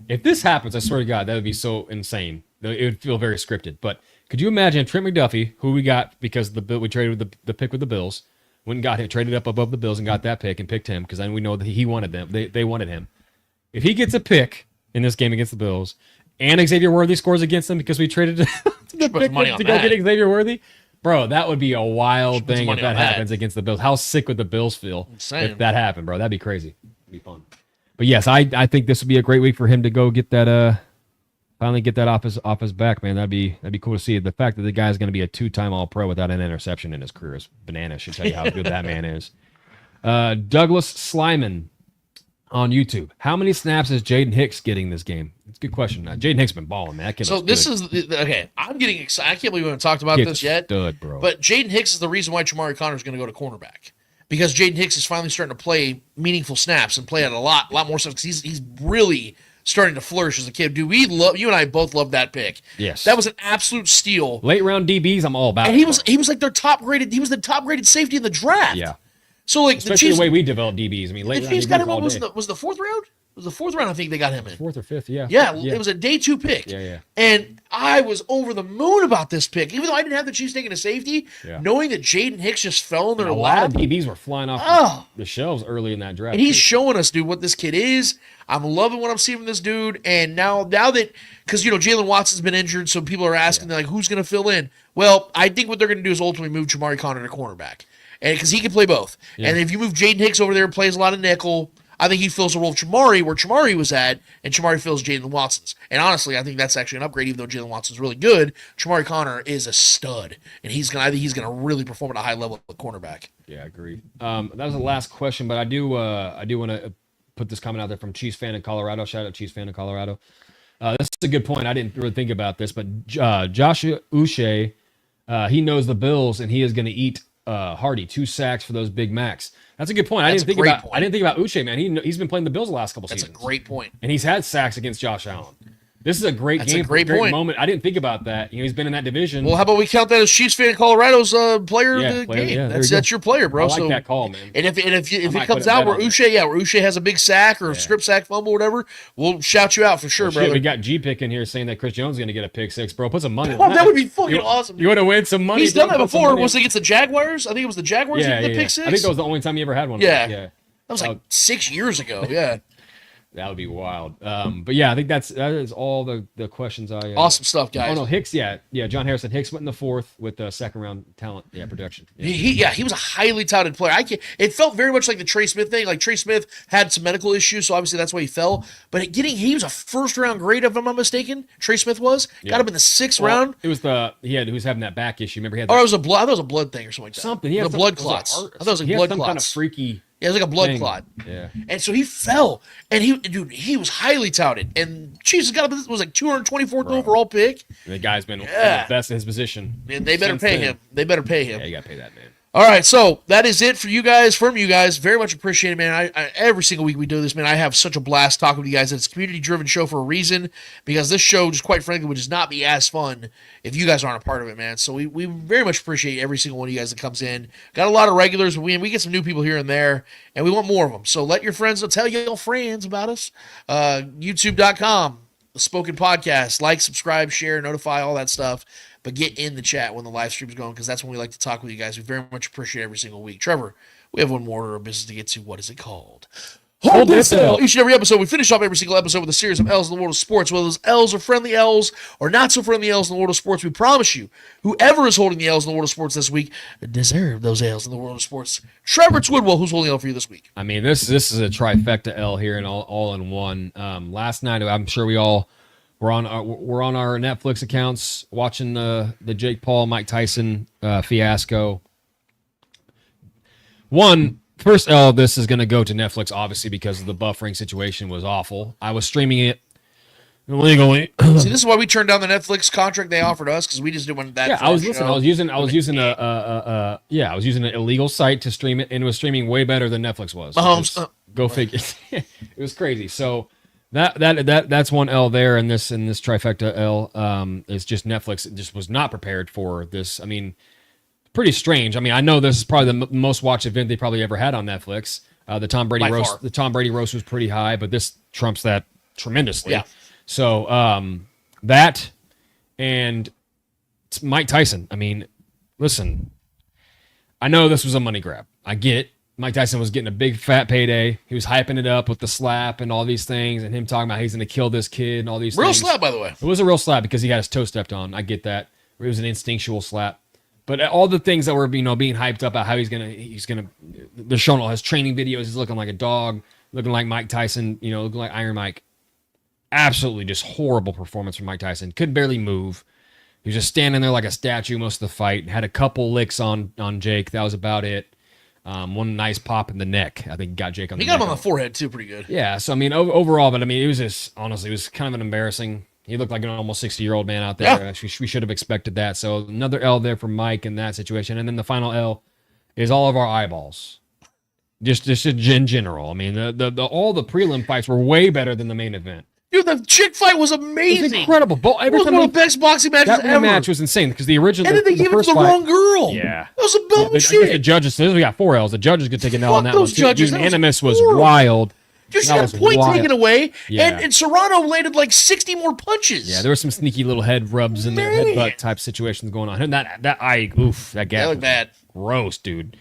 if this happens, I swear to God, that would be so insane. It would feel very scripted. But could you imagine Trent McDuffie, who we got because we traded with the pick with the Bills, went and got him, traded up above the Bills and got that pick and picked him because then we know that he wanted them. They wanted him. If he gets a pick in this game against the Bills, and Xavier Worthy scores against them because we traded the pick to go get Xavier Worthy, bro, that would be a wild thing if that happens against the Bills. How sick would the Bills feel if that happened, bro? That'd be crazy. It'd be fun. But yes, I think this would be a great week for him to go get that finally get that off his back, man. That'd be cool to see. The fact that the guy's going to be a 2-time All-Pro without an interception in his career is bananas. Should tell you how good that man is. Douglas Slyman on YouTube. How many snaps is Jaden Hicks getting this game? It's a good question. Jaden Hicks been balling, man. That kid So this is okay. I'm getting excited. I can't believe we haven't talked about this yet. Stud, bro. But Jaden Hicks is the reason why Chamari Connor is going to go to cornerback, because Jaden Hicks is finally starting to play meaningful snaps and play at a lot more stuff. Because he's really starting to flourish as a kid. Dude, you and I both love that pick. Yes, that was an absolute steal. Late round DBs, I'm all about. And he was like their top graded. He was the top graded safety in the draft. Yeah. So like especially the way we develop DBs. I mean, late the round Chiefs DBs got him. all Was day. the fourth round? It was the fourth round. I think they got him in. 4th or 5th. Yeah. Yeah. It was a day 2 pick. Yeah. And I was over the moon about this pick, even though I didn't have the Chiefs taking a safety. Yeah. Knowing that Jaden Hicks just fell in their A lap. lot of DBs were flying off the shelves early in that draft. And he's showing us, dude, what this kid is. I'm loving what I'm seeing from this dude. And now that, because, Jalen Watson's been injured, so people are asking, like, who's going to fill in? Well, I think what they're going to do is ultimately move Chamari Connor to cornerback. And because he can play both. Yeah. And if you move Jaden Hicks over there and plays a lot of nickel, I think he fills the role of Chamari where Chamari was at, and Chamari fills Jalen Watson's. And honestly, I think that's actually an upgrade, even though Jalen Watson's really good. Chamari Connor is a stud, and I think he's gonna really perform at a high level at cornerback. Yeah, I agree. That was the last question, but I do want to put this comment out there from Chiefs fan in Colorado. Shout out Chiefs fan in Colorado. This is a good point. I didn't really think about this, but Joshua Uche, he knows the Bills, and he is going to eat Hardy 2 sacks for those Big Macs. That's a good point. I didn't think about Uche, man. He's been playing the Bills the last couple seasons. That's a great point. And he's had sacks against Josh Allen. This is a great game. A great point. Moment. I didn't think about that. He's been in that division. Well, how about we count that as Chiefs fan in Colorado's player of the game? Yeah, that's your player, bro. I like that call, man. And if it comes out where Uche has a big sack or a strip sack fumble, whatever, we'll shout you out for sure, brother. We got G-Pick in here saying that Chris Jones is going to get a pick 6, bro. Put some money. Oh, that would be fucking awesome. You want to win some money? He's done that before. Was it against the Jaguars? I think it was the Jaguars that the pick 6. I think that was the only time he ever had one. Yeah. That was like 6 years ago. Yeah. That would be wild. But yeah, I think that is all the questions I. Awesome stuff, guys. Oh no, Hicks. Yeah. John Harrison Hicks went in the 4th with the 2nd round talent. Yeah, production. Yeah. He was a highly touted player. It felt very much like the Trey Smith thing. Like Trey Smith had some medical issues, so obviously that's why he fell. But he was a 1st round grade, if I'm not mistaken. Trey Smith got him in the 6th round. It was he was having that back issue. Remember he had. It was a blood. I thought it was a blood thing or something like that. Something. He had blood clots. I thought it was like blood clots. Kind of freaky. Yeah, it was like a blood clot. Yeah. And so he fell. And he was highly touted. And Jesus was like 224th overall pick. And the guy's been the best in his position. And they better pay him. Yeah, you got to pay that man. All right, so that is it for you guys, from you guys. Very much appreciated, man. I every single week we do this, man. I have such a blast talking to you guys. It's a community-driven show for a reason, because this show, just quite frankly, would just not be as fun if you guys aren't a part of it, man. So we very much appreciate every single one of you guys that comes in. Got a lot of regulars, but we get some new people here and there, and we want more of them. So let your friends tell your friends about us. YouTube.com, the Spoken Podcast. Like, subscribe, share, notify, all that stuff. But get in the chat when the live stream's going, because that's when we like to talk with you guys. We very much appreciate every single week. Trevor, we have one more order of business to get to. What is it called? Hold this L. Each and every episode, we finish off every single episode with a series of L's in the world of sports. Whether those L's are friendly L's or not so friendly L's in the world of sports, we promise you, whoever is holding the L's in the world of sports this week deserve those L's in the world of sports. Trevor Twidwell, who's holding L for you this week? I mean, this is a trifecta L here and all in one. Last night, I'm sure we all we're on our Netflix accounts watching the Jake Paul Mike Tyson fiasco. One, first L, this is going to go to Netflix, obviously, because the buffering situation was awful. I was streaming it illegally. See, this is why we turned down the Netflix contract they offered us because we just didn't want that. Yeah, I was using I was using an illegal site to stream it, and it was streaming way better than Netflix was. Mahomes, go figure. It was crazy. So that's one L there, and this trifecta L is just Netflix just was not prepared for this. I mean, pretty strange. I mean, I know this is probably the most watched event they probably ever had on Netflix. The Tom Brady roast was pretty high, but this trumps that tremendously. Yeah. So that and Mike Tyson. I mean, listen, I know this was a money grab. I get it. Mike Tyson was getting a big fat payday. He was hyping it up with the slap and all these things, and him talking about he's going to kill this kid and all these things. Real slap, by the way. It was a real slap because he had his toe stepped on. I get that. It was an instinctual slap. But all the things that were being hyped up about how he's gonna they're showing all his training videos. He's looking like a dog, looking like Mike Tyson, looking like Iron Mike. Absolutely just horrible performance from Mike Tyson. Could barely move. He was just standing there like a statue most of the fight. Had a couple licks on Jake. That was about it. One nice pop in the neck. I think he got Jake on the neck. He got him on the forehead too, pretty good. Yeah, so I mean overall, but I mean it was just honestly it was kind of an embarrassing. He looked like an almost 60-year-old man out there. Yeah. We should have expected that. So another L there for Mike in that situation. And then the final L is all of our eyeballs. Just in general. I mean, all the prelim fights were way better than the main event. Dude, the chick fight was amazing. It was incredible. It was one of the best boxing matches ever. That match was insane because the original. And then they gave it to the wrong girl. Yeah. That was a bullshit. The judges, so we got 4 L's. The judges could take an L on that those one. Judges. Unanimous was wild. Just had a point taken away, Yeah. and Serrano landed like 60 more punches. Yeah, there were some sneaky little head rubs in there, headbutt type situations going on. And that gap looked bad. Gross, dude.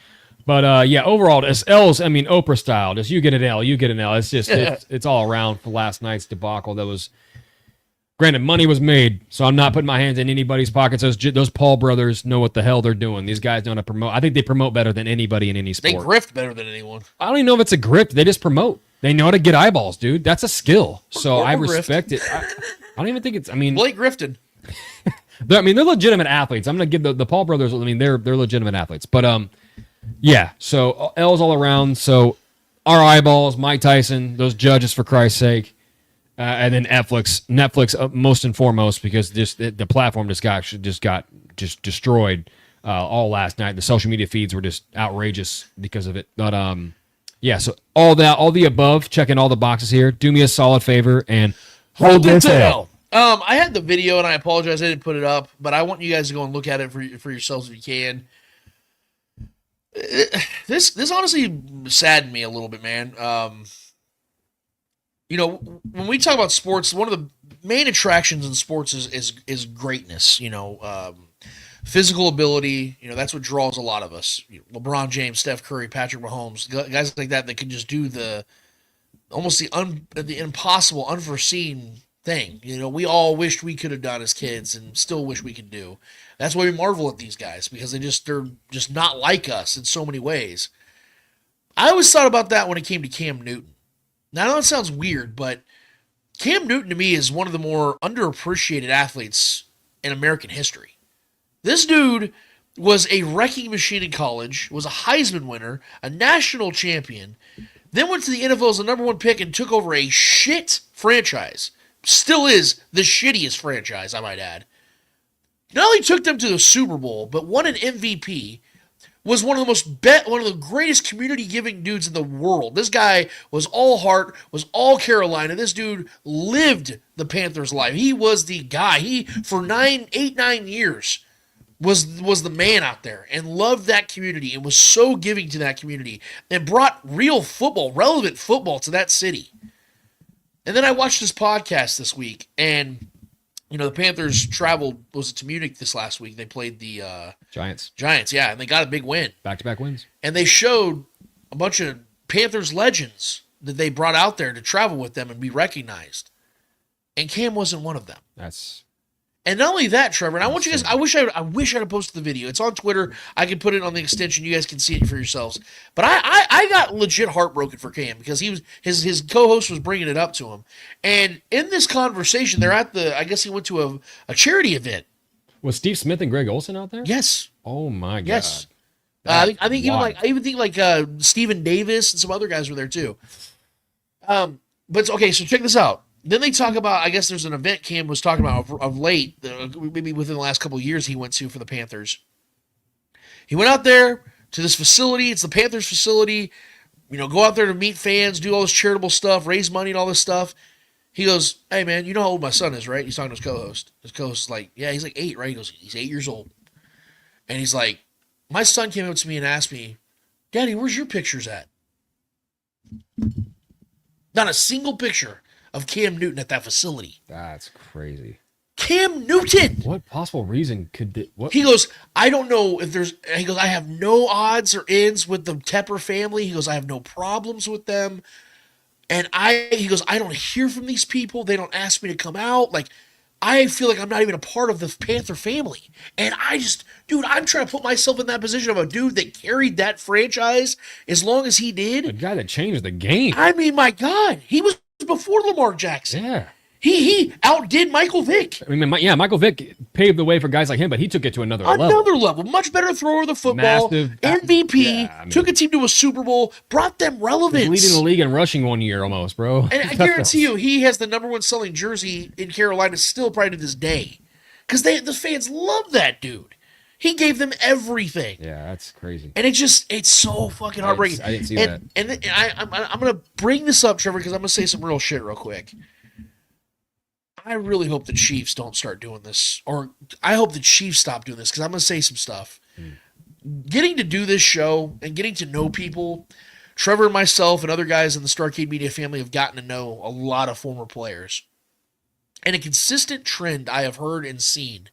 But overall, as L's, I mean, Oprah style, just you get an L, you get an L. It's just it's all around for last night's debacle. That was, granted, money was made, so I'm not putting my hands in anybody's pockets. Those Paul brothers know what the hell they're doing. These guys know how to promote. I think they promote better than anybody in any sport. They grift better than anyone. I don't even know if it's a grift. They just promote. They know how to get eyeballs, dude. That's a skill. So I respect it. I don't even think it's. I mean, Blake grifted. they're legitimate athletes. I'm gonna give the Paul brothers. I mean, they're legitimate athletes. But yeah. So L's all around. So our eyeballs, Mike Tyson, those judges for Christ's sake, and then Netflix most and foremost because the platform just got destroyed all last night. The social media feeds were just outrageous because of it. But yeah, so all the above, checking all the boxes here. Do me a solid favor and hold this L. I had the video, and I apologize I didn't put it up, but I want you guys to go and look at it for yourselves if you can. This honestly saddened me a little bit, man. When we talk about sports, one of the main attractions in sports is greatness. Physical ability, that's what draws a lot of us. LeBron James, Steph Curry, Patrick Mahomes, guys like that can just do the impossible, unforeseen thing. We all wished we could have done as kids and still wish we could do. That's why we marvel at these guys because they're just not like us in so many ways. I always thought about that when it came to Cam Newton. Now, I know it sounds weird, but Cam Newton to me is one of the more underappreciated athletes in American history. This dude was a wrecking machine in college, was a Heisman winner, a national champion, then went to the NFL as the number 1 pick and took over a shit franchise. Still is the shittiest franchise, I might add. Not only took them to the Super Bowl, but won an MVP, was one of the greatest community-giving dudes in the world. This guy was all heart, was all Carolina. This dude lived the Panthers' life. He was the guy. He, for 9 years, was the man out there and loved that community and was so giving to that community and brought real football, relevant football to that city. And then I watched this podcast this week, and the Panthers traveled, was it to Munich this last week? They played the Giants, yeah, and they got a big win. Back-to-back wins. And they showed a bunch of Panthers legends that they brought out there to travel with them and be recognized. And Cam wasn't one of them. And not only that, Trevor, and I want you guys, I wish I'd have posted the video. It's on Twitter. I can put it on the extension. You guys can see it for yourselves. But I got legit heartbroken for Cam because his co-host was bringing it up to him. And in this conversation, they're at I guess he went to a charity event. Was Steve Smith and Greg Olsen out there? Yes. Oh, my God. Yes. I think even Stephen Davis and some other guys were there too. But okay, so check this out. Then they talk about, I guess there's an event Cam was talking about of late, maybe within the last couple of years he went to for the Panthers. He went out there to this facility. It's the Panthers facility. Go out there to meet fans, do all this charitable stuff, raise money and all this stuff. He goes, hey, man, you know how old my son is, right? He's talking to his co-host. His co-host is like, yeah, he's like 8, right? He goes, he's 8 years old. And he's like, my son came up to me and asked me, Daddy, where's your pictures at? Not a single picture of Cam Newton at that facility. That's crazy. Cam Newton. What possible reason could He goes, I don't know if there's. He goes, I have no odds or ends with the Tepper family. He goes, I have no problems with them. And he goes, I don't hear from these people. They don't ask me to come out. Like, I feel like I'm not even a part of the Panther family. And I'm trying to put myself in that position of a dude that carried that franchise as long as he did. A guy that changed the game. I mean, my God, he was before Lamar Jackson. Yeah. He outdid Michael Vick. I mean, Michael Vick paved the way for guys like him, but he took it to another level. Much better thrower of the football. Massive, MVP. Took a team to a Super Bowl. Brought them relevance. Leading the league in rushing one year almost, bro. And I guarantee you, he has the number one selling jersey in Carolina still probably to this day. Because the fans love that dude. He gave them everything. Yeah, that's crazy. And it's so fucking heartbreaking. I didn't see that. And I'm going to bring this up, Trevor, because I'm going to say some real shit real quick. I really hope the Chiefs don't start doing this, or I hope the Chiefs stop doing this, because I'm going to say some stuff. Getting to do this show and getting to know people, Trevor and myself and other guys in the Starcade Media family have gotten to know a lot of former players. And a consistent trend I have heard and seen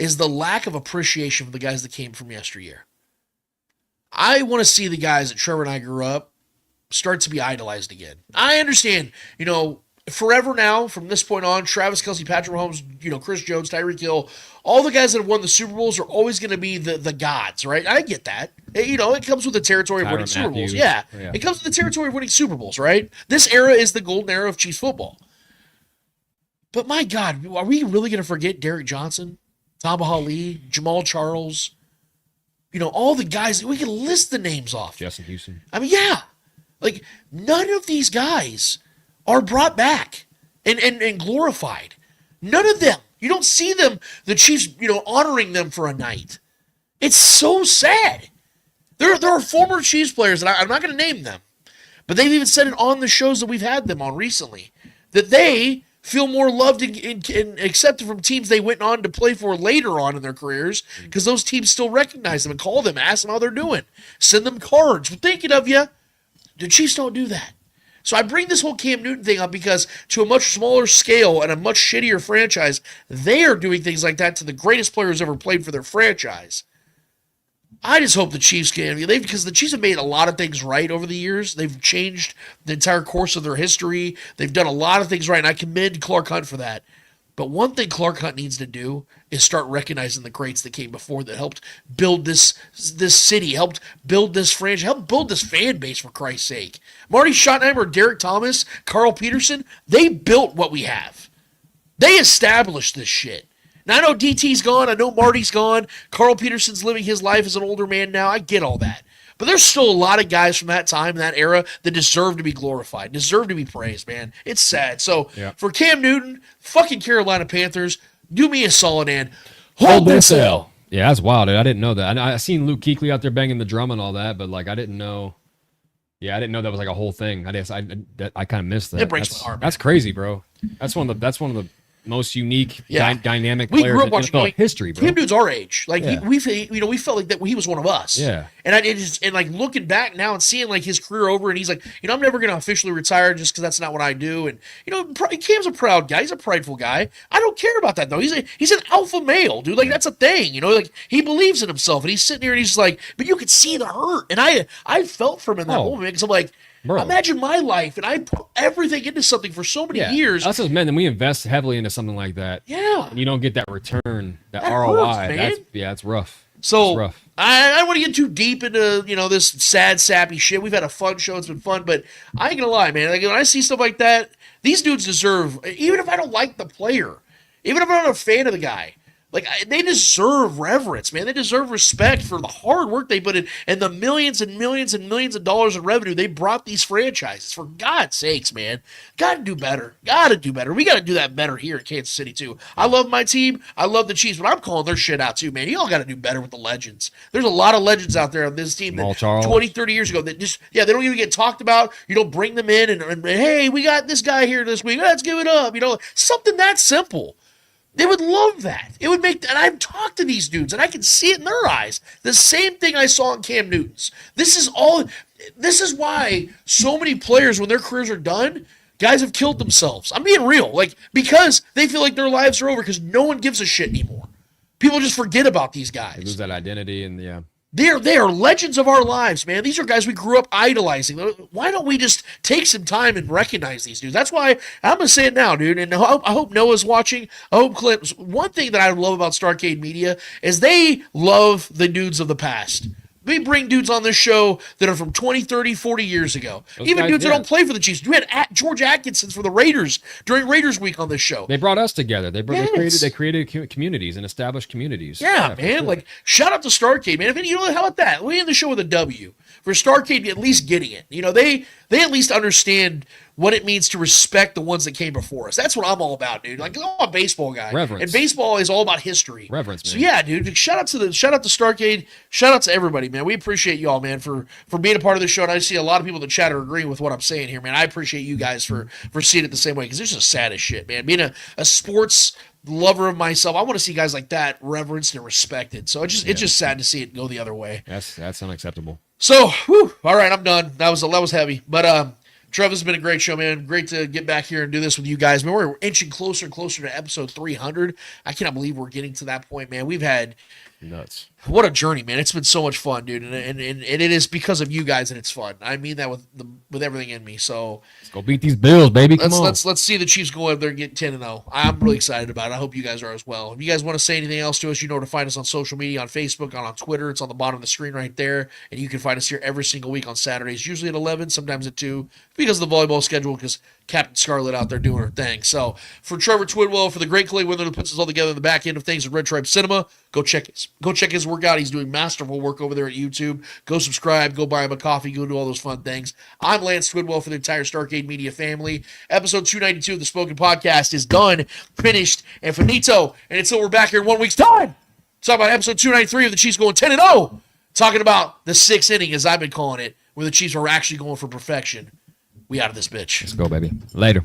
is the lack of appreciation for the guys that came from yesteryear. I want to see the guys that Trevor and I grew up start to be idolized again. I understand, forever now, from this point on, Travis Kelce, Patrick Mahomes, Chris Jones, Tyreek Hill, all the guys that have won the Super Bowls are always going to be the gods, right? I get that. It comes with the territory of winning Super Bowls. Yeah. It comes with the territory of winning Super Bowls, right? This era is the golden era of Chiefs football. But my God, are we really going to forget Derek Johnson, Tamba Ali, Jamal Charles, all the guys? We can list the names off. Justin Houston. I mean, yeah. Like, none of these guys are brought back and glorified. None of them. You don't see them, the Chiefs, honoring them for a night. It's so sad. There are former Chiefs players, and I'm not going to name them, but they've even said it on the shows that we've had them on recently, that they feel more loved and accepted from teams they went on to play for later on in their careers, because those teams still recognize them and call them, ask them how they're doing, send them cards. We're thinking of you. The Chiefs don't do that. So I bring this whole Cam Newton thing up because to a much smaller scale and a much shittier franchise, they are doing things like that to the greatest players ever played for their franchise. I just hope the Chiefs can, because the Chiefs have made a lot of things right over the years. They've changed the entire course of their history. They've done a lot of things right, and I commend Clark Hunt for that. But one thing Clark Hunt needs to do is start recognizing the greats that came before that helped build this city, helped build this franchise, helped build this fan base, for Christ's sake. Marty Schottenheimer, Derek Thomas, Carl Peterson, they built what we have. They established this shit. Now, I know DT's gone. I know Marty's gone. Carl Peterson's living his life as an older man now. I get all that. But there's still a lot of guys from that time, that era, that deserve to be glorified, deserve to be praised, man. It's sad. So, For Cam Newton, fucking Carolina Panthers, do me a solid and hold this L. Yeah, that's wild, dude. I didn't know that. I seen Luke Kuechly out there banging the drum and all that, but, I didn't know. Yeah, I didn't know that was, a whole thing. I kind of missed that. It breaks my heart, man. That's crazy, bro. That's one of the most unique, dynamic we players grew up in watching NFL history, bro. Cam Newton's our age. We felt like that he was one of us. Yeah. And looking back now and seeing his career over, and he's like, I'm never going to officially retire just because that's not what I do. And Cam's a proud guy. He's a prideful guy. I don't care about that though. He's an alpha male, dude. That's a thing. He believes in himself, and he's sitting here and he's like, but you could see the hurt, and I felt for him in that moment, because I'm like, bro, imagine my life, and I put everything into something for so many years. Us as men, then we invest heavily into something like that. Yeah. And you don't get that return, that hurts, ROI. man. It's rough. So it's rough. I don't want to get too deep into, this sad, sappy shit. We've had a fun show. It's been fun, but I ain't going to lie, man. When I see stuff like that, these dudes deserve, even if I don't like the player, even if I'm not a fan of the guy, Like, they deserve reverence, man. They deserve respect for the hard work they put in and the millions and millions and millions of dollars in revenue they brought these franchises. For God's sakes, man. Got to do better. Got to do better. We got to do that better here in Kansas City, too. I love my team. I love the Chiefs, but I'm calling their shit out, too, man. You all got to do better with the legends. There's a lot of legends out there on this team that 20, 30 years ago that just, they don't even get talked about. You don't bring them in and hey, we got this guy here this week. Let's give it up. Something that simple. They would love that. It would make, and I've talked to these dudes, and I can see it in their eyes. The same thing I saw in Cam Newton's. This is why so many players, when their careers are done, guys have killed themselves. I'm being real. Because they feel like their lives are over because no one gives a shit anymore. People just forget about these guys. They lose that identity and They are legends of our lives, man. These are guys we grew up idolizing. Why don't we just take some time and recognize these dudes? That's why I'm going to say it now, dude. And I hope Noah's watching. I hope Clint's. One thing that I love about Starcade Media is they love the dudes of the past. We bring dudes on this show that are from 20, 30, 40 years ago. Even guys, dudes that don't play for the Chiefs. We had George Atkinson for the Raiders during Raiders Week on this show. They brought us together. They created communities and established communities. Yeah, man. Sure. Shout out to Starcade, man. How about that? We end the show with a W. For Starcade at least getting it. They at least understand what it means to respect the ones that came before us. That's what I'm all about, dude. I'm a baseball guy. Reverence. And baseball is all about history. Reverence, man. So yeah, dude. Shout out to Starcade. Shout out to everybody, man. We appreciate y'all, man, for being a part of the show. And I see a lot of people in the chat are agreeing with what I'm saying here, man. I appreciate you guys for seeing it the same way, because it's just sad as shit, man. Being a sports lover of myself, I want to see guys like that reverenced and respected. So it's just sad to see it go the other way. That's unacceptable. So, all right, I'm done. That was heavy. But Trev, this has been a great show, man. Great to get back here and do this with you guys. Man, we're inching closer and closer to episode 300. I cannot believe we're getting to that point, man. We've had nuts. What a journey, man. It's been so much fun, dude. And it is because of you guys and it's fun. I mean that with everything in me. So let's go beat these Bills, baby. Come on. Let's see the Chiefs go up there and get 10-0. I'm really excited about it. I hope you guys are as well. If you guys want to say anything else to us, you know where to find us on social media, on Facebook, on Twitter. It's on the bottom of the screen right there. And you can find us here every single week on Saturdays, usually at 11, sometimes at 2, because of the volleyball schedule, because Captain Scarlett out there doing her thing. So for Trevor Twidwell, for the great Clay Windler who puts us all together in the back end of things at Red Tribe Cinema, go check his work out. He's doing masterful work over there at YouTube. Go subscribe, go buy him a coffee, go do all those fun things. I'm Lance Twidwell for the entire Starcade Media family. Episode 292 of the Spoken Podcast is done, finished, and finito. And until we're back here in 1 week's time, talk about episode 293 of the Chiefs going 10-0. Talking about the 6th inning, as I've been calling it, where the Chiefs are actually going for perfection. We out of this bitch. Let's go, baby. Later.